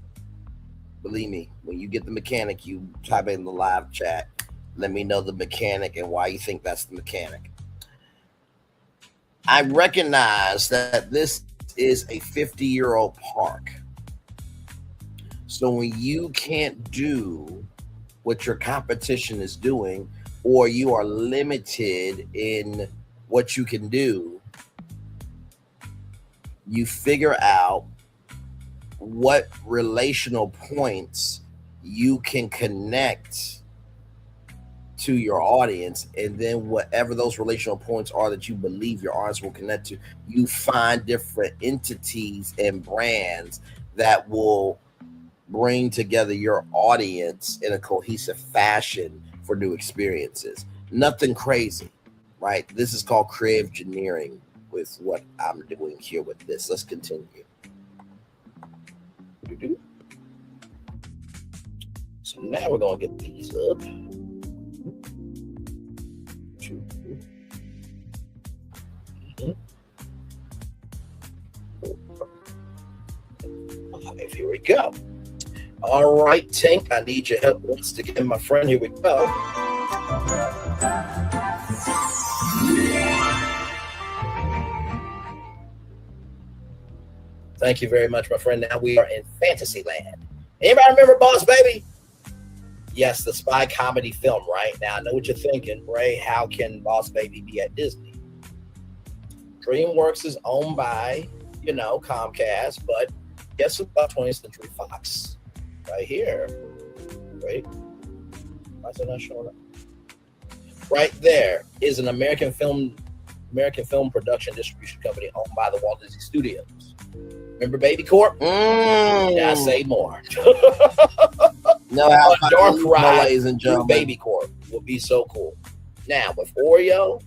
Believe me, when you get the mechanic, you type in the live chat. Let me know the mechanic and why you think that's the mechanic. I recognize that this is a 50-year-old park. So when you can't do what your competition is doing, or you are limited in what you can do, you figure out what relational points you can connect to your audience, and then whatever those relational points are that you believe your audience will connect to, you find different entities and brands that will bring together your audience in a cohesive fashion for new experiences. Nothing crazy, right? This is called creative engineering with what I'm doing here with this. Let's continue. So now we're going to get these up. Here we go. All right, Tank, I need your help once again, my friend. Here we go. Thank you very much, my friend. Now we are in Fantasyland. Anybody remember Boss Baby? Yes, the spy comedy film, right? Now, I know what you're thinking, Bray. How can Boss Baby be at Disney? DreamWorks is owned by, Comcast, but guess about 20th Century Fox? Right here. Wait. Why is it not showing up? Right there is an American film production distribution company owned by the Walt Disney Studios. Remember Baby Corp? Yeah, I say more. No, a dark ride, ladies and gentlemen. Baby Corp will be so cool. Now with Oreo,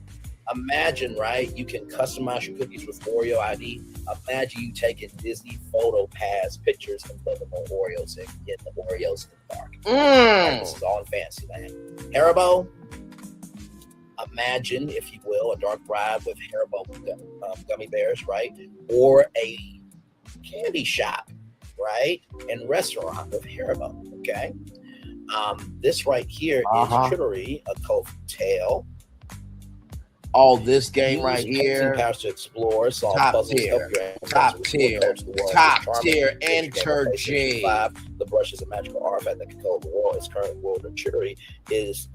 imagine, right? You can customize your cookies with Oreo ID. Imagine you taking Disney Photo Pass pictures and putting them on Oreos and getting the Oreos in the park. This is all in Fantasyland. Haribo, imagine, if you will, a dark ride with Haribo gummy bears, right? Or a candy shop, right? And restaurant with Haribo, okay? This right here is Trillery, a cocktail. All this game right here, powers to explore, solve puzzles, top tier, Enter G. The brush is a magical artifact that can color the world. Its current world of Trillery is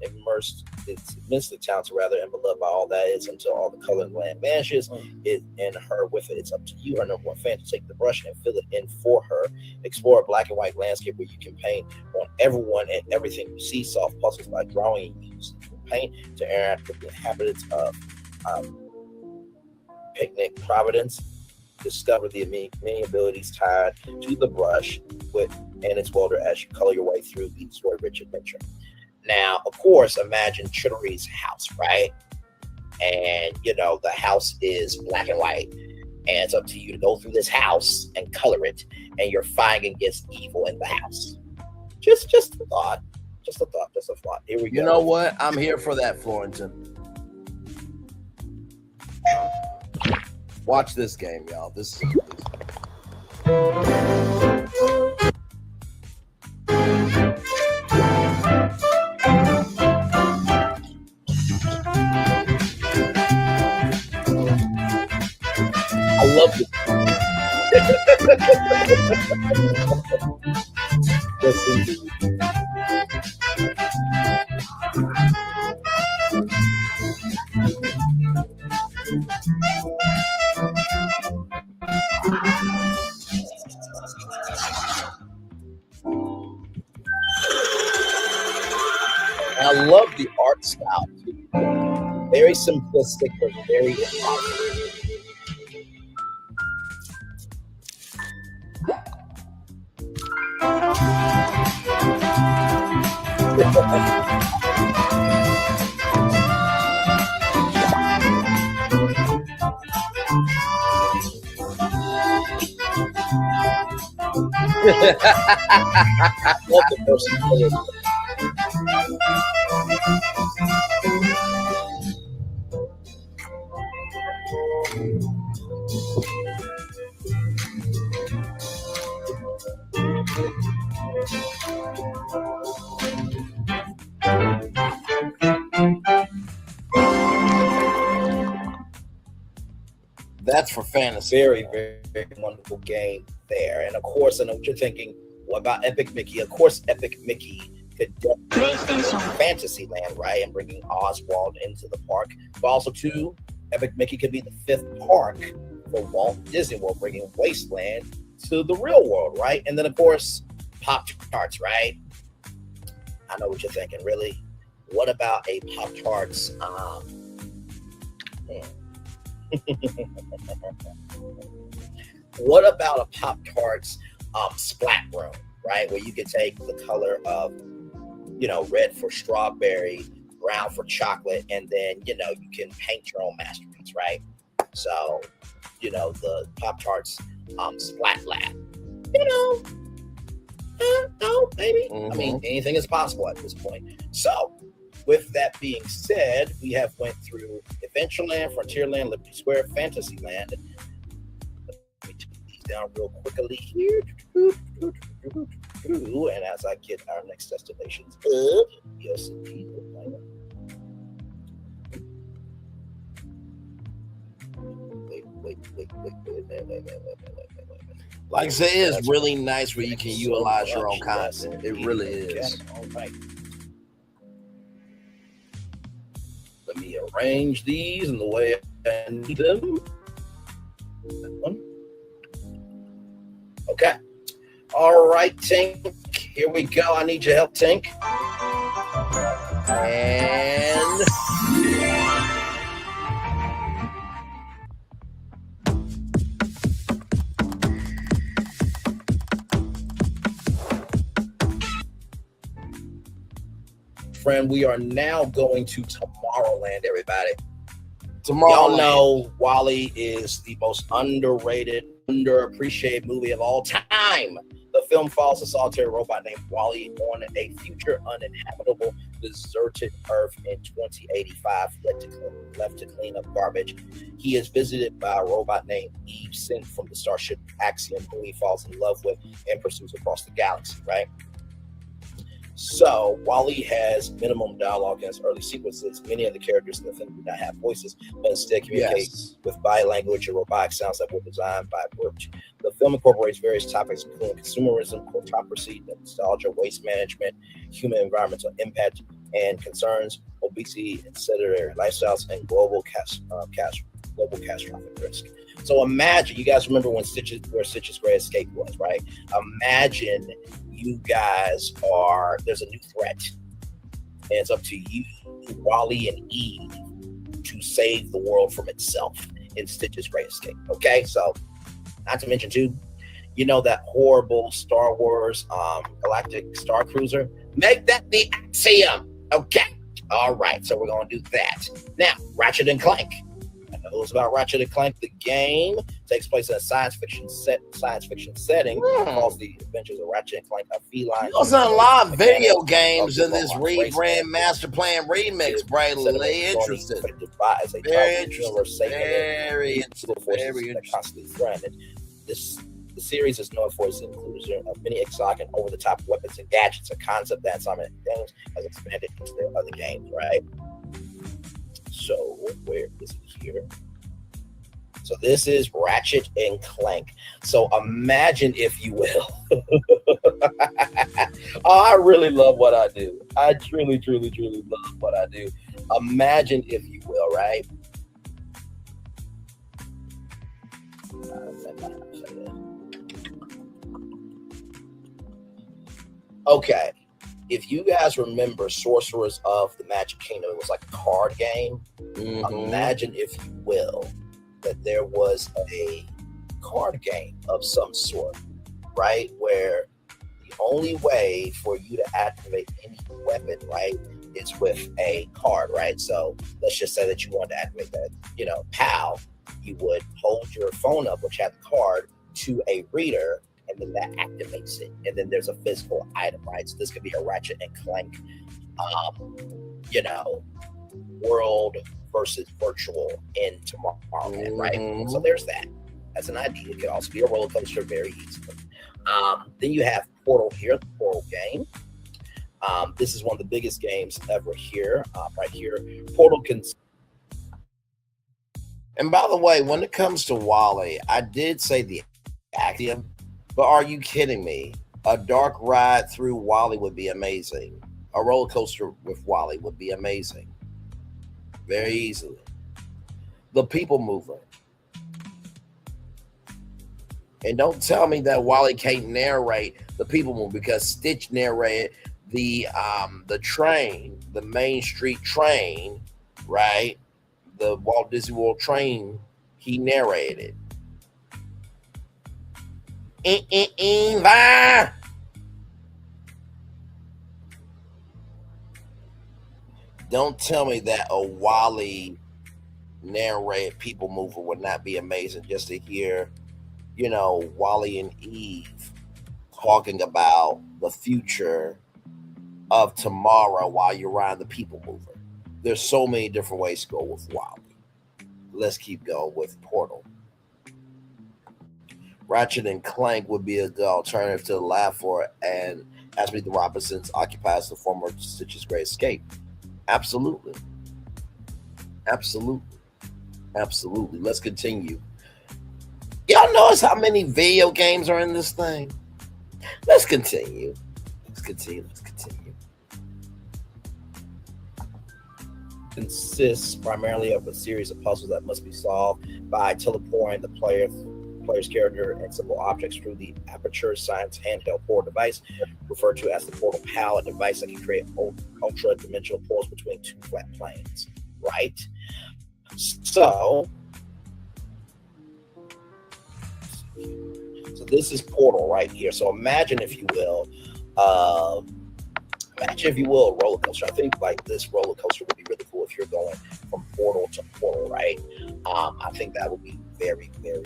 it's immensely talented, rather, and beloved by all that is, until all the color in the land vanishes. It and her with it. It's up to you, her number one fan, to take the brush and fill it in for her. Explore a black and white landscape where you can paint on everyone and everything you see. Solve puzzles by drawing and using paint to interact with the inhabitants of Picnic Providence. Discover the many abilities tied to the brush and its welder as you color your way through the story-rich adventure. Now, of course, imagine Trillery's house, right? And, the house is black and white. And it's up to you to go through this house and color it. And you're fighting against evil in the house. Just a thought. Just a thought. Here we go. You know what? I'm here for that, Florentin. Watch this game, y'all. This is I love it. Yes, indeed. I love the art style too. Very simplistic, but very impossible. Love the versatility. That's for fantasy. Very, very, very wonderful game there. And of course, I know what you're thinking. What about Epic Mickey? Of course, Epic Mickey could definitely Fantasyland, right? And bringing Oswald into the park. But also, too, Epic Mickey could be the 5th park for Walt Disney World, bringing Wasteland to the real world, right? And then, of course, Pop-Tarts, right? I know what you're thinking. Really? What about a Pop-Tarts? What about a Pop-Tarts splat room, right? Where you could take the color of, red for strawberry, brown for chocolate, and then, you can paint your own masterpiece, right? So, the Pop-Tarts splat lab, maybe. I mean, anything is possible at this point. So, with that being said, we have went through Adventureland, Frontierland, Liberty Square, Fantasyland. Let me take these down real quickly here. And as I get our next destinations up, yes, indeed. Wait. Like I said, it's really nice where you can utilize your own content. It really is. All right. Let me arrange these in the way I need them. That one. Okay. All right, Tink. Here we go. I need your help, Tink. And friend, we are now going to Tomorrowland, everybody. Y'all know WALL-E is the most underrated, underappreciated movie of all time. The film follows a solitary robot named WALL-E on a future uninhabitable, deserted Earth in 2085, left to clean up garbage. He is visited by a robot named Eve, sent from the starship Axiom, who he falls in love with and pursues across the galaxy, right? So, WALL-E has minimum dialogue in its early sequences. Many of the characters in the film do not have voices, but instead communicate with body language and robotic sounds that were designed by Brooke. The film incorporates various topics, including consumerism, autocracy, nostalgia, waste management, human environmental impact and concerns, obesity and sedentary lifestyles, and global catastrophic risk. So imagine, you guys remember where Stitch's Great Escape was, right? Imagine you guys there's a new threat, and it's up to you, WALL-E and Eve, to save the world from itself in Stitch's Great Escape. Okay, so not to mention too, that horrible Star Wars Galactic Star Cruiser. Make that the Axiom. Okay, all right. So we're gonna do that now. Ratchet and Clank. I know it's about Ratchet and Clank. The game takes place in a science fiction setting. Calls the adventures of Ratchet and Clank a feline. There's a lot of video games in this rebrand master plan remix. Braylon Lee, interested. Very interesting. Very interesting. The series is known for its inclusion of many exotic and over-the-top weapons and gadgets, a concept that Simon Games has expanded into their other games, right? So where is it here? So this is Ratchet and Clank. So imagine, if you will. I really love what I do. I truly, truly, truly love what I do. Imagine, if you will, right? Okay. If you guys remember Sorcerers of the Magic Kingdom, it was like a card game. Imagine, if you will, that there was a card game of some sort, right? Where the only way for you to activate any weapon, right, is with a card, right? So let's just say that you want to activate that, PAL. You would hold your phone up, which had the card, to a reader, and then that activates it. And then there's a physical item, right? So this could be a Ratchet and Clank, world versus virtual in Tomorrowland, right? So there's that. That's an idea. It could also be a roller coaster very easily. Then you have Portal here, the Portal game. This is one of the biggest games ever here, right here. Portal can. And by the way, when it comes to WALL-E, I did say the Axiom, but are you kidding me? A dark ride through WALL-E would be amazing. A roller coaster with WALL-E would be amazing. Very easily. The People Mover. And don't tell me that WALL-E can't narrate the People Mover, because Stitch narrated the train, the Main Street train, right? The Walt Disney World train, he narrated. Don't tell me that a WALL-E narrated People Mover would not be amazing, just to hear, WALL-E and Eve talking about the future of tomorrow while you're riding the People Mover. There's so many different ways to go with WALL-E. Let's keep going with Portal. Ratchet and Clank would be a good alternative to the Laugh For, and Ask Me the Robinsons occupies the former Stitch's Great Escape. Absolutely. Absolutely. Absolutely. Let's continue. Y'all notice how many video games are in this thing? Let's continue. Let's continue. Consists primarily of a series of puzzles that must be solved by teleporting the player's character and simple objects through the Aperture Science handheld portal device, referred to as the Portal PAL, a device that can create ultra-dimensional portals between two flat planes, right? So this is Portal right here. So imagine, if you will, a roller coaster. I think like this roller coaster would be really cool if you're going from portal to portal, right? I think that would be very, very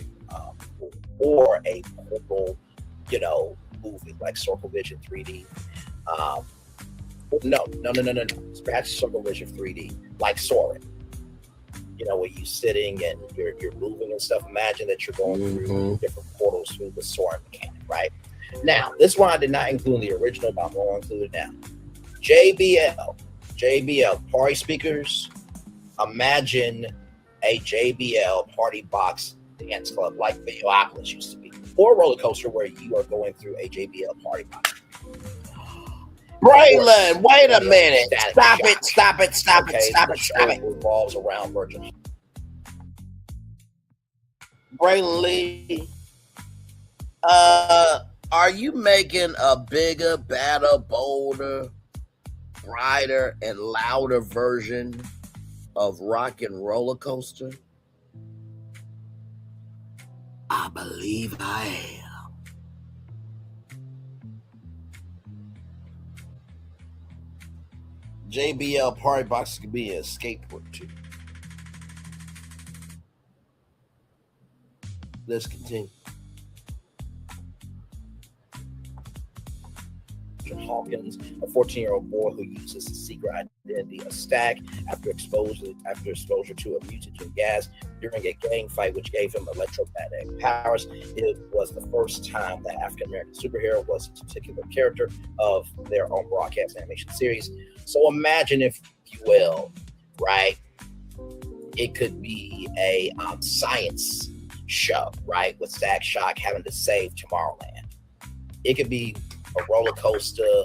cool. Or a portal, movie like Circle Vision 3D. No. Scratch Circle Vision 3D, like Soarin'. Where you're sitting and you're moving and stuff. Imagine that you're going through different portals through the Soarin' mechanic, right? Now, this one I did not include in the original, but I'm going to include it now. JBL party speakers. Imagine a JBL party box dance club like Videopolis used to be, or a roller coaster where you are going through a JBL party box. Braylon, wait a minute. Stop it. Revolves around Virgin. Braylon Lee, are you making a bigger, better, bolder, brighter, and louder version of Rock and Roller Coaster? I believe I am. JBL party boxes could be a skateboard too. Let's continue. Hawkins, a 14-year-old boy who uses his secret identity, a stag, after exposure to a mutagen gas during a gang fight, which gave him electromagnetic powers. It was the first time that African-American superhero was a particular character of their own broadcast animation series. So imagine, if you will, right? It could be a science show, right? With Zach Shock having to save Tomorrowland. It could be a roller coaster,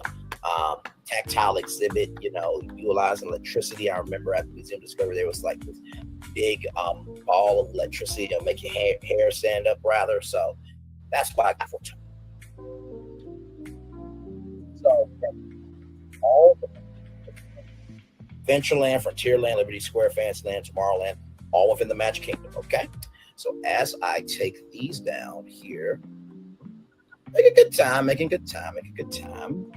tactile exhibit, utilizing electricity. I remember at the Museum of Discovery, there was like this big ball of electricity to make your hair stand up, rather. So that's why I got for. So all the Ventureland, Frontierland, Liberty Square, Fantasyland, Tomorrowland, all within the Magic Kingdom. Okay, so as I take these down here, make a good time, making good time, making good time.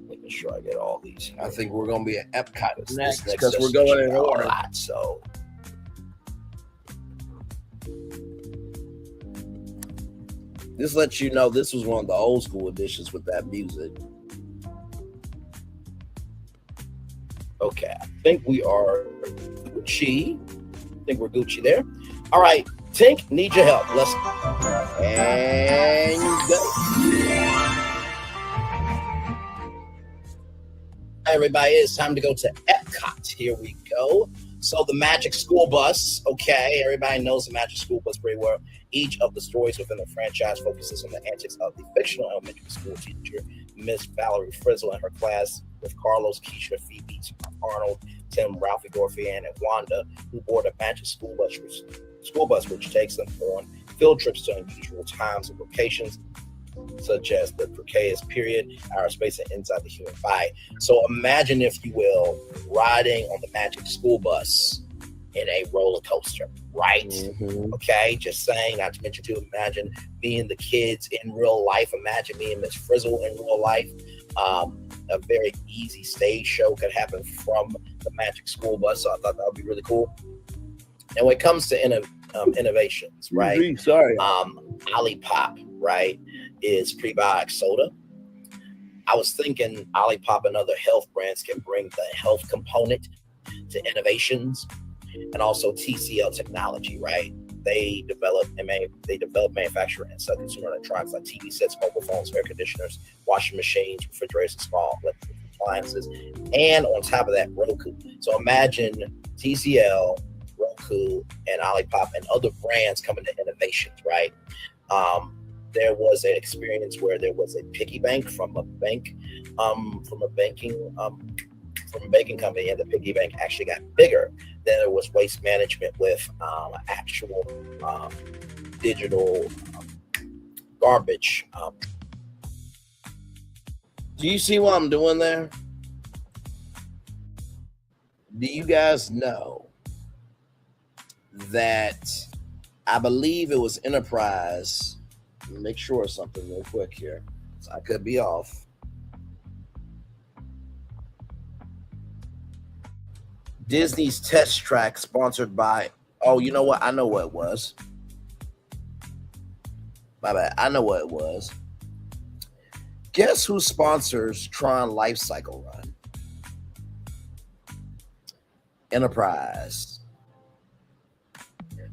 Making sure I get all these. I think we're going to be at Epcot next because we're going in order. So. This lets you know this was one of the old school editions with that music. Okay, I think we are Gucci. I think we're Gucci there. All right, Tink, need your help. Let's and go. Everybody, it's time to go to Epcot. Here we go. So the Magic School Bus, okay, everybody knows the Magic School Bus pretty well. Each of the stories within the franchise focuses on the antics of the fictional elementary school teacher, Miss Valerie Frizzle, and her class with Carlos, Keisha, Phoebe, Arnold, Tim, Ralphie, Dorothy, and Wanda, who board a Magic School Bus, which takes them on field trips to unusual times and locations, such as the precarious period, outer space, and inside the human body. So imagine, if you will, riding on the Magic School Bus in a roller coaster, right? Mm-hmm. Okay, just saying, not to mention to imagine being the kids in real life. Imagine being Miss Frizzle in real life. A very easy stage show could happen from the Magic School Bus, so I thought that would be really cool. And when it comes to innovations, right? Olipop, right, is prebiotic soda. I was thinking Olipop and other health brands can bring the health component to innovations, and also TCL technology, right? They develop manufacture and sell consumer electronics like TV sets, mobile phones, air conditioners, washing machines, refrigerators, small electric appliances, and on top of that, Roku. So imagine TCL, Roku, and Olipop and other brands coming to innovations, right? There was an experience where there was a piggy bank from a banking company, and the piggy bank actually got bigger. Then there was waste management with actual digital garbage. Do you see what I'm doing there? Do you guys know that I believe it was Enterprise? Make sure of something real quick here. So I could be off. Disney's test track sponsored by, oh, you know what? I know what it was. My bad. I know what it was. Guess who sponsors Tron Life Cycle Run? Enterprise.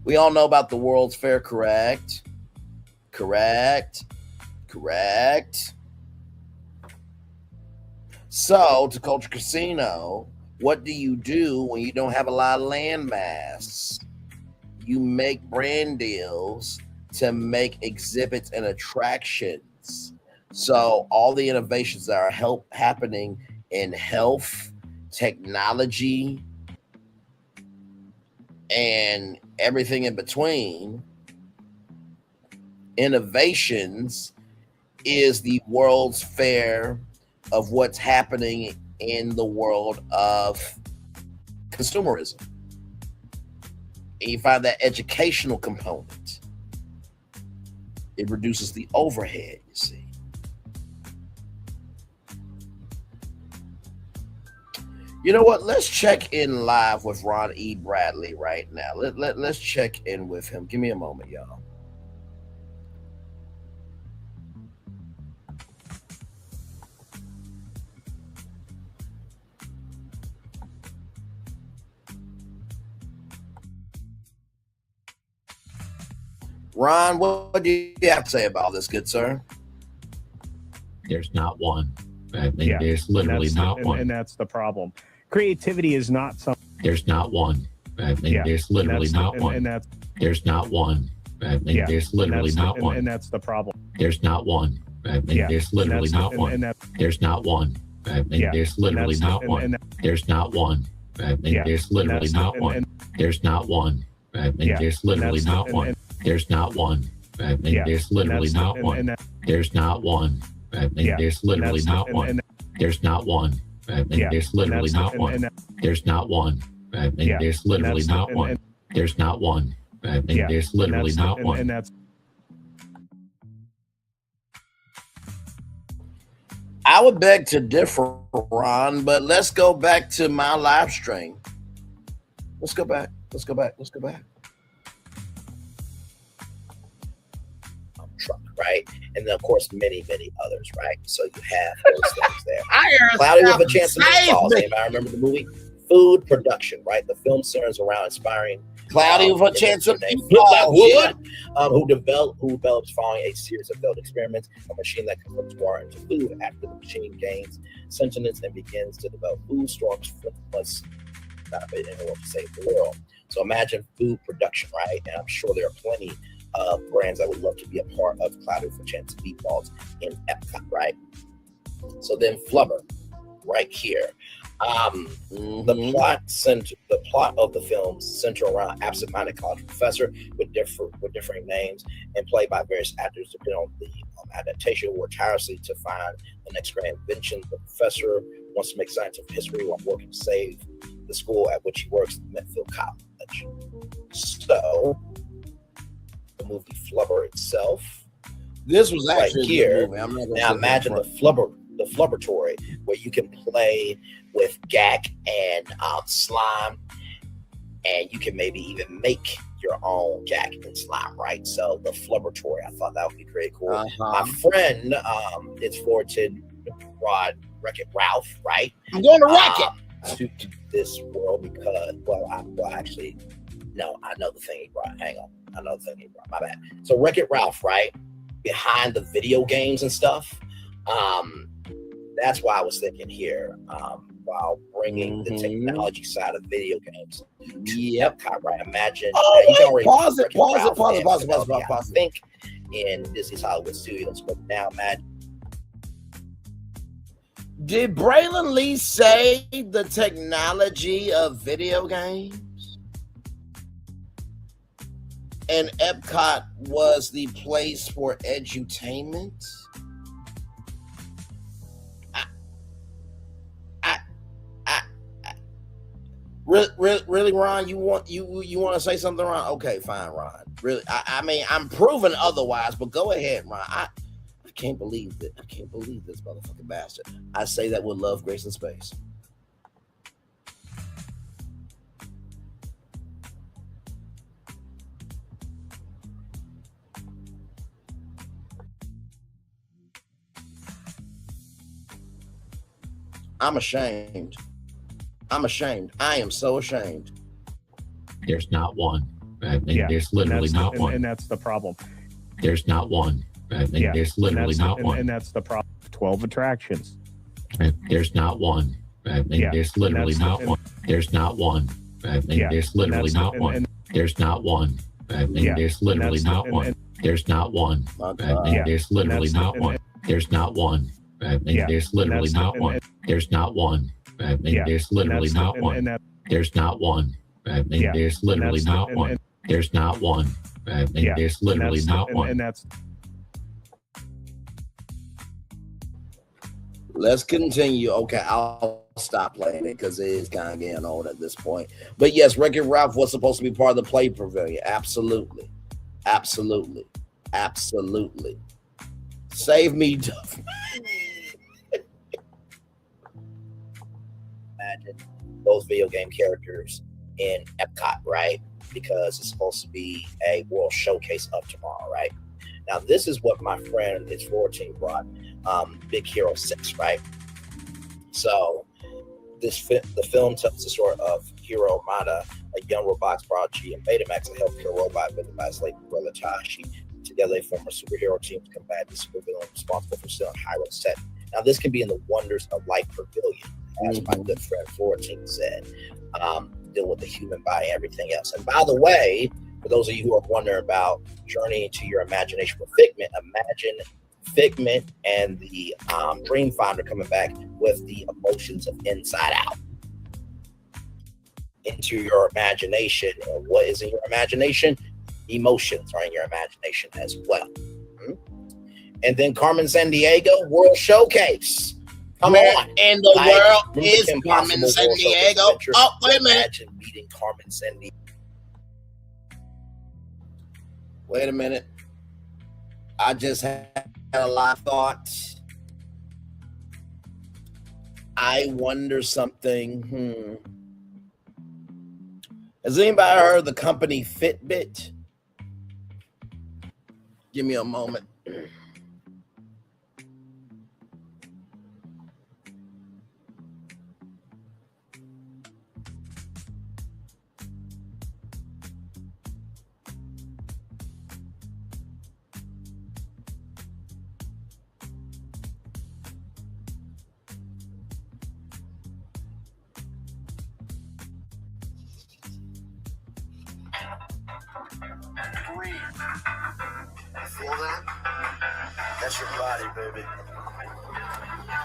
We all know about the World's Fair, correct? Correct. So, to Culture Casino, what do you do when you don't have a lot of land mass? You make brand deals to make exhibits and attractions. So all the innovations that are happening in health, technology, and everything in between, innovations is the World's Fair of what's happening in the world of consumerism. And you find that educational component. It reduces the overhead, you see. You know what? Let's check in live with Ron E. Bradley right now. Let's check in with him. Give me a moment, y'all. Ron, what do you have to say about this, good sir? There's not one. I mean, there's literally not one. And that's the problem. Creativity is not something. There's not one. I mean, there's literally not one. There's not one. I mean, there's literally not one. And that's the problem. There's not one. I mean, there's literally not one. There's not one. I mean, there's literally not one. There's not one. I mean, there's literally not one. There's not one. I mean, there's literally not one. There's not one. There's literally not one. There's not one. There's literally not one. There's not one. There's literally not one. There's not one. There's literally not one. There's not one. There's literally not one. And that's I would beg to differ, Ron, but let's go back to my live stream. Let's go back. Truck, right? And then, of course, many others, right? So you have those things there. Cloudy with a Chance of Meatballs. Anybody remember the movie? Food production, right? The film centers around inspiring Cloudy with a Chance of Meatballs, who develops following a series of failed experiments, a machine that converts water into food. After the machine gains sentience and begins to develop food, storms must stop it in order to save the world. So imagine food production, right? And I'm sure there are plenty of brands that would love to be a part of Cloudy with a Chance of Meatballs in Epcot, right? So then Flubber, right here. The plot of the film center around absent-minded college professor with differing names and played by various actors depending on the adaptation, work tirelessly to find the next grand invention. The professor wants to make scientific history while working to save the school at which he works, Metfield College. So the movie Flubber itself. This was actually right here. Now imagine the Flubbertory, where you can play with Gak and slime, and you can maybe even make your own Gak and slime, right? So the Flubbertory, I thought that would be pretty cool. My friend is forward to Wreck-It Ralph, right? I'm going to Wreck-It to this world because, I know the thing he brought. Hang on. I know the thing he brought. My bad. So Wreck-It Ralph, right? Behind the video games and stuff. That's why I was thinking here, while bringing the technology side of video games to Epcot, right? Imagine. Pause it. I think in Disney's Hollywood Studios, but now imagine. Did Braylon Lee say the technology of video games? And Epcot was the place for edutainment? Really, Ron? You want to say something, Ron? Okay, fine, Ron. Really, I mean, I'm proving otherwise, but go ahead, Ron. I can't believe that. I can't believe this motherfucking bastard. I say that with love, grace, and space. I'm ashamed. I am so ashamed. There's not one. There's literally not one. And that's the problem. There's not one. There's literally not one. And that's the problem. 12 attractions. There's not one. There's literally not one. There's not one. There's literally not one. There's not one. There's literally not one. There's not one. There's literally not one. There's not one. There's literally not one. There's not one. There's literally not one. There's not one. There's literally not one. There's not one. There's literally not one. And that's. Let's continue. Okay, I'll stop playing it because it is kind of getting old at this point. But yes, Wreck-It Ralph was supposed to be part of the Play Pavilion. Absolutely. Save me, Duff. Imagine those video game characters in Epcot, right? Because it's supposed to be a world showcase of tomorrow, right? Now, this is what my friend, his floor team brought, Big Hero 6, right? So the film tells the story of Hiro Mada, a young robotics prodigy, and Betamax, a healthcare robot with by his late brother Tashi. Together, they form a superhero team to combat the supervillain responsible for stealing Hiro's set. Now, this can be in the Wonders of Life Pavilion, as my good friend floor team said, deal with the human body and everything else. And by the way, for those of you who are wondering about journeying to your imagination with Figment, imagine Figment and the Dream Finder coming back with the emotions of Inside Out into your imagination. And what is in your imagination? emotions are in your imagination as well. And then Carmen Sandiego World Showcase. Come on. In the world Move is Kim Carmen Possible World Showcase Sandiego. Adventure. Oh, wait a minute. Imagine meeting Carmen Sandiego. Wait a minute. I just had a lot of thoughts. I wonder something. Has anybody heard of the company Fitbit? Give me a moment. Breathe. You feel that? That's your body, baby.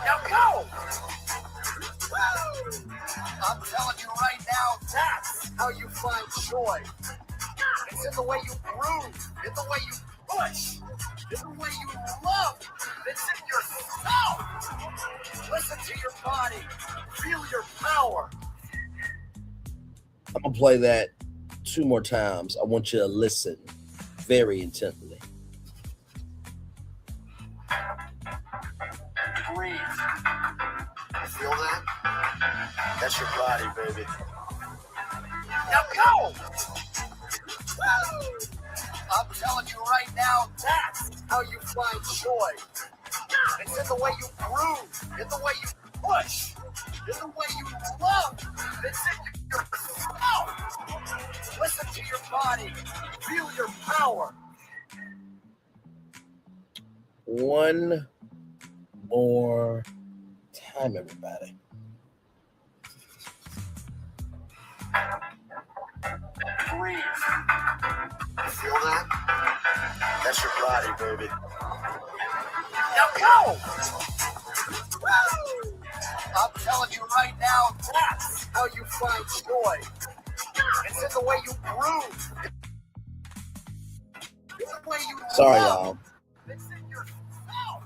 Now go! Woo! I'm telling you right now, that's how you find joy. It's in the way you groove, in the way you push, in the way you love. It's in yourself. Listen to your body. Feel your power. I'm going to play that 2 more times. I want you to listen very intently. Breathe. You feel that? That's your body, baby. Now go! Woo! I'm telling you right now, that's how you find joy. It's in the way you groove, in the way you push, in the way you love. It's in yourself. Listen to your body. Feel your power. 1 more time, everybody. Breathe. You feel that? That's your body, baby. Now go! Woo! I'm telling you right now, that's how you find joy. It's in the way you groove. In the way you Sorry, love. y'all. It's in yourself.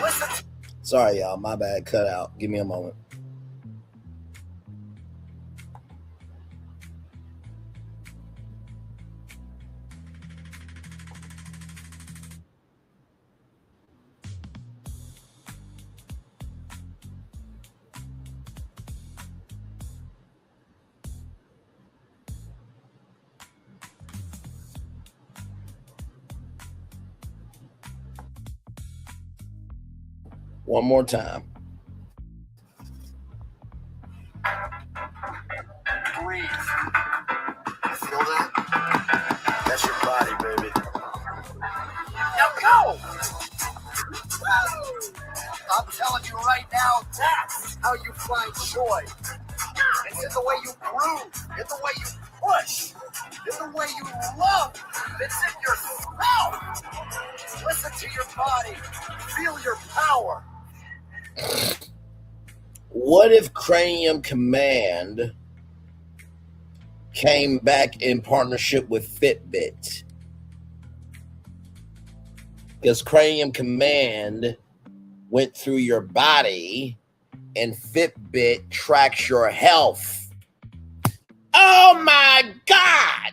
Listen. Sorry, y'all. My bad. Cut out. Give me a moment. One more time. Breathe. You feel that? That's your body, baby. Now go! Woo! I'm telling you right now, that's how you find joy. It's in the way you groove, in the way you push, in the way you love. It's in yourself. Listen to your body. Feel your power. What if Cranium Command came back in partnership with Fitbit? Because Cranium Command went through your body and Fitbit tracks your health. Oh my God!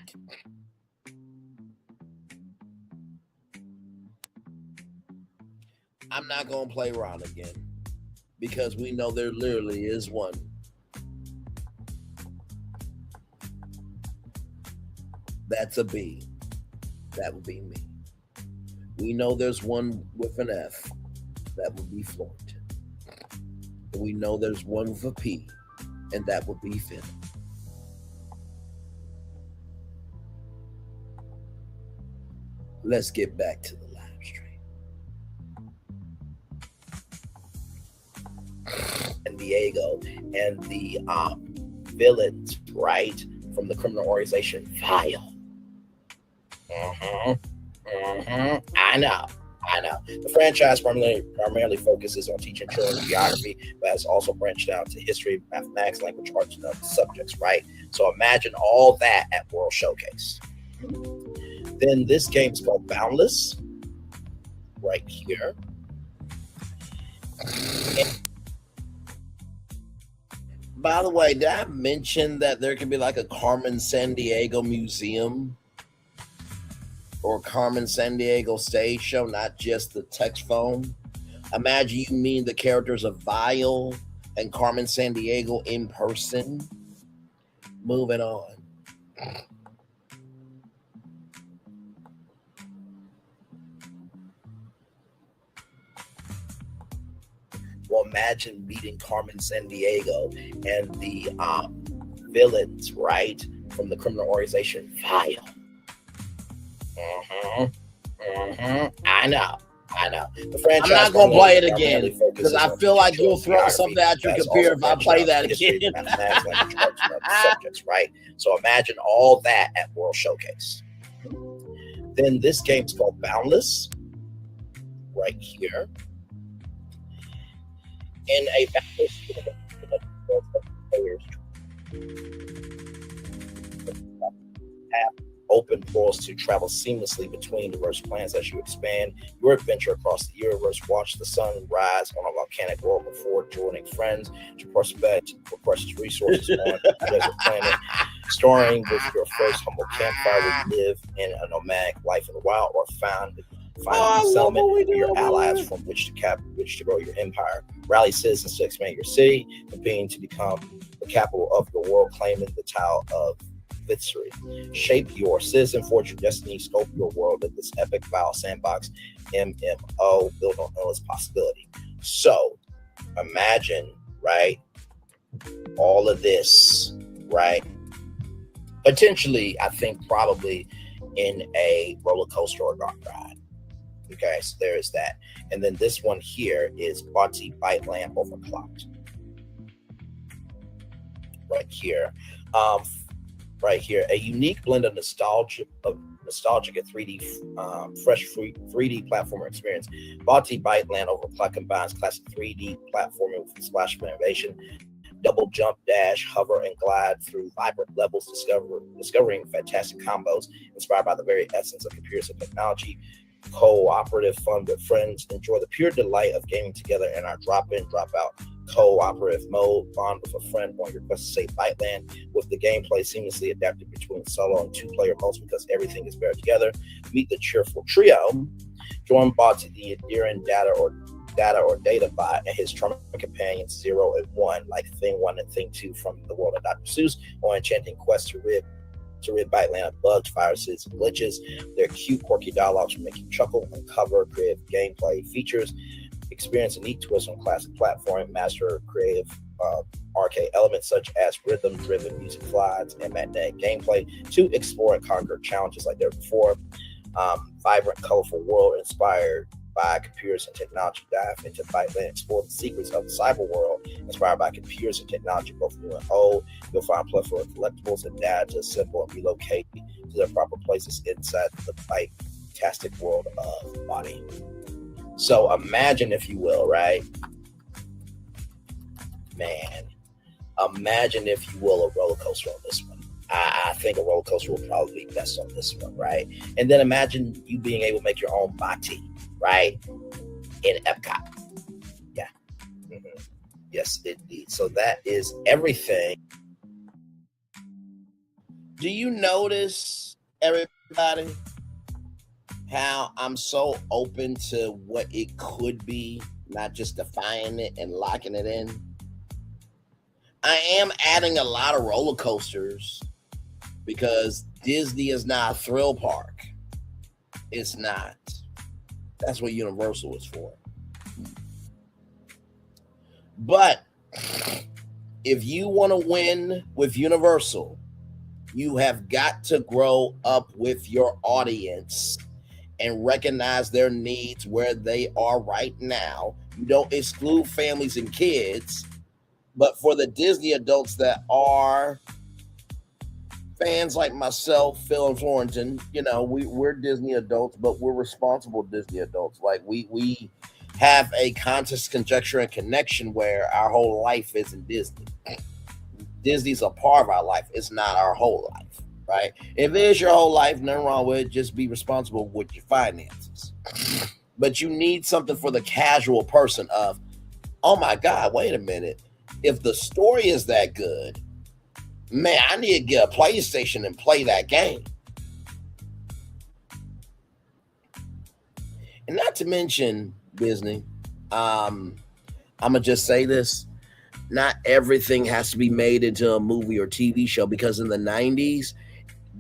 I'm not going to play around again because we know there literally is one. That's a B. That would be me. We know there's one with an F. That would be Floyd. We know there's one with a P, and that would be Finn. Let's get back to the live stream. And Diego and the villains, right, from the criminal organization File. I know. The franchise primarily focuses on teaching children geography, but has also branched out to history, mathematics, language arts, and other subjects, right? So imagine all that at World Showcase. Then this game is called Boundless, right here. And by the way, did I mention that there could be like a Carmen Sandiego museum or Carmen Sandiego stage show, not just the text phone? Imagine you mean the characters of Vile and Carmen Sandiego in person. Moving on. Well, imagine meeting Carmen Sandiego and the villains, right, from the criminal organization Vile. I know. The franchise. I'm not gonna play it again because I feel like you'll throw something at your computer if I play that again. Subjects, right? So imagine all that at World Showcase. Then this game's called Boundless, right here. In a players have open portals to travel seamlessly between diverse planets as you expand your adventure across the universe. Watch the sun rise on a volcanic world before joining friends to prospect for precious resources on a desert planet. Storing with your first humble campfire where you live in a nomadic life in the wild, or find settlement for your allies from which to grow your empire. Rally citizens to expand your city, competing to become the capital of your world, claiming the tile of victory. Shape your citizen forge your destiny, scope your world in this epic Vile sandbox MMO built on endless possibility. So imagine, right, all of this, right? Potentially, I think probably in a roller coaster or dark ride. Okay, so there is that. And then this one here is Bati Byteland Overclocked. Right here. Right here, a unique blend of nostalgic and 3D, fresh 3D platformer experience. Bati Byteland Overclocked combines classic 3D platforming with a splash of innovation. Double jump, dash, hover, and glide through vibrant levels, discovering fantastic combos inspired by the very essence of computers and technology. Cooperative fun with friends. Enjoy the pure delight of gaming together in our drop-in, drop-out cooperative mode. Bond with a friend on your quest to save Byteland, with the gameplay seamlessly adapted between solo and two-player modes because everything is better together. Meet the cheerful trio. Join Bati, the endearing data or data bot, and his charming companions 0 and 1, like Thing 1 and Thing 2 from the world of Dr. Seuss, on enchanting quest to rid Byteland of bugs, viruses, and glitches. Their cute, quirky dialogues will make you chuckle, uncover creative gameplay features, experience a neat twist on classic platform, master creative arcade elements such as rhythm-driven music slides and magnetic gameplay to explore and conquer challenges like never before. Vibrant, colorful world inspired by computers and technology. Dive into Byteland, explore the secrets of the cyber world inspired by computers and technology, both new and old. You'll find plethora of collectibles and data to assemble and relocate to their proper places inside the Byte-tastic world of Bati. So imagine, if you will, right? Man, imagine, if you will, a roller coaster on this one. I think a roller coaster will probably be best on this one, right? And then imagine you being able to make your own Bati, right? In Epcot. Yeah. Mm-hmm. Yes, indeed. So that is everything. Do you notice, everybody, how I'm so open to what it could be, not just defining it and locking it in? I am adding a lot of roller coasters because Disney is not a thrill park. It's not. That's what Universal is for. But if you want to win with Universal, you have got to grow up with your audience and recognize their needs where they are right now. You don't exclude families and kids, but for the Disney adults that are fans like myself, Phil and Florentin, you know, we're Disney adults, but we're responsible Disney adults. Like we have a conscious conjecture and connection where our whole life isn't Disney. Disney's a part of our life. It's not our whole life. right? If it is your whole life, nothing wrong with it. Just be responsible with your finances. But you need something for the casual person of, oh my God, wait a minute. If the story is that good, man, I need to get a PlayStation and play that game. And not to mention, Disney, I'm going to just say this. Not everything has to be made into a movie or TV show, because in the 90s,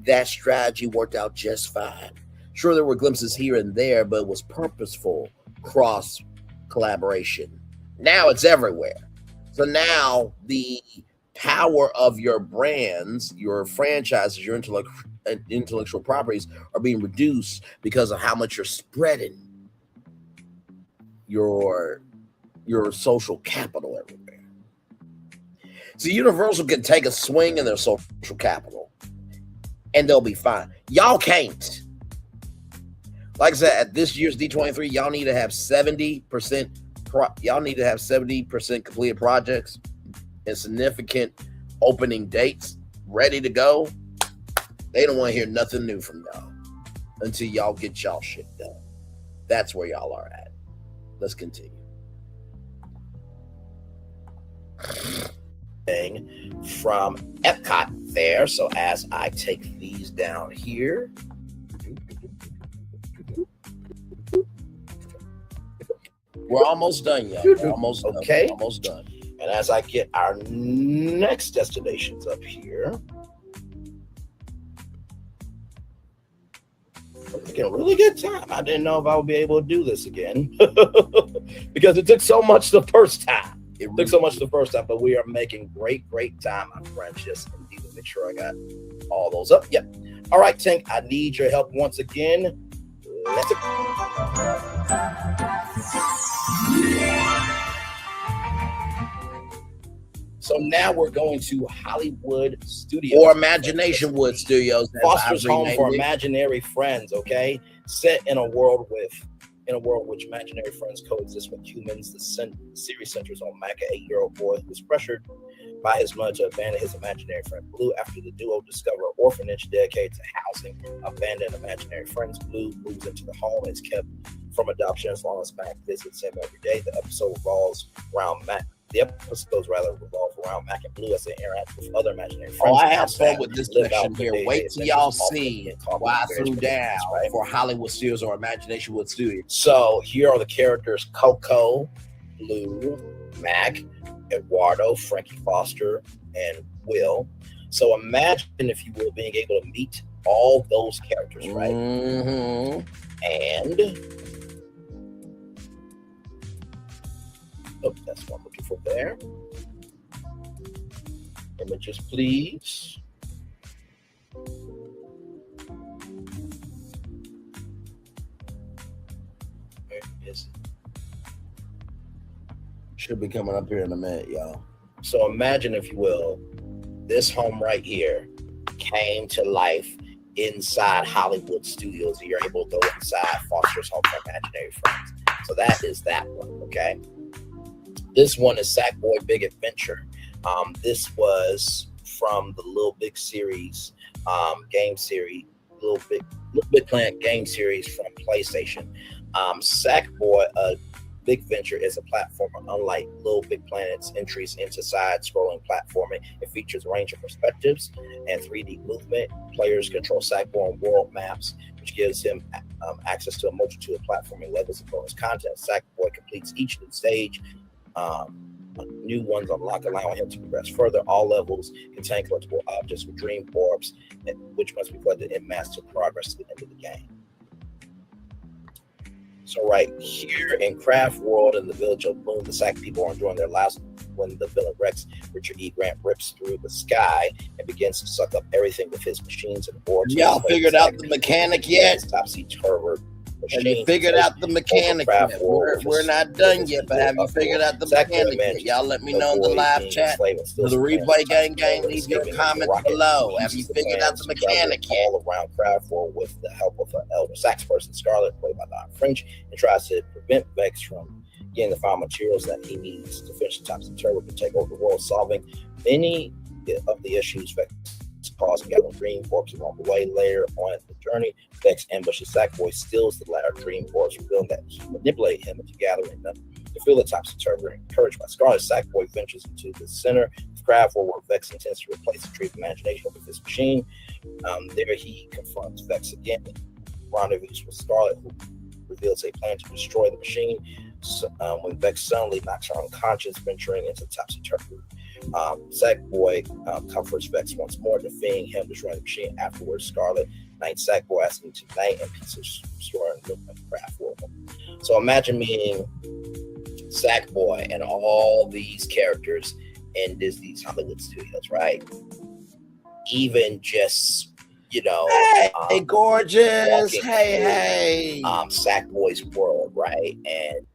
that strategy worked out just fine. Sure, there were glimpses here and there, but it was purposeful cross collaboration. Now it's everywhere. So now the power of your brands, your franchises, your intellectual properties are being reduced because of how much you're spreading your social capital everywhere. So Universal can take a swing in their social capital and they'll be fine. Y'all can't. Like I said, at this year's D23, y'all need to have 70%. Y'all need to have 70% completed projects and significant opening dates ready to go. They don't want to hear nothing new from y'all until y'all get y'all shit done. That's where y'all are at. Let's continue. From Epcot there. So as I take these down here, we're almost done, y'all. We're almost done. Okay. We're almost done. And as I get our next destinations up here, we're making a really good time. I didn't know if I would be able to do this again because it took so much the first time. But we are making great time, my friends. Just need to make sure I got all those up. Yep. All right, Tank, I need your help once again. Let's go. So now we're going to Hollywood Studios. Or Imagination Wood Studios. Foster's home for imaginary friends, okay? Set in a world which imaginary friends coexist with humans. The series centers on Mac, an 8-year-old boy who was pressured by his mother to abandon his imaginary friend Blue after the duo discover an orphanage dedicated to housing abandoned imaginary friends. Blue moves into the home and is kept from adoption as long as Mac visits him every day. The episodes revolve around Mac and Blue as they interact with other imaginary friends. Oh, I have fun with this section here. Wait till y'all see why I threw down for Hollywood Studios or Imagination Wood Studios. So here are the characters: Coco, Blue, Mac, Eduardo, Frankie Foster, and Will. So imagine, if you will, being able to meet all those characters, right? Mm-hmm. And that's what I'm looking for there. Images, please. Where is it? Should be coming up here in a minute, y'all. So imagine, if you will, this home right here came to life inside Hollywood Studios. You're able to go inside Foster's Home for Imaginary Friends. So that is that one, okay? This one is Sackboy Big Adventure. This was from the Little Big series, game series, Little Big Planet game series from PlayStation. Sackboy Big Venture is a platformer. Unlike Little Big Planet's entries into side-scrolling platforming, it features a range of perspectives and 3D movement. Players control Sackboy on world maps, which gives him access to a multitude of platforming levels and bonus content. Sackboy completes each new stage. New ones unlock, allowing him to progress further. All levels contain collectible objects with dream orbs, which must be collected en masse to progress to the end of the game. So right here in Craft World in the village of Boone, the Sack people are enjoying their lives when the villain Rex, Richard E. Grant, rips through the sky and begins to suck up everything with his machines and orbs. Y'all figured out the mechanic yet? Topsy-turvy. Have you figured out the mechanic yet? We're not done yet, but have you figured out the mechanic yet? Y'all let me know in the live chat. To the replay gang, leave your comments below. Have you figured out the mechanic yet? All around Craft World with the help of an elder sax person, Scarlet, played by Don French, and tries to prevent Vex from getting the final materials that he needs to finish the Topsy-Turvy to take over the world, solving many of the issues Vex cause gathering dream orbs along the way. Later on the journey, Vex ambushes Sackboy, steals the latter dream orbs, revealing that he manipulated him into gathering them. To feel the topsy-turvy, encouraged by Scarlet, Sackboy ventures into the center of Craftworld, where Vex intends to replace the tree of imagination with this machine. There he confronts Vex again, rendezvous with Scarlet, who reveals a plan to destroy the machine. When Vex suddenly knocks her unconscious, venturing into topsy-turvy. Sackboy comforts Vex once more, defeating him, destroying the machine. Afterwards, Scarlet knights Sackboy, asking to unite and pieces restore and look at Craftworld. So imagine meeting Sackboy and all these characters in Disney's Hollywood Studios, right? Even just, hey, gorgeous, walking hey. Sackboy's world, right? And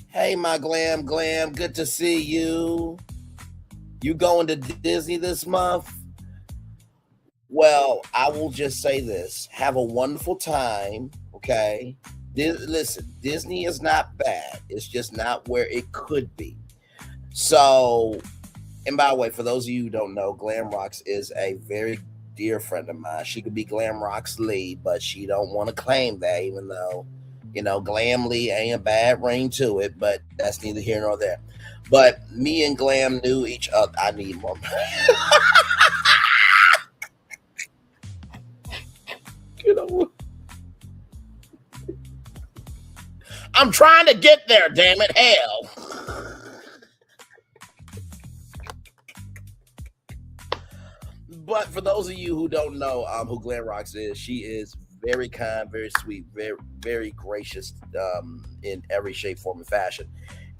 Hey, my glam, good to see you. You going to Disney this month? Well, I will just say this. Have a wonderful time, okay? Listen, Disney is not bad. It's just not where it could be. So, and by the way, for those of you who don't know, Glam Rocks is a very dear friend of mine. She could be Glam Rocks Lee, but she don't want to claim that, even though, Glam Lee ain't a bad ring to it, but that's neither here nor there. But me and Glam knew each other. I need more. I'm trying to get there, damn it. Hell. But for those of you who don't know who Glam Rocks is, she is very kind, very sweet, very, very gracious in every shape, form, and fashion.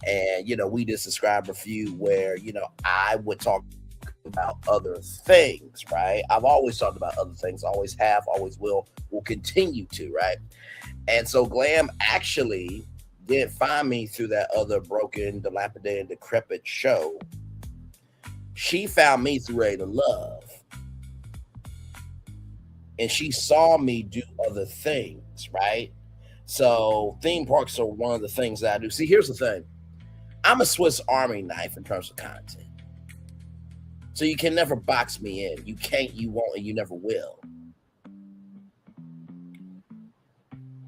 And, we just described a few where, I would talk about other things, right? I've always talked about other things, always have, always will continue to, right? And so Glam actually didn't find me through that other broken, dilapidated, decrepit show. She found me through Ready to Love. And she saw me do other things, right? So theme parks are one of the things that I do. See, here's the thing. I'm a Swiss Army knife in terms of content. So you can never box me in. You can't, you won't, and you never will.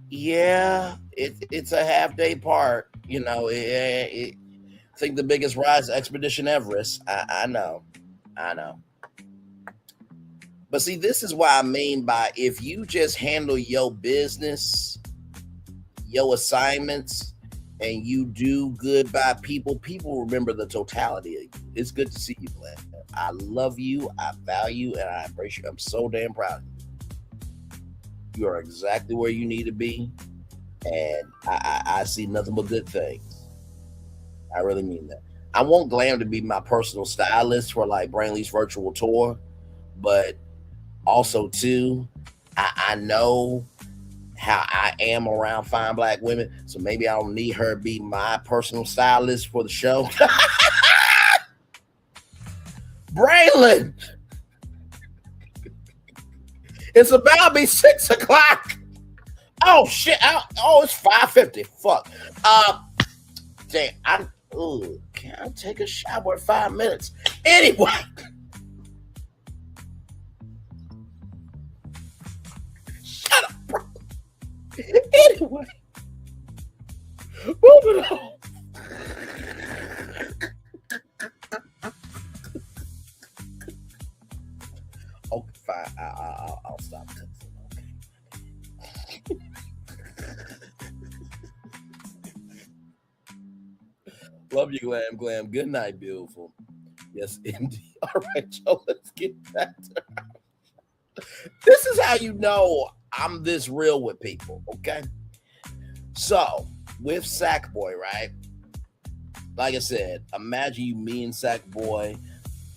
Yeah, it's a half-day park. I think the biggest ride is Expedition Everest. I know. But see, this is what I mean by if you just handle your business, your assignments, and you do good by people remember the totality of you. It's good to see you, Glenn. I love you, I value, and I embrace you. I'm so damn proud of you. You are exactly where you need to be, and I see nothing but good things. I really mean that. I want Glam to be my personal stylist for like Braylon Lee's virtual tour, but also, too, I know how I am around fine black women, so maybe I don't need her to be my personal stylist for the show. Braylon! It's about to be 6 o'clock. Oh, shit. It's 5:50. Fuck. Damn. Can I take a shower in 5 minutes? Anyway. Anyway, moving on. Okay, fine. I'll stop. Okay. Love you, Glam. Good night, beautiful. Yes, indeed. All right, Joe. Let's get back to this is how you know I'm this real with people, okay? So, with Sackboy, right? Like I said, imagine you, me and Sackboy.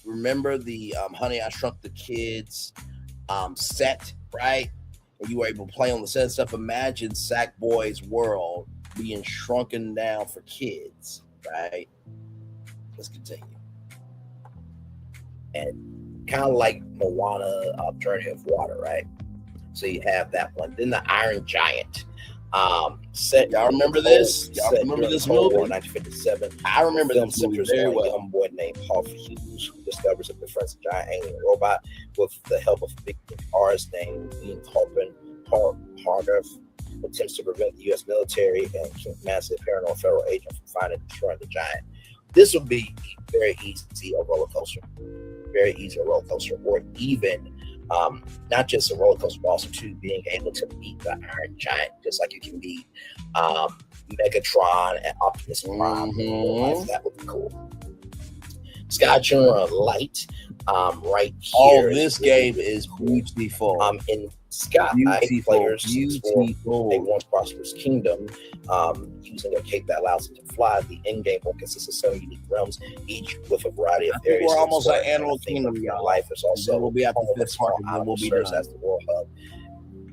Remember the Honey, I Shrunk the Kids set, right? And you were able to play on the set and stuff. Imagine Sackboy's world being shrunken down for kids, right? Let's continue. And kind of like Moana, Journey of Water, right? So you have that one. Then the Iron Giant. Set y'all remember this? Y'all remember this movie? 1957. I remember this movie very well. A young boy named Paul Hughes who discovers and befriends a giant alien robot with the help of a big artist named Ian Harder, attempts to prevent the U.S. military and massive paranoid federal agent from finding and destroying the giant. This would be very easy a roller coaster. Very easy a roller coaster, or even not just a roller coaster, but also too being able to beat the Iron Giant, just like you can beat Megatron and Optimus Prime. That would be cool. Sky Junior Light, right here. Oh, this game is beautiful. In Sky, players explore a once prosperous kingdom using a cape that allows them to fly. The in-game world consists of 7 unique realms, each with a variety of areas. We're almost like Animal Kingdom, y'all. Life is also we'll be at the fifth part, and we'll be done. As the world hub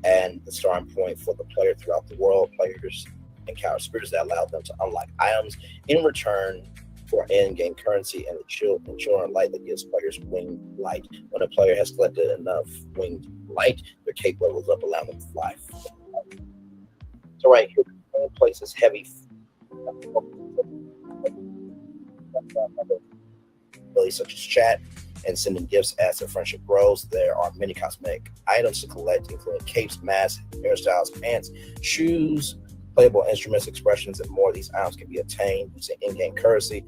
and the starting point for the player throughout the world. Players encounter spirits that allow them to unlock items in return for in-game currency and the children light that gives players winged light. When a player has collected enough winged light, their cape levels up, allowing them to fly. So right here, the place is heavy. Really, such as chat and sending gifts as their friendship grows. There are many cosmetic items to collect, including capes, masks, hairstyles, pants, shoes, playable instruments, expressions, and more. These items can be obtained using in-game currency,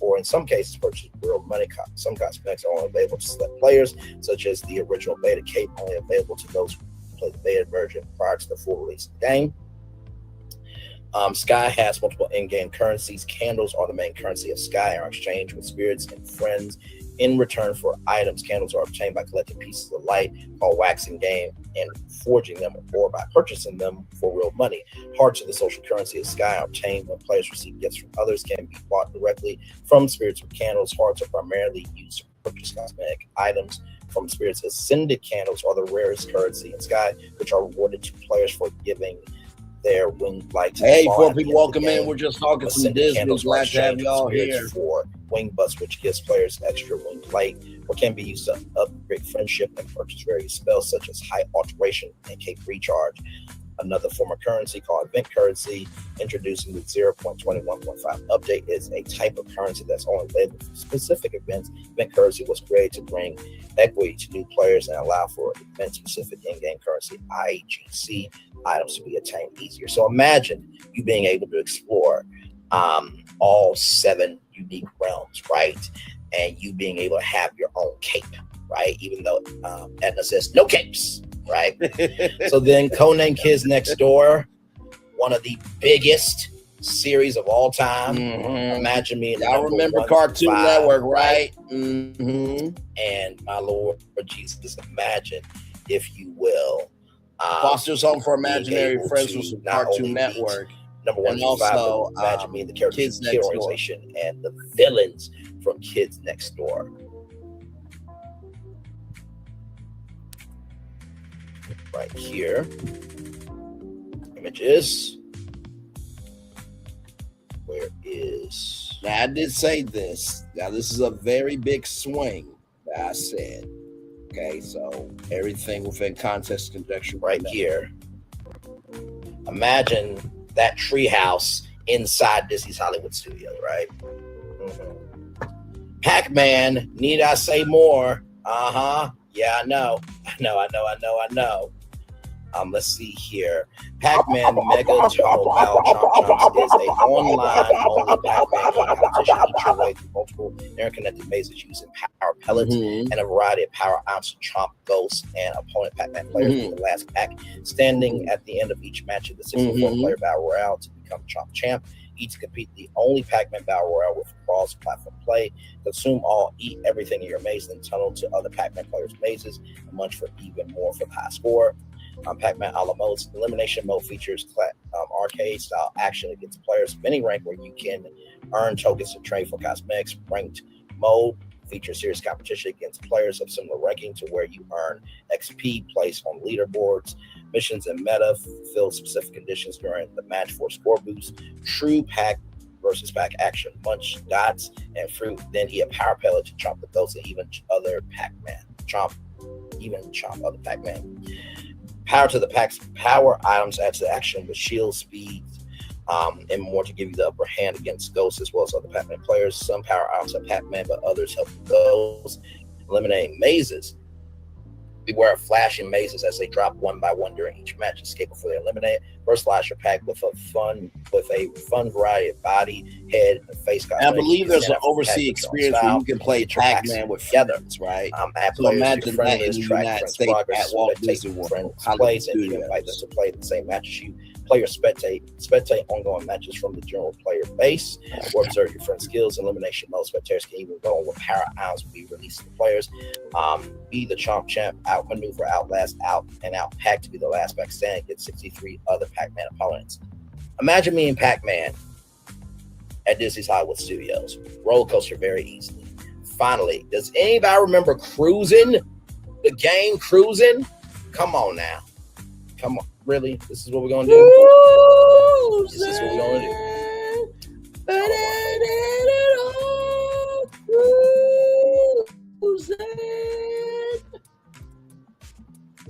or in some cases, purchase real money. Some cosmetics are only available to select players, such as the original beta cape, only available to those who play the beta version prior to the full release of the game. Sky has multiple in-game currencies. Candles are the main currency of Sky and are exchanged with spirits and friends in return for items. Candles are obtained by collecting pieces of light called wax in game and forging them, or by purchasing them for real money. Hearts of the social currency of Sky are obtained when players receive gifts from others, can be bought directly from spirits with candles. Hearts are primarily used to purchase cosmetic items from spirits. Ascended candles are the rarest currency in Sky, which are rewarded to players for giving their winged light. Hey, before people welcome in, we're just talking some Disney. Glad to have y'all here. For wing butts, which gives players extra winged light, or can be used to upgrade friendship and purchase various spells such as height alteration and cape recharge. Another form of currency called event currency, introducing the 0.21.5 update, is a type of currency that's only labeled for specific events. Event currency was created to bring equity to new players and allow for event-specific in-game currency (IGC) items to be attained easier. So imagine you being able to explore all 7 unique realms, right? And you being able to have your own cape, right? Even though Edna says no capes, right? So then Codename Kids Next Door, one of the biggest series of all time. Imagine me. Y'all remember Cartoon Network, right? And my Lord Jesus, imagine, if you will, Foster's Home for Imaginary Friends was from Cartoon Network. Number 1 and also imagine me in the characters of Kid Organization and the villains from Kids Next Door. Right here, images. Where is? Now I did say this. Now this is a very big swing that I said. Okay, so everything within context conjecture. Right here. Imagine that treehouse inside Disney's Hollywood Studios, right? Pac-Man, need I say more? Yeah, I know. Let's see here. Pac-Man Mega Total Battle Chomp Chomps is an online-only Pac-Man competition. Each your way through multiple interconnected mazes using power pellets and a variety of power items to chomp ghosts and opponent Pac-Man players from the last pack. Standing at the end of each match of the 64-player Battle Royale to become Chomp Champ. Each compete the only Pac-Man Battle Royale with cross-platform play. Consume all, eat everything in your maze, then tunnel to other Pac-Man players' mazes and munch for even more for the high score. Pac-Man a la modes. Elimination mode features arcade-style action against players of any rank where you can earn tokens to trade for cosmetics. Ranked mode features serious competition against players of similar ranking to where you earn XP placed on leaderboards. Missions and meta fulfill specific conditions during the match for score boost. True Pac versus Pac action. Munch dots and fruit, then eat a power pellet to chomp the ghosts and even other Pac-Man. Chomp other Pac-Man. Power to the Pack's power items adds to action with shield speed and more to give you the upper hand against ghosts as well as other Pac-Man players. Some power items have Pac-Man, but others help ghosts. Eliminating mazes. Beware of flashing mazes as they drop one by one during each match. Escape before they eliminate. Personalize your pack with a fun variety of body, head, and face costumes. I believe there's an overseas experience where you can play Pac-Man with friends, right? So imagine that in the United States at Walt Disney World. Plays and you invite them to play the same match as you. Player spectate ongoing matches from the general player base, or observe your friend's skills. Elimination mode. Spectators can even go on with power items will be released to the players. Be the champ, outmaneuver, outlast, out pack to be the last back standing against 63 other Pac-Man opponents. Imagine me and Pac-Man at Disney's Hollywood Studios. Roller coaster very easily. Finally, does anybody remember Cruising? The game Cruising? Come on now. Come on. Really? This is what we're going to do? This is what we're going to do.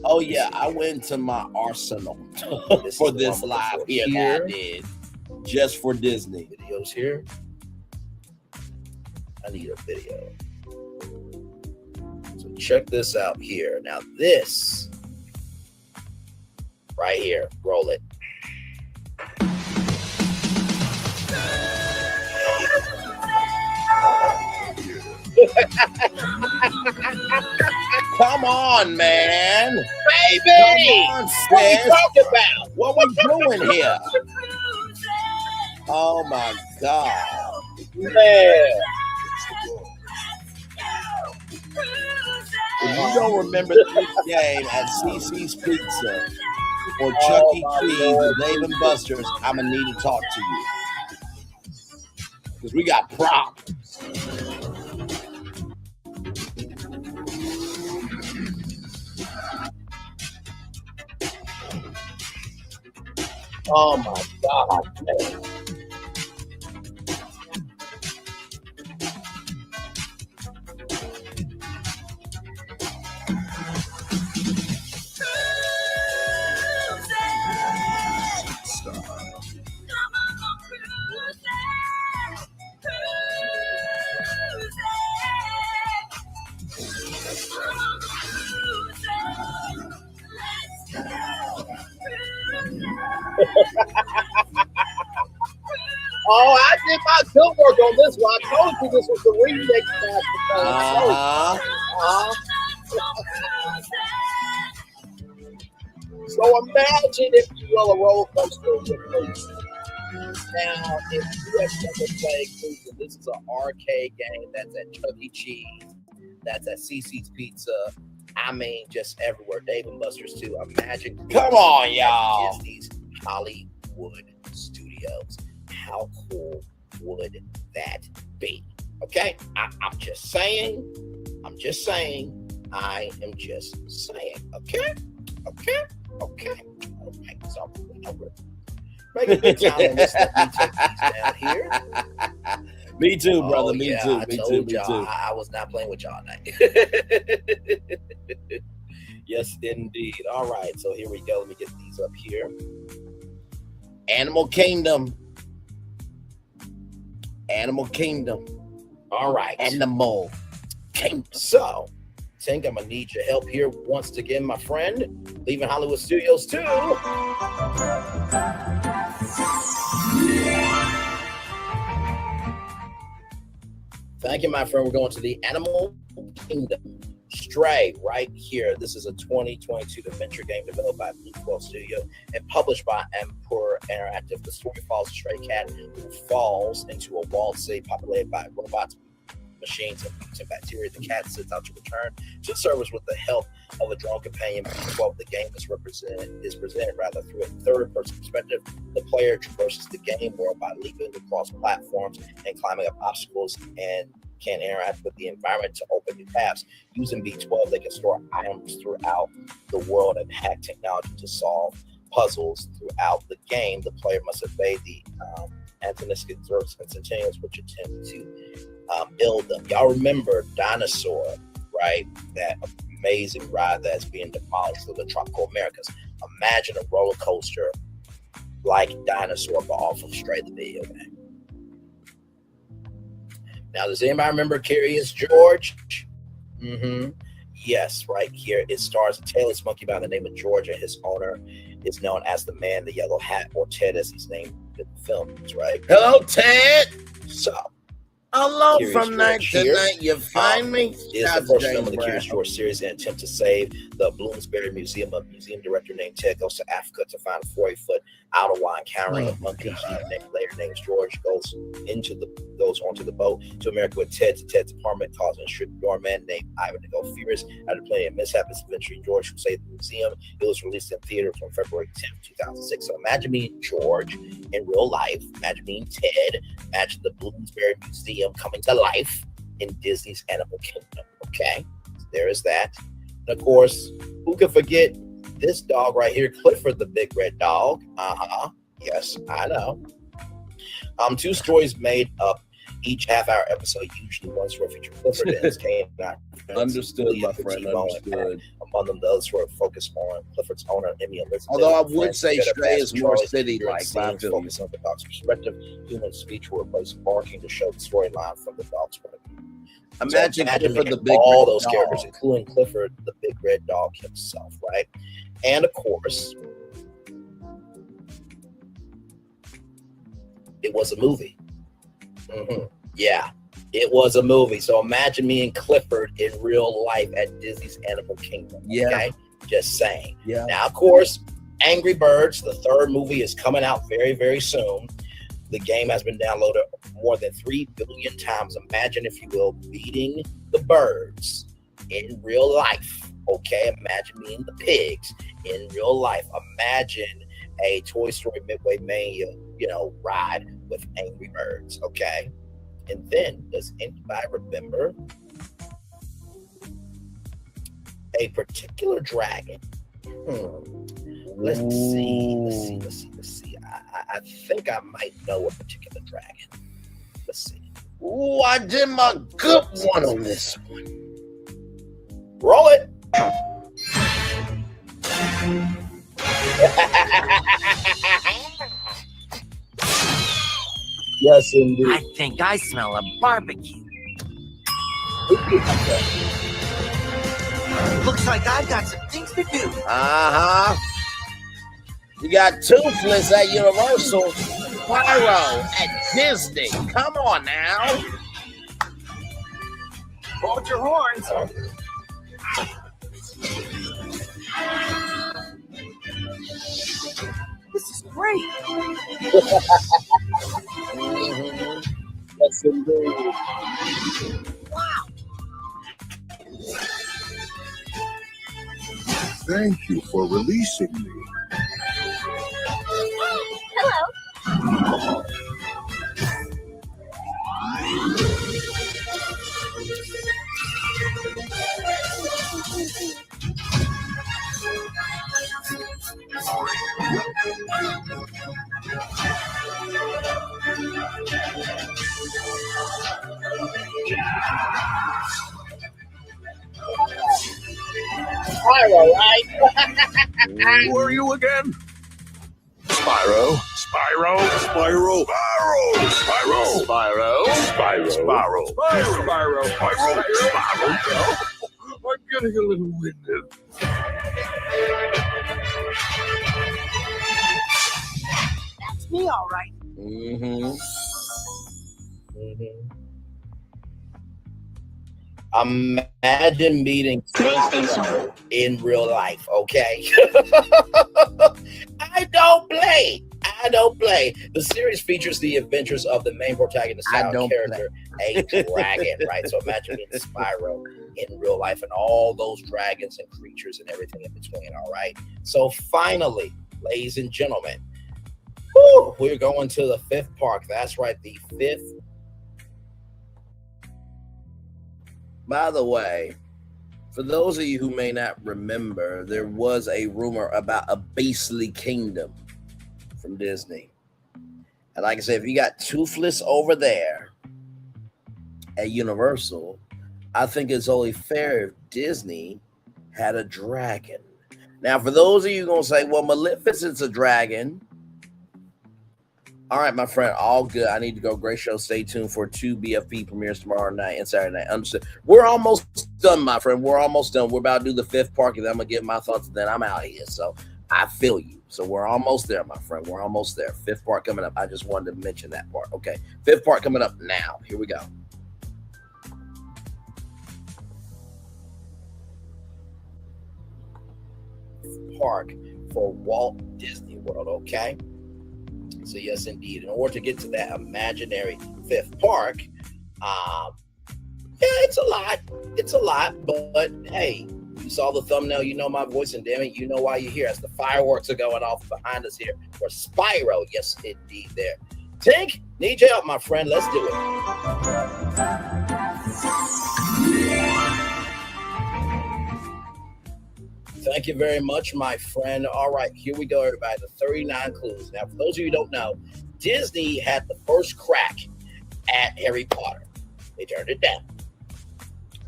Oh yeah, I went to my arsenal for this live here that I did just for Disney. Videos here. I need a video. So check this out here. Now this right here, roll it. Come on, man. Baby! Come on, What we sis. talking about? What we doing here? Oh my God. Man. If you don't remember this game at CC's Pizza or Chuck E. Cheese or Dave & Buster's, I'm going to need to talk to you. Because we got problems. Oh my God, man. Oh, I did my good work on this one. I told you this was the remake. So imagine, if you will, a roller coaster with Cruising. Now, if you have never played Cruising, this is an arcade game that's at Chuck E. Cheese, that's at CC's Pizza. I mean, just everywhere. Dave & Buster's too. Imagine. Come on, y'all. Disney's Hollywood Studios. How cool would that be? Okay, I'm just saying. I'm just saying. I am just saying. Okay. All right. So make a big time on this. Let me take these down here. Me too, brother. Oh, Me yeah, too. I Me told too. Me y'all, too. I was not playing with y'all tonight. Yes, indeed. All right. So here we go. Let me get these up here. Animal Kingdom. All right. Animal Kingdom. So, Tink, I'm going to need your help here once again, my friend. Leaving Hollywood Studios too. Thank you, my friend. We're going to the Animal Kingdom. Stray, right here. This is a 2022 adventure game developed by Blue 12 Studio and published by Emperor Interactive. The story follows a stray cat who falls into a walled city populated by robots, machines, and mutant bacteria. The cat sets out to return to the servers with the help of a drone companion. B12. The game is presented through a third-person perspective. The player traverses the game world by leaping across platforms and climbing up obstacles, and can interact with the environment to open new paths. Using B12, they can store items throughout the world and hack technology to solve puzzles throughout the game. The player must evade the antagonistic instantaneous which attempt to build them. Y'all remember Dinosaur, right? That amazing ride that's being demolished through the tropical Americas. Imagine a roller coaster like Dinosaur, but off of Stray the video game. Now, does anybody remember Curious George? Yes, right here. It stars a tailless monkey by the name of George, and his owner is known as the Man in the Yellow Hat, or Ted as he's named in the films, right? Hello, Ted. So, hello Curious from George night to here. night. You find me? Is the first film in the Curious George series in an attempt to save the Bloomsbury Museum. A museum director named Ted goes to Africa to find a 40-foot Ottawa, encountering a monkey later named George, goes onto the boat to America with Ted's apartment, causing a doorman named Ivan to go furious. After plenty of mishaps, eventually George who saved the museum. It was released in theaters on February 10th, 2006. So imagine meeting George in real life. Imagine meeting Ted. Imagine the Bloomsbury Museum coming to life in Disney's Animal Kingdom. Okay, so there is that. And of course, who can forget this dog right here, Clifford the Big Red Dog? Yes, I know. 2 stories made up each half-hour episode, usually one story featuring Clifford and his canine. Understood, my friend. Understood. Among them, the other story focused on Clifford's owner, Emmy Elizabeth. Although I would say Stray is more city-like. Focus on the dog's perspective. Human speech will replace barking to show the storyline from the dog's point of view. Imagine Clifford the Big all Red those Dog. characters, including Clifford the Big Red Dog himself, right? And of course, it was a movie. Yeah, it was a movie. So imagine me and Clifford in real life at Disney's Animal Kingdom. Yeah. Okay? Just saying. Yeah. Now, of course, Angry Birds, the 3rd movie, is coming out very, very soon. The game has been downloaded more than 3 billion times. Imagine, if you will, beating the birds in real life. Okay? Imagine being the pigs in real life. Imagine a Toy Story Midway Mania, ride with Angry Birds. Okay? And then, does anybody remember a particular dragon? Let's see. I think I might know a particular dragon. Let's see. Ooh, I did my good one on this one. Roll it. Yes, indeed. I think I smell a barbecue. Looks like I've got some things to do. You got Toothless at Universal, Pyro at Disney. Come on now. Hold your horns. This is great. Yes, indeed. Wow. Thank you for releasing me. Hello. Pyro, right? Who are you again? Spyro. Spyro. Spyro. Spyro. Spyro. Spyro. Spyro. Spyro. Spyro. Spyro. I'm getting a little winded. That's me, all right. Imagine meeting Spindle in real life, okay? I don't play. The series features the adventures of the main protagonist character, a dragon, right? So imagine meeting Spyro in real life and all those dragons and creatures and everything in between, all right? So finally, ladies and gentlemen, we're going to the 5th park. That's right, the 5th. By the way, for those of you who may not remember, there was a rumor about a Beastly Kingdom from Disney. And like I said, if you got Toothless over there at Universal, I think it's only fair if Disney had a dragon. Now, for those of you going to say, well, Maleficent's a dragon. All right, my friend, all good. I need to go. Great show. Stay tuned for 2 BFP premieres tomorrow night and Saturday night. Understood. We're almost done, my friend. We're almost done. We're about to do the 5th park, and then I'm going to get my thoughts, and then I'm out of here. So I feel you. So we're almost there, my friend. We're almost there. 5th part coming up. I just wanted to mention that part. Okay, 5th part coming up now. Here we go. Park for Walt Disney World, okay? So yes, indeed. In order to get to that imaginary 5th park, it's a lot. It's a lot, but hey, you saw the thumbnail, you know my voice, and damn it, you know why you're here. As the fireworks are going off behind us here for Spyro. Yes, indeed. There, Tink, need your help, my friend. Let's do it. Thank you very much, my friend. All right, here we go, everybody. The 39 clues. Now, for those of you who don't know, Disney had the first crack at Harry Potter. They turned it down.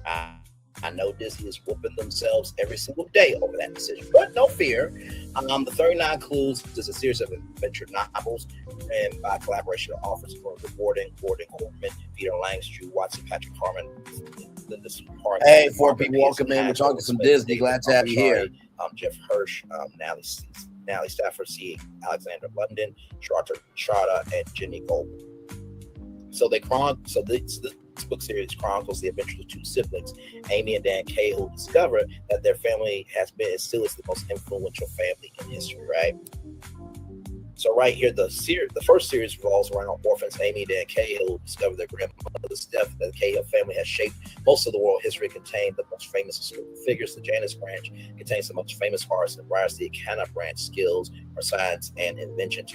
I know Disney is whooping themselves every single day over that decision, but no fear. The 39 Clues is a series of adventure novels and by collaboration of authors from Gordon Corman, Peter Langs, Drew Watson, Patrick Harmon. Hey, 4 people, welcome in. We're talking some Disney. Glad to have you here. Jeff Hirsch, Natalie Stafford, C. Alexander London, Shada, and Jenny Gold. So this book series chronicles the adventures of 2 siblings, Amy and Dan Kay, who discover that their family still is the most influential family in history, right? So right here, the first series revolves around orphans Amy and Dan Cahill, who discover their grandmother's death. The Cahill family has shaped most of the world history, contained the most famous historical figures. The Janus branch contains the most famous artists, and whereas the Akana branch skills are science and invention.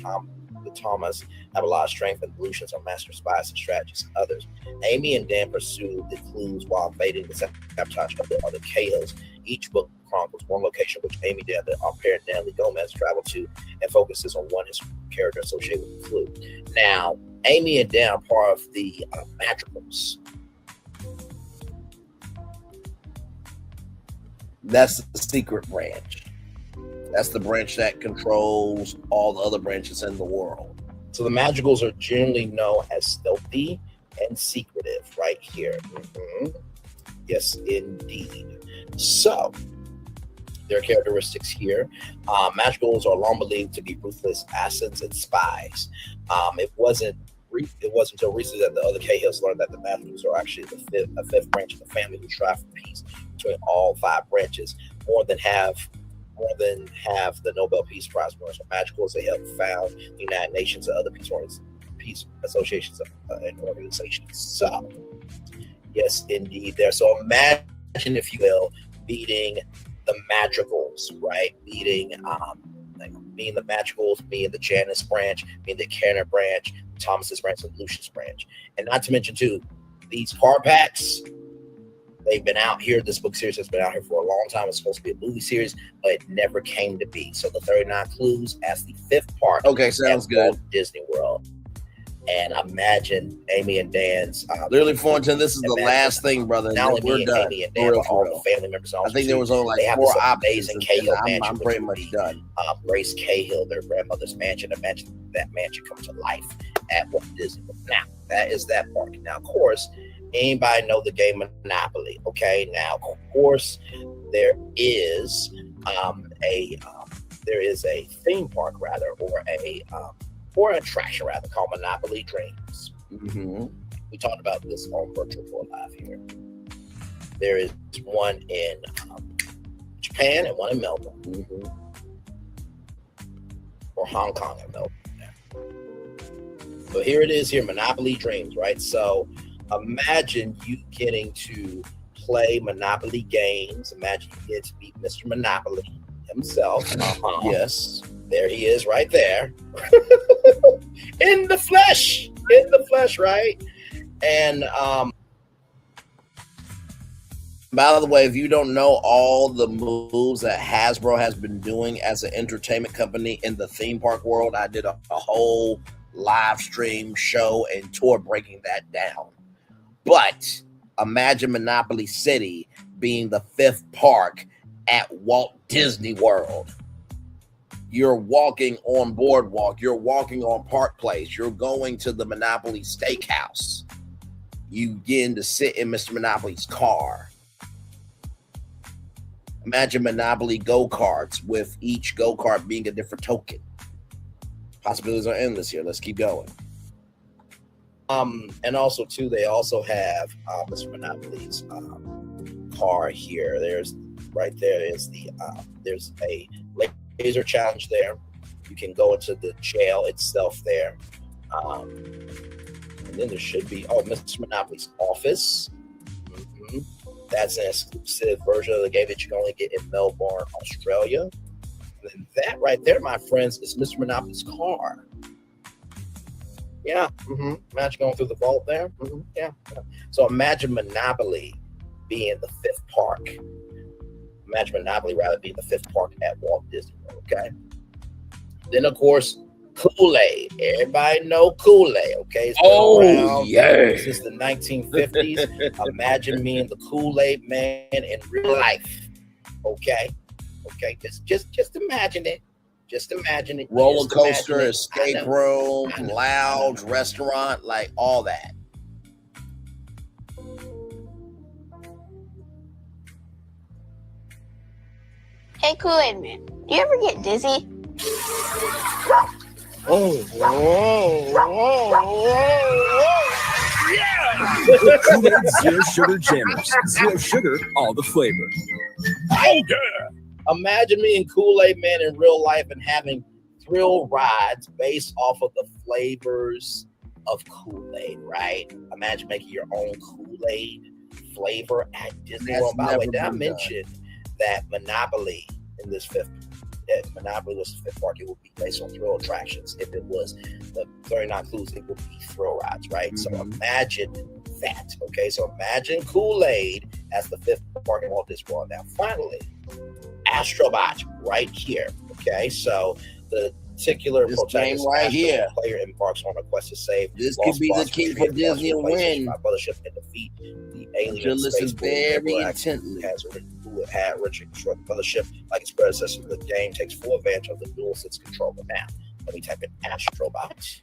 The Thomas have a lot of strength and evolutions are master spies and strategists and others. Amy and Dan pursue the clues while evading the sabotage of the other Cahills. Each book chronicles one location which Amy, Dan, our parent Natalie Gomez, travel to and focuses on one character associated with the clue. Now, Amy and Dan are part of the Madrigals. That's the secret branch. That's the branch that controls all the other branches in the world. So the Madrigals are generally known as stealthy and secretive right here. Yes, indeed. So their characteristics here. Madrigals are long believed to be ruthless assassins and spies. It wasn't until recently that the other Cahills learned that the Madrigals are actually a fifth branch of the family who strive for peace between all 5 branches. More than half the Nobel Peace Prize winners are Madrigals. They help found the United Nations and other peace associations and organizations. So, yes, indeed, there. So imagine, if you will, beating the Madrigals, right? Beating the Madrigals, being the Janus branch, being the Kenner branch, Thomas's branch, and Lucius branch, and not to mention too, these card packs. They've been out here. This book series has been out here for a long time. It's supposed to be a movie series, but it never came to be. So the 39 Clues as the 5th part. Okay, sounds good. Walt Disney World. And imagine Amy and Dan's. Literally, Thornton, this is the last thing, brother. Now we're done. Amy and Dan, all the family members. I think there was only like 4 amazing Cahill mansion. I'm pretty much done. Grace Cahill, their grandmother's mansion. Imagine that mansion come to life at Walt Disney World. Now, that is that park. Now, of course, anybody know the game Monopoly? Okay, now of course there is a theme park rather, or an attraction rather, called Monopoly Dreams. We talked about this on Virtual Tour Live here. There is one in Japan and one in Melbourne, or Hong Kong and Melbourne. So here it is here, Monopoly Dreams, right? So imagine you getting to play Monopoly games. Imagine you get to beat Mr. Monopoly himself. Yes, there he is right there. In the flesh, right? And by the way, if you don't know all the moves that Hasbro has been doing as an entertainment company in the theme park world, I did a whole live stream show and tour breaking that down. But imagine Monopoly City being the 5th park at Walt Disney World. You're walking on Boardwalk. You're walking on Park Place. You're going to the Monopoly Steakhouse. You begin to sit in Mr. Monopoly's car. Imagine Monopoly go-karts with each go-kart being a different token. Possibilities are endless here. Let's keep going. And also, too, they also have Mr. Monopoly's car here. There's right there is the there's a laser challenge there. You can go into the jail itself there. And then there should be Mr. Monopoly's office. That's an exclusive version of the game that you can only get in Melbourne, Australia. And then that right there, my friends, is Mr. Monopoly's car. Yeah. Imagine going through the vault there. Yeah. So imagine Monopoly being the fifth park. Imagine Monopoly rather being the fifth park at Walt Disney World. Okay. Then of course, Kool-Aid. Everybody know Kool-Aid. Okay. It's been around since the 1950s. Imagine being the Kool-Aid man in real life. Okay. Just imagine it. Just imagine it. Roller coaster, escape room, lounge, restaurant, like all that. Hey, Kool-Aid Man, do you ever get dizzy? Yeah! Kool-Aid Zero Sugar Jammers. Zero sugar, all the flavor. Oh, yeah. Imagine me and Kool-Aid Man in real life and having thrill rides based off of the flavors of Kool-Aid, right? Imagine making your own Kool-Aid flavor at Disney World. By the way, did I mention that Monopoly in this Monopoly was the fifth park? It would be based on thrill attractions. If it was the 39 clues, it would be thrill rides, right? So imagine that, okay? So imagine Kool-Aid as the fifth park in Walt Disney World. Now, finally, Astrobot right here, okay? So the particular protagonist right here, player embarks on a quest to save. This could be the key for Disney to win. Mothership and defeat the alien space very intently. Who had Richard destroy the mothership like its predecessor. The game takes full advantage of the dual sense controller. Now, let me type in Astrobot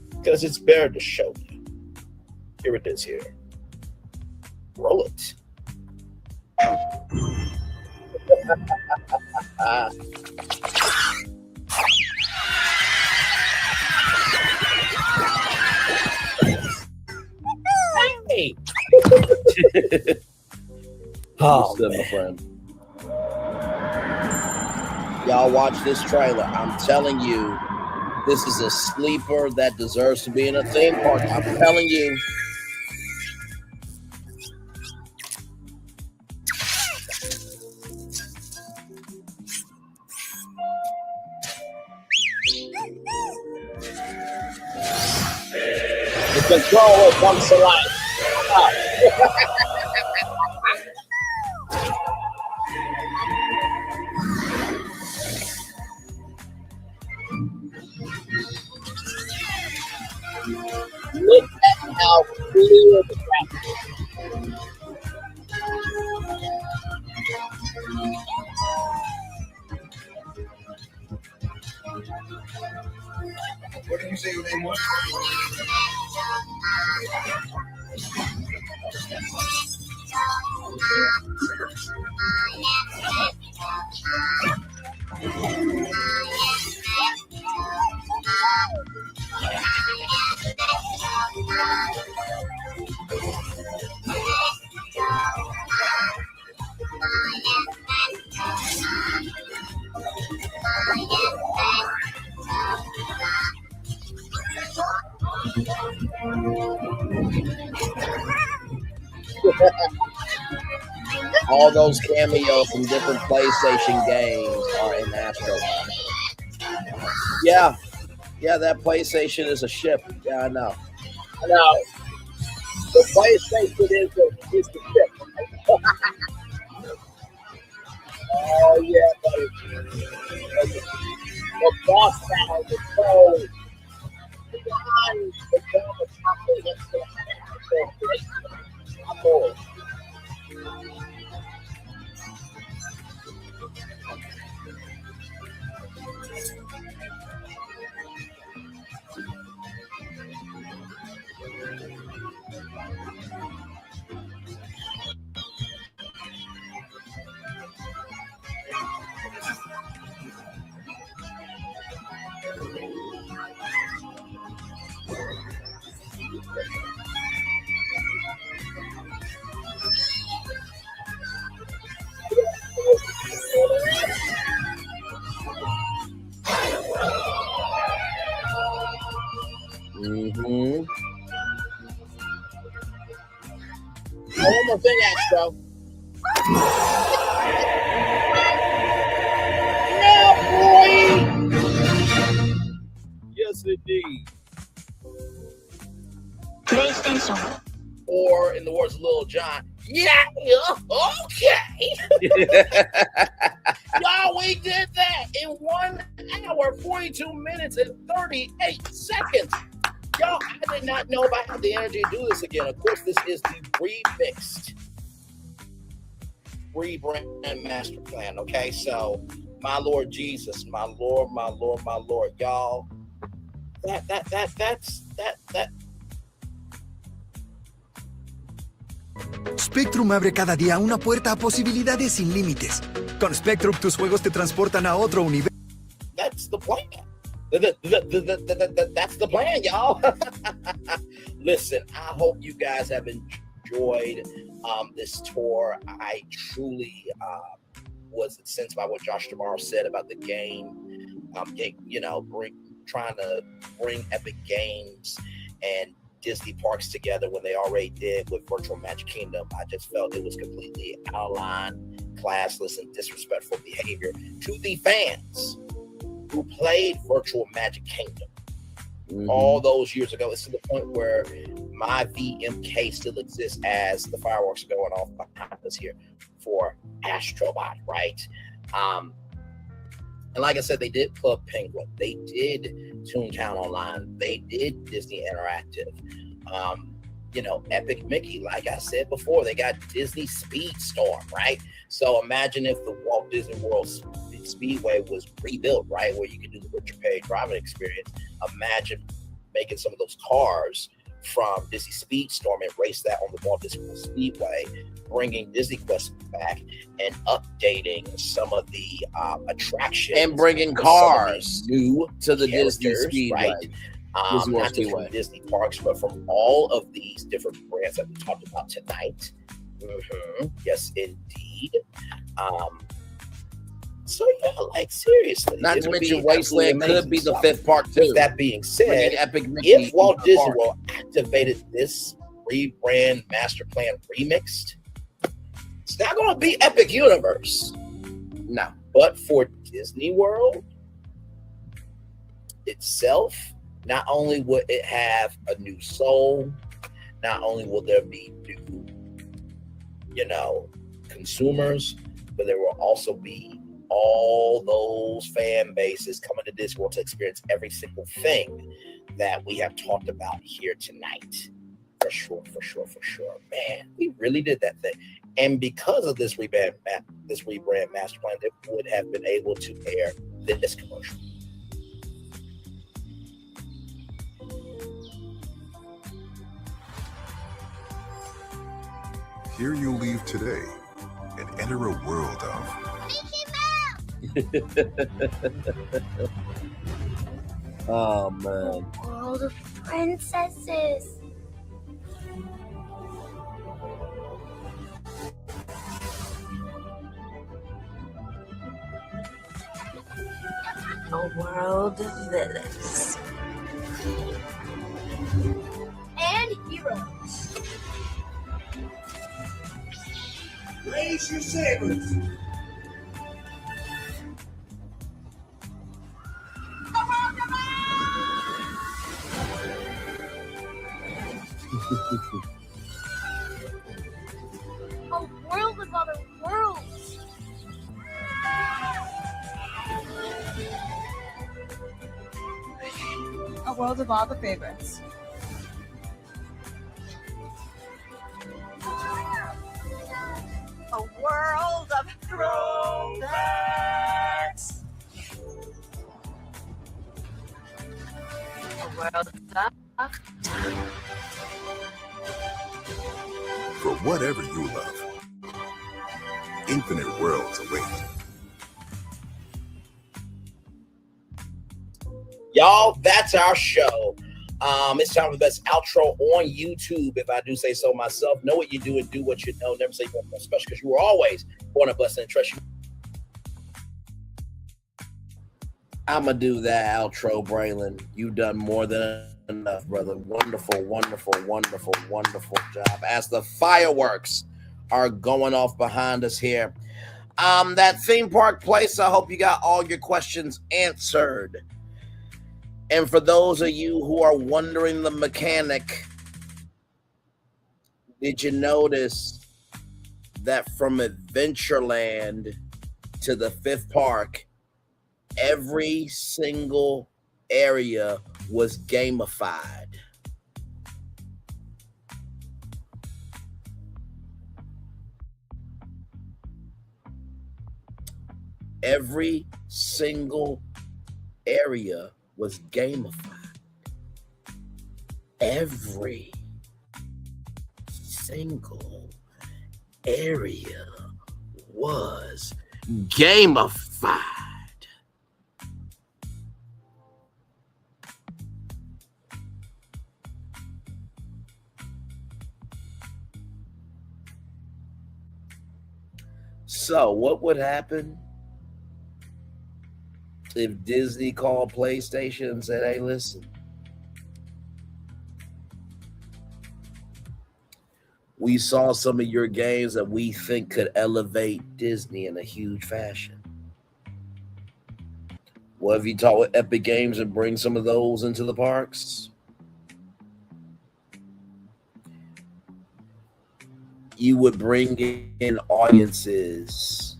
because it's better to show you. Here it is. Here, roll it. Hey. Oh, man. My friend. Y'all watch this trailer. I'm telling you, this is a sleeper that deserves to be in a theme park. I'm telling you. The controller comes to life. Look at how clear the graphics is. What did you say your name was? All those cameos from different PlayStation games are in Astro. Yeah, that PlayStation is a ship. Yeah, I know. The PlayStation is the ship. Oh yeah, buddy. The boss battle is so behind the comprehensive. I'm bored. Mm-hmm. One more thing, Astro. No, boy. Yes, indeed. PlayStation. Or, in the words of Lil Jon, yeah, okay. Y'all, we did that in 1 hour, 42 minutes, and 38 seconds. Y'all, I did not know if I had the energy to do this again. Of course, this is the remixed rebrand master plan. Okay, so my Lord Jesus, my Lord, y'all. That's. Spectrum abre cada día una puerta a posibilidades sin límites. Con Spectrum tus juegos te transportan a otro universo. That's the plan. That's the plan, y'all. Listen, I hope you guys have enjoyed this tour. I truly was incensed by what Josh Tomorrow said about the game. Trying to bring Epic Games and Disney parks together when they already did with Virtual Magic Kingdom. I just felt it was completely out of line, classless, and disrespectful behavior to the fans who played Virtual Magic Kingdom all those years ago. It's to the point where my VMK still exists as the fireworks are going off behind us here for Astrobot, right? And like I said, they did Club Penguin. They did Toontown Online. They did Disney Interactive. Epic Mickey, like I said before, they got Disney Speedstorm, right? So imagine if the Walt Disney World Speedway was rebuilt, right? Where you could do the Richard Perry driving experience. Imagine making some of those cars from Disney Speedstorm and race that on the Walt Disney World Speedway, bringing Disney Quest back and updating some of the attractions and bringing cars new to the Disney Speedway. Right? Not just from Disney parks, but from all of these different brands that we talked about tonight. Yes, indeed. So yeah, like seriously. Not to mention Wasteland could be the fifth part too. With that being said, if Walt Disney World activated this rebrand master plan remixed, it's not going to be Epic Universe. No, but for Disney World itself, not only will it have a new soul, not only will there be new, consumers, but there will also be all those fan bases coming to Disney World to experience every single thing that we have talked about here tonight. For sure. Man, we really did that thing. And because of this rebrand master plan, they would have been able to air this commercial. Here you leave today and enter a world of oh man. World of princesses. A world of villains. And heroes. Raise your sabers. A world of other worlds. A world of all the favorites. A world of throwbacks. A world of for whatever you love. Infinite worlds await. Y'all, that's our show. It's time for the best outro on YouTube, if I do say so myself. Know what you do and do what you know. Never say you're more special because you were always born a blessing and trust you. I'm going to do that outro, Braylon. You've done more than enough, brother. Wonderful, wonderful, wonderful, wonderful job. As the fireworks are going off behind us here. That theme park place, I hope you got all your questions answered. And for those of you who are wondering the mechanic, did you notice that from Adventureland to the fifth park, every single area was gamified? Every single area was gamified. Every single area was gamified. So what would happen if Disney called PlayStation and said, hey, listen, we saw some of your games that we think could elevate Disney in a huge fashion. What if you talk with Epic Games and bring some of those into the parks? You would bring in audiences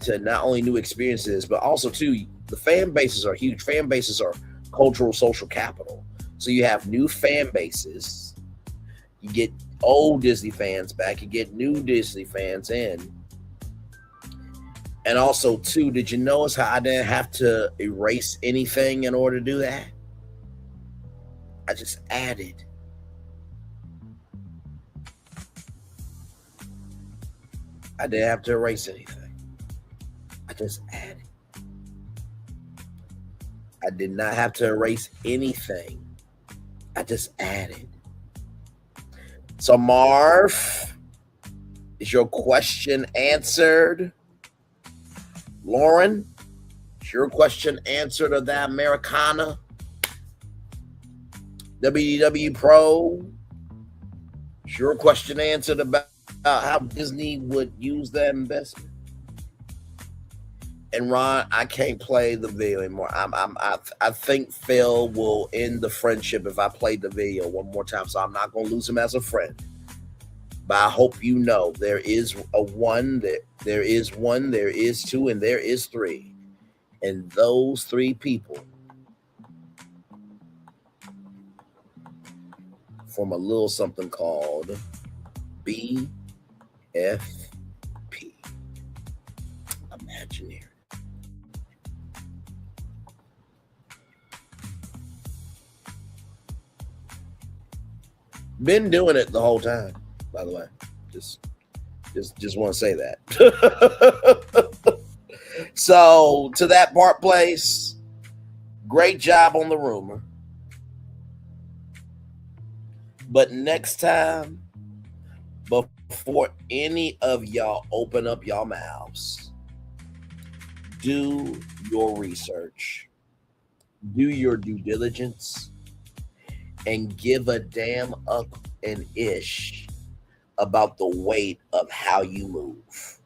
to not only new experiences, but also too, the fan bases are huge. Fan bases are cultural, social capital. So you have new fan bases. You get old Disney fans back. You get new Disney fans in. And also too, did you notice how I didn't have to erase anything in order to do that? I just added. I didn't have to erase anything. I just added. I did not have to erase anything. I just added. So Marv, is your question answered? Lauren, is your question answered of that Americana? WDW Pro, is your question answered about how Disney would use that investment? And Ron, I can't play the video anymore. I think Phil will end the friendship if I play the video one more time. So I'm not going to lose him as a friend. But I hope you know there is a one, there is one, there is two, and there is three. And those three people form a little something called BFP. Imagineering. Been doing it the whole time, by the way. Just want to say that. So to that part place, great job on the rumor. But next time, before any of y'all open up y'all mouths, do your research, do your due diligence, and give a damn up and ish about the weight of how you move.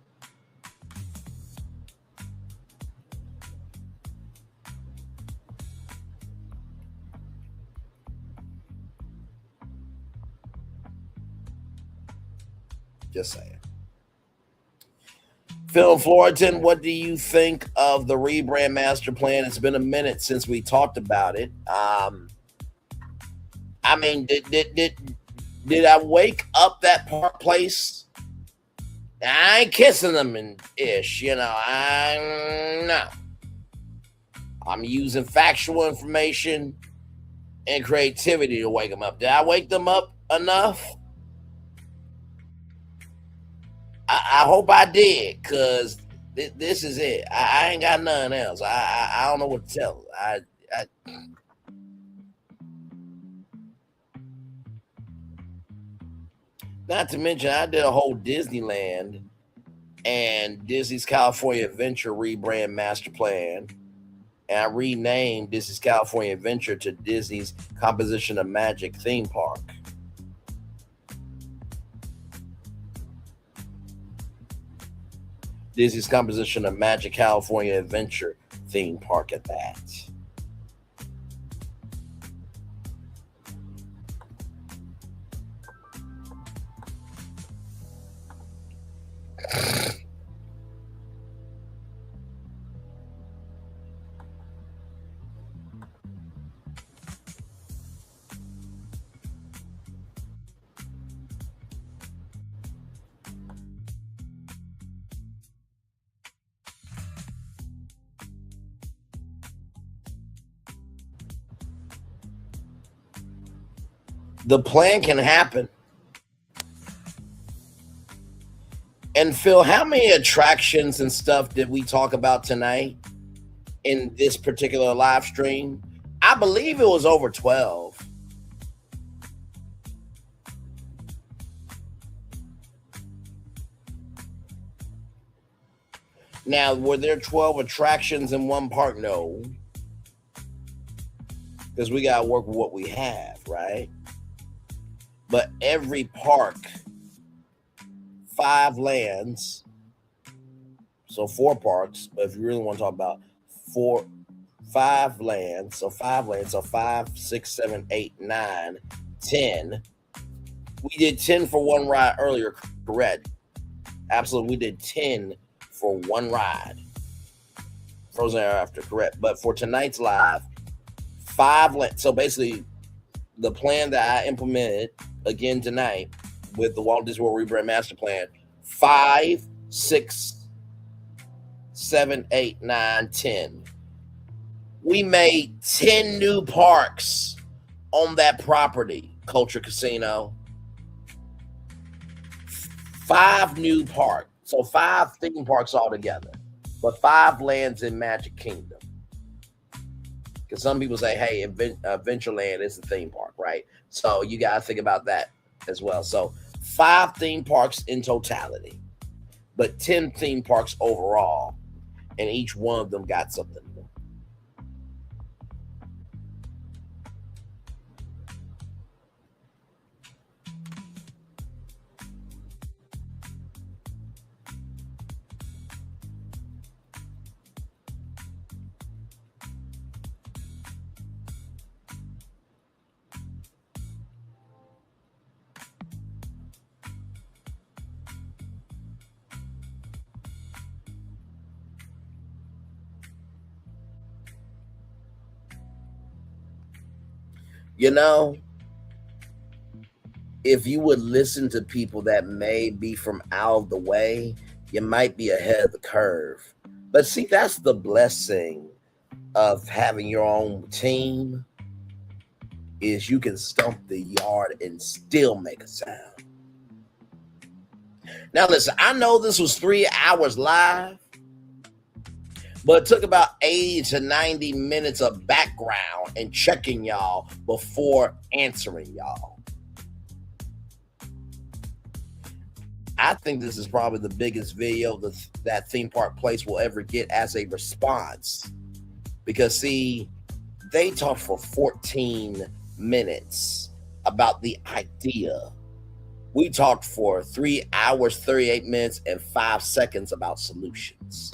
Just saying. Phil Floritan, what do you think of the rebrand master plan? It's been a minute since we talked about it. I mean, did I wake up that park place? I ain't kissing them and ish, you know. No. I'm using factual information and creativity to wake them up. Did I wake them up enough? I hope I did, because this is it. I ain't got nothing else. I don't know what to tell. Not to mention, I did a whole Disneyland and Disney's California Adventure rebrand master plan. And I renamed Disney's California Adventure to Disney's Composition of Magic theme park. Disney's Composition of Magic California Adventure theme park at that. The plan can happen. And Phil, how many attractions and stuff did we talk about tonight in this particular live stream? I believe it was over 12. Now, were there 12 attractions in one park? No. Because we got to work with what we have, right? But every park, 5 lands, so 4 parks. But if you really want to talk about 5 lands, so 5, 6, 7, 8, 9, 10. We did 10 for one ride earlier, correct? Absolutely, we did 10 for one ride. Frozen Air After, correct? But for tonight's live, 5 lands. So basically, the plan that I implemented again tonight with the Walt Disney World Rebrand Master Plan, 5, 6, 7, 8, 9, 10. We made 10 new parks on that property, Culture Casino. 5 new parks. So 5 theme parks altogether, but 5 lands in Magic Kingdom. Because some people say, hey, Adventureland is a theme park, right? So you got to think about that as well. So 5 theme parks in totality, but 10 theme parks overall, and each one of them got something new. You know, if you would listen to people that may be from out of the way, you might be ahead of the curve. But see, that's the blessing of having your own team, is you can stomp the yard and still make a sound. Now, listen, I know this was 3 hours live, but it took about 80 to 90 minutes of background and checking y'all before answering y'all. I think this is probably the biggest video that Theme Park Place will ever get as a response. Because, see, they talked for 14 minutes about the idea. We talked for 3 hours, 38 minutes, and 5 seconds about solutions.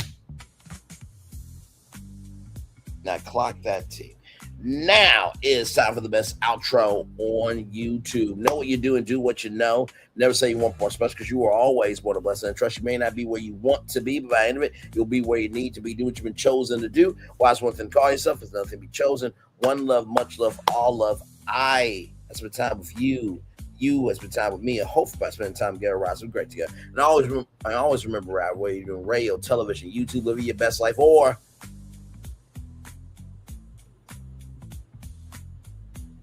Now clock that T. Now is time for the best outro on YouTube. Know what you do and do what you know. Never say you want more special, because you are always more than blessed. And trust, you may not be where you want to be, but by the end of it, you'll be where you need to be. Do what you've been chosen to do. Wise one thing, call yourself. It's another thing to be chosen. One love, much love, all love. I spend time with you. You has spent time with me, and hopefully by spending time together, right? So great together. And I always remember right, whether you're doing radio, television, YouTube, living your best life, or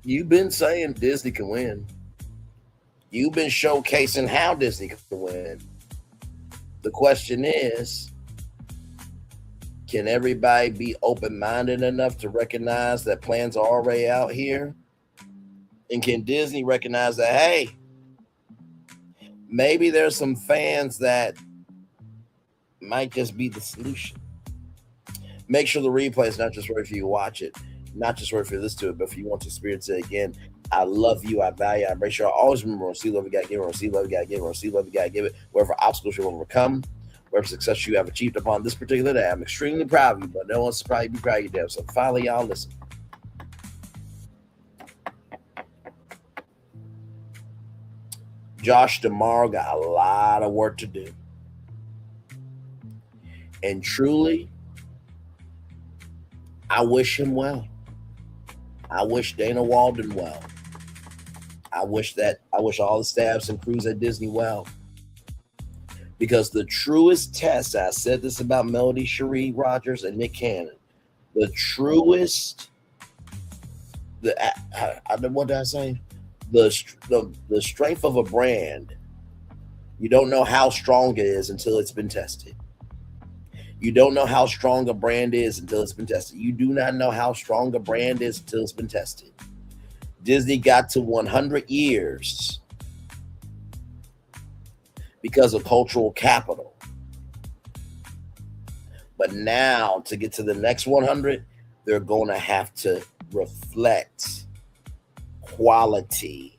you've been saying Disney can win. You've been showcasing how Disney can win. The question is, can everybody be open-minded enough to recognize that plans are already out here? And can Disney recognize that, hey, maybe there's some fans that might just be the solution. Make sure the replay is not just right for you to watch it, not just right for you to listen to it, but if you want to experience it again. I love you. I value. I make sure I always remember, receive love, you gotta give it, receive love, you gotta give it, receive love, you gotta give it. Whatever obstacles you will overcome, whatever success you have achieved upon this particular day, I'm extremely proud of you, but no one's probably be proud of you, damn. So finally, y'all listen. Josh tomorrow got a lot of work to do. And truly, I wish him well. I wish Dana Walden well. I wish all the staffs and crews at Disney well. Because the truest test, I said this about Melody Cherie Rogers and Nick Cannon, the truest, what did I say? The strength of a brand, you don't know how strong it is until it's been tested. You don't know how strong a brand is until it's been tested. You do not know how strong a brand is until it's been tested. Disney got to 100 years because of cultural capital. But now to get to the next 100, they're going to have to reflect quality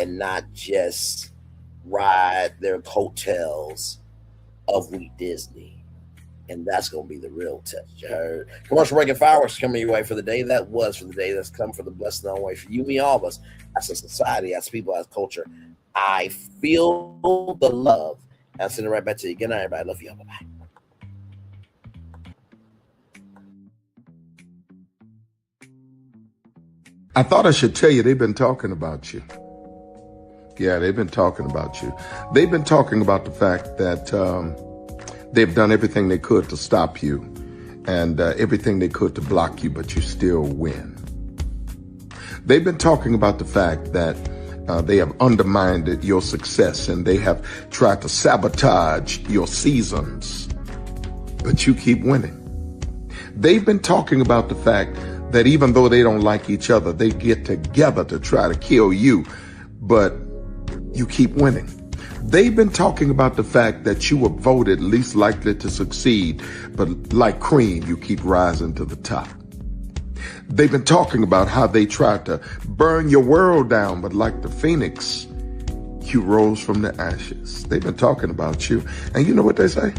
and not just ride their coattails of We Disney. And that's going to be the real test. You heard? Commercial break and fireworks coming your way for the day that was, for the day that's come, for the blessed known way for you, me, all of us, as a society, as people, as culture. I feel the love. I'll send it right back to you. Good night, everybody. Love you. Bye-bye. I thought I should tell you, they've been talking about you. Yeah, they've been talking about you. They've been talking about the fact that they've done everything they could to stop you and everything they could to block you, but you still win. They've been talking about the fact that they have undermined your success and they have tried to sabotage your seasons, but you keep winning. They've been talking about the fact that even though they don't like each other, they get together to try to kill you, but you keep winning. They've been talking about the fact that you were voted least likely to succeed, but like cream, you keep rising to the top. They've been talking about how they tried to burn your world down, but like the phoenix, you rose from the ashes. They've been talking about you. And you know what they say?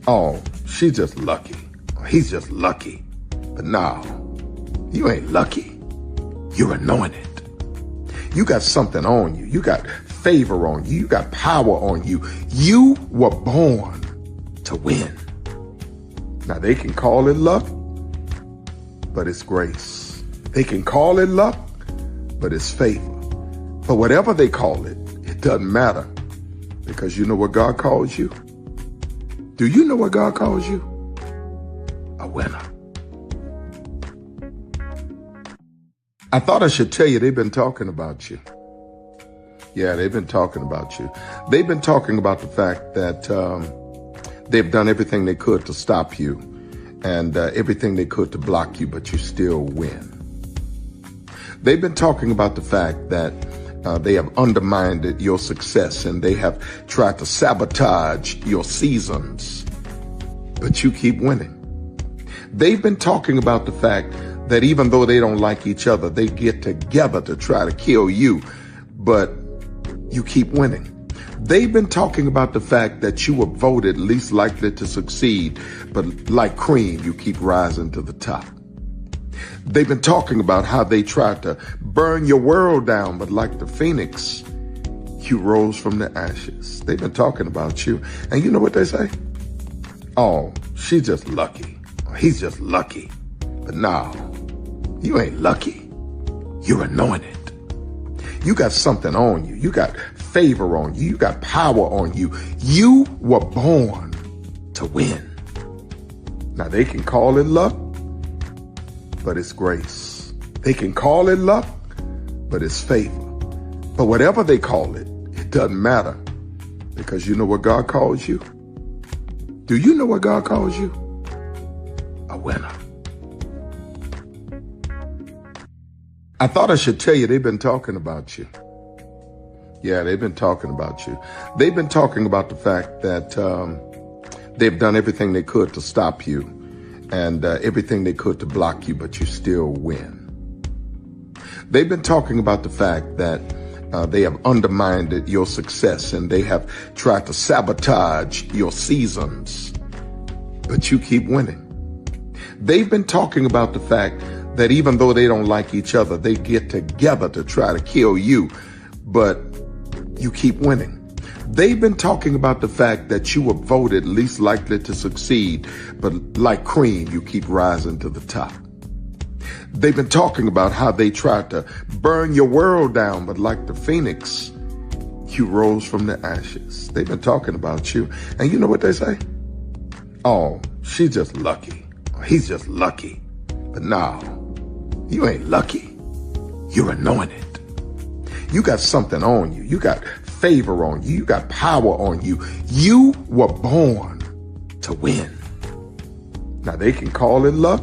Oh, she's just lucky. He's just lucky. But no, you ain't lucky. You're anointed. You got something on you. You got favor on you. You got power on you. You were born to win. Now they can call it luck, but it's grace. They can call it luck, but it's favor. But whatever they call it, it doesn't matter, because you know what God calls you? Do you know what God calls you? A winner. I thought I should tell you, they've been talking about you. Yeah, they've been talking about you. They've been talking about the fact that they've done everything they could to stop you and everything they could to block you, but you still win. They've been talking about the fact that they have undermined your success and they have tried to sabotage your seasons, but you keep winning. They've been talking about the fact that even though they don't like each other, they get together to try to kill you, but you keep winning. They've been talking about the fact that you were voted least likely to succeed, but like cream, you keep rising to the top. They've been talking about how they tried to burn your world down, but like the phoenix, you rose from the ashes. They've been talking about you. And you know what they say? Oh, she's just lucky. He's just lucky. But no, you ain't lucky. You're anointed. You got something on you. You got favor on you. You got power on you. You were born to win. Now they can call it luck, but it's grace. They can call it luck, but it's favor. But whatever they call it, it doesn't matter, because you know what God calls you? Do you know what God calls you? A winner. I thought I should tell you, they've been talking about you. Yeah, they've been talking about you. They've been talking about the fact that they've done everything they could to stop you and everything they could to block you, but you still win. They've been talking about the fact that they have undermined your success and they have tried to sabotage your seasons, but you keep winning. They've been talking about the fact that even though they don't like each other, they get together to try to kill you, but you keep winning. They've been talking about the fact that you were voted least likely to succeed, but like cream, you keep rising to the top. They've been talking about how they tried to burn your world down, but like the phoenix, you rose from the ashes. They've been talking about you. And you know what they say? Oh, she's just lucky. He's just lucky. But no, you ain't lucky. You're anointed. You got something on you. You got favor on you. You got power on you. You were born to win. Now they can call it luck,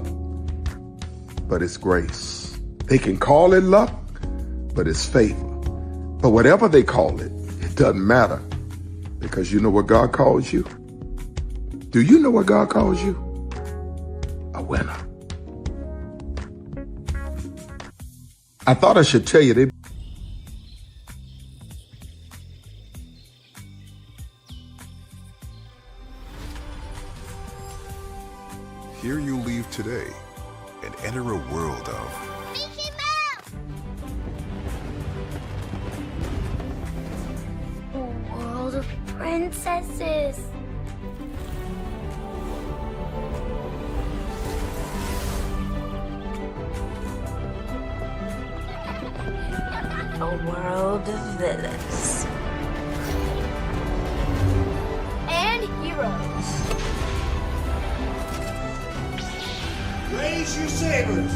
but it's grace. They can call it luck, but it's favor. But whatever they call it, it doesn't matter, because you know what God calls you? Do you know what God calls you? A winner. I thought I should tell you they Here you leave today and enter a world of Mickey Mouse! A world of princesses. A world of villains. And heroes. Raise your sabers.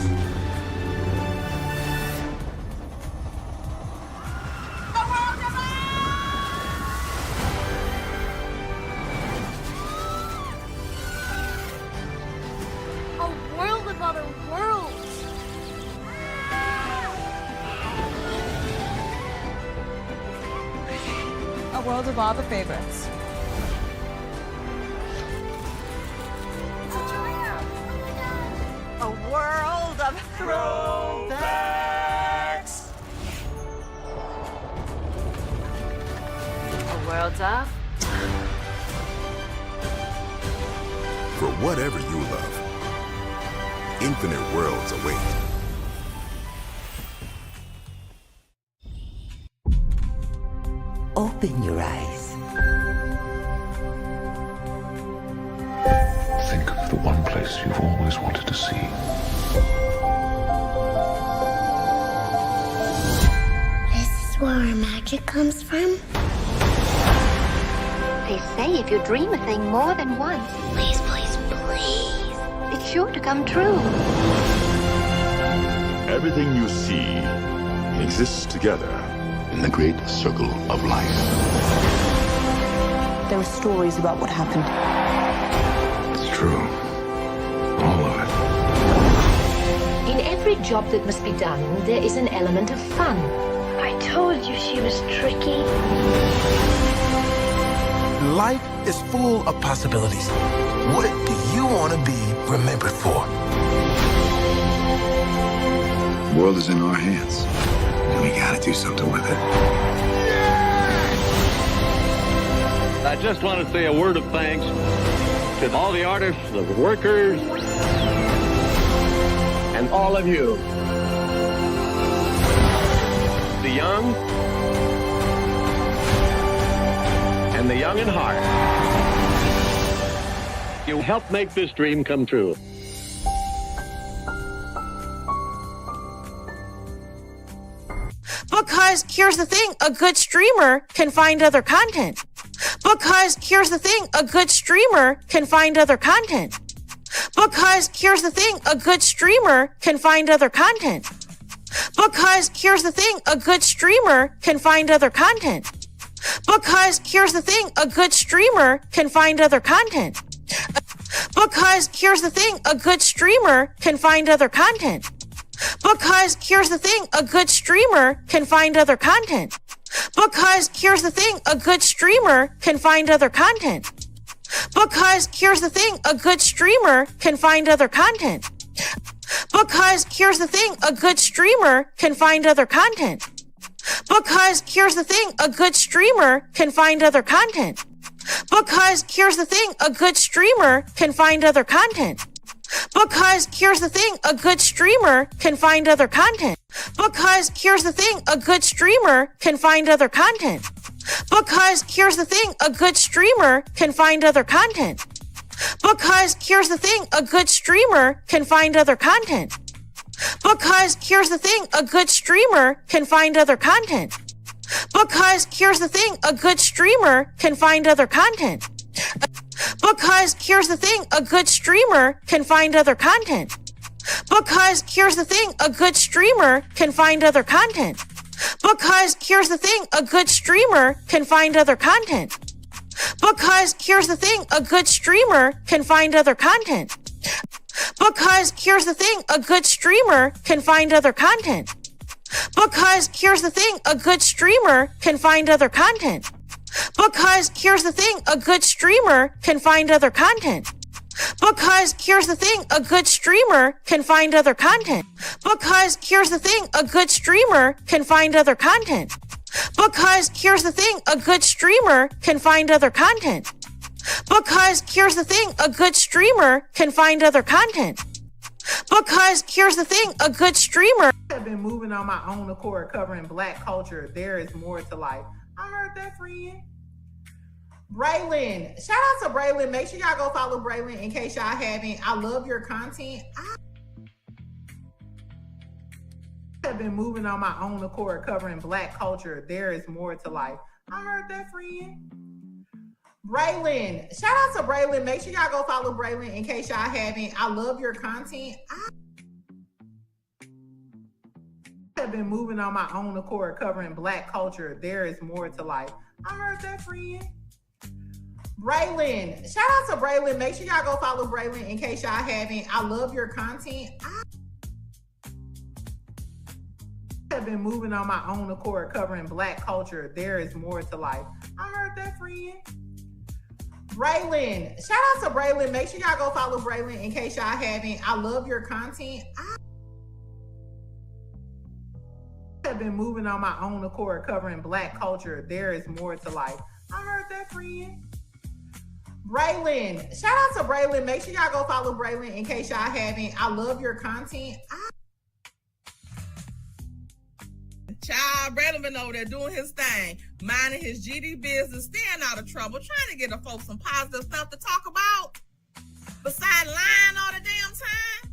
A world of other worlds. A world of all the favorites. A world of throwbacks. A world of For whatever you love, infinite worlds await. Open your eyes. Think of the one place you've always wanted to see. This is where our magic comes from. They say if you dream a thing more than once, Please, please, please. it's sure to come true. Everything you see exists together in the great circle of life. There are stories about what happened. It's true. All of it. In every job that must be done, there is an element of fun. I told you she was tricky. Life is full of possibilities. What do you want to be remembered for? The world is in our hands, and we gotta do something with it. I just want to say a word of thanks to all the artists, the workers, and all of you. The young and the young in heart. You helped make this dream come true. Because here's the thing, a good streamer can find other content. Because here's the thing, a good streamer can find other content. Because here's the thing, a good streamer can find other content. Because here's the thing, a good streamer can find other content. Because here's the thing, a good streamer can find other content. Because here's the thing, a good streamer can find other content. Because here's the thing, a good streamer can find other content. Because here's the thing, a good streamer can find other content. Because here's the thing, a good streamer can find other content. Because here's the thing, a good streamer can find other content. Because here's the thing, a good streamer can find other content. Because here's the thing, a good streamer can find other content. Because here's the thing, a good streamer can find other content. Because here's the thing, a good streamer can find other content. Because here's the thing, a good streamer can find other content. Because here's the thing, a good streamer can find other content. Because here's the thing, a good streamer can find other content. Because here's the thing, a good streamer can find other content. Because here's the thing, a good streamer can find other content. Because here's the thing, a good streamer can find other content. Because here's the thing, a good streamer can find other content. Because here's the thing, a good streamer can find other content. Because here's the thing, a good streamer can find other content. Because here's the thing, a good streamer can find other content. Because here's the thing, a good streamer can find other content. Because here's the thing, a good streamer can find other content. Because here's the thing, a good streamer can find other content. Because here's the thing, a good streamer can find other content. Because here's the thing, a good streamer can find other content. Because here's the thing, a good streamer. I've been moving on my own accord, covering Black culture. There is more to life. I heard that, friend. Braylon, shout out to Braylon. Make sure y'all go follow Braylon in case y'all haven't. I love your content. I have been moving on my own accord, covering Black culture. There is more to life. I heard that, friend. Braylon, shout out to Braylon. Make sure y'all go follow Braylon in case y'all haven't. I love your content. I have been moving on my own accord, covering Black culture. There is more to life. I heard that, friend. Braylon, shout out to Braylon. Make sure y'all go follow Braylon in case y'all haven't. I love your content. I have been moving on my own accord, covering Black culture. There is more to life. I heard that, friend. Braylon, shout out to Braylon. Make sure y'all go follow Braylon in case y'all haven't. I love your content. I have been moving on my own accord, covering Black culture. There is more to life. I heard that, friend. Braylon, shout out to Braylon. Make sure y'all go follow Braylon in case y'all haven't. I love your content. Child, Braylon been over there doing his thing, minding his GD business, staying out of trouble, trying to get the folks some positive stuff to talk about, besides lying all the damn time.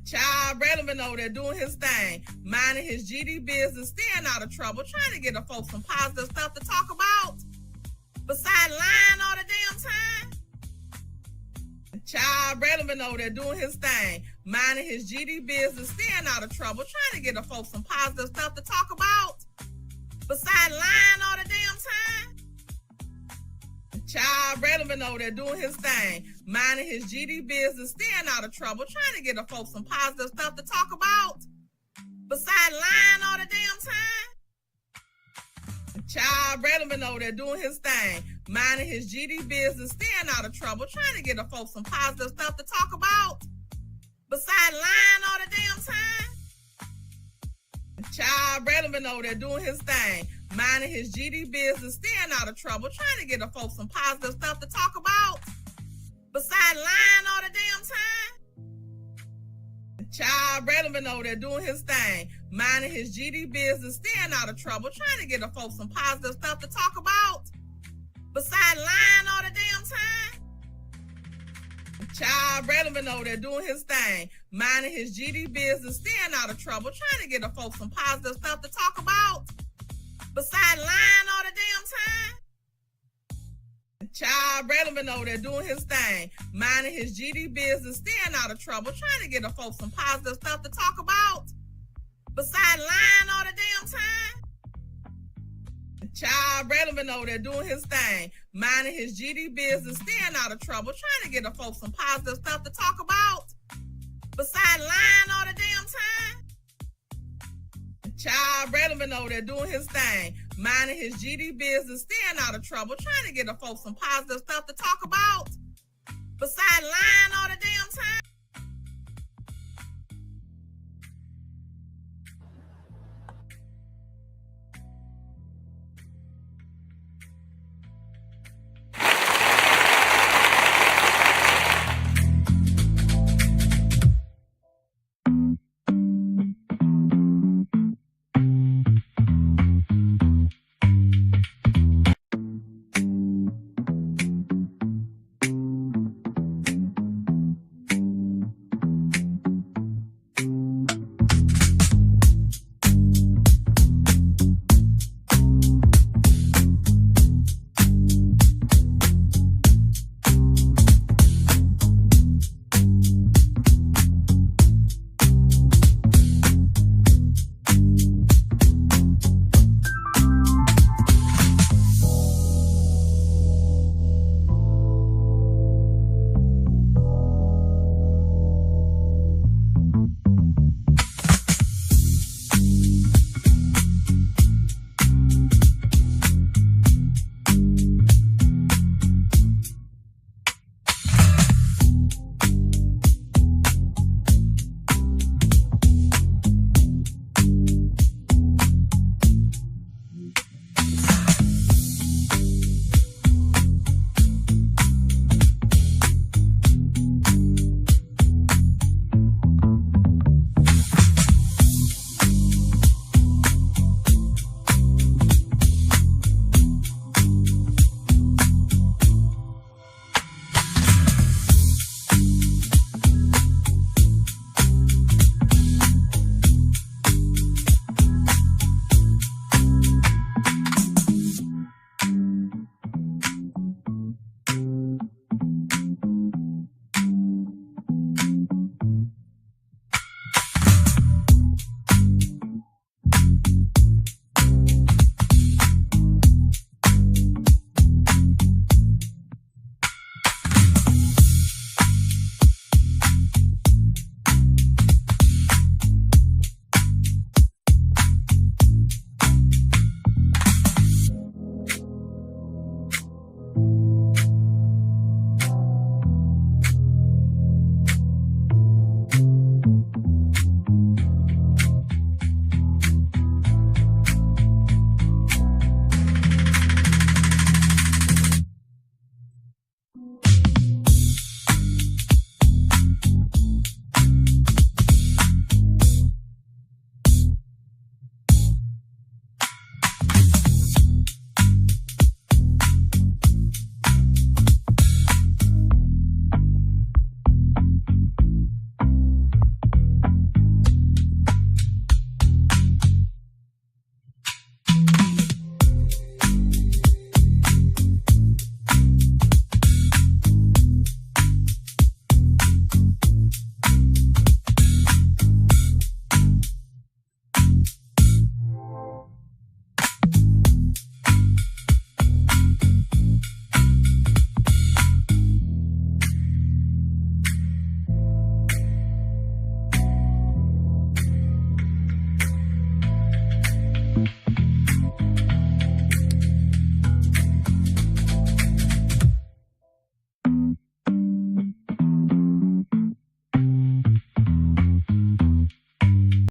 Child, Braylon been over there doing his thing, minding his GD business, staying out of trouble, trying to get the folks some positive stuff to talk about, besides lying all the damn time. Child, Braylon been over there doing his thing, minding his GD business, staying out of trouble, trying to get the folks some positive stuff to talk about, besides lying all the damn time. Child, Braylon been over there doing his thing, minding his GD business, staying out of trouble, trying to get the folks some positive stuff to talk about, besides lying all the damn time. Child, Braylon been over there doing his thing, minding his GD business, staying out of trouble, trying to get the folks some positive stuff to talk about, besides lying all the damn time. Child, Braylon been over there doing his thing, minding his GD business, staying out of trouble, trying to get the folks some positive stuff to talk about, besides lying all the damn time. Child, Braylon been over there doing his thing, minding his GD business, staying out of trouble, trying to get the folks some positive stuff to talk about, besides lying all the damn time. Child, Braylon been over there doing his thing, minding his GD business, staying out of trouble, trying to get the folks some positive stuff to talk about, besides lying all the damn time. Child, Braylon been over there doing his thing, minding his GD business, staying out of trouble, trying to get the folks some positive stuff to talk about, besides lying all the damn time. Child, Braylon been over there doing his thing, minding his GD business, staying out of trouble, trying to get the folks some positive stuff to talk about, besides lying all the damn time. Child, Braylon been over there doing his thing, minding his GD business, staying out of trouble, trying to get the folks some positive stuff to talk about. Besides lying all the damn time.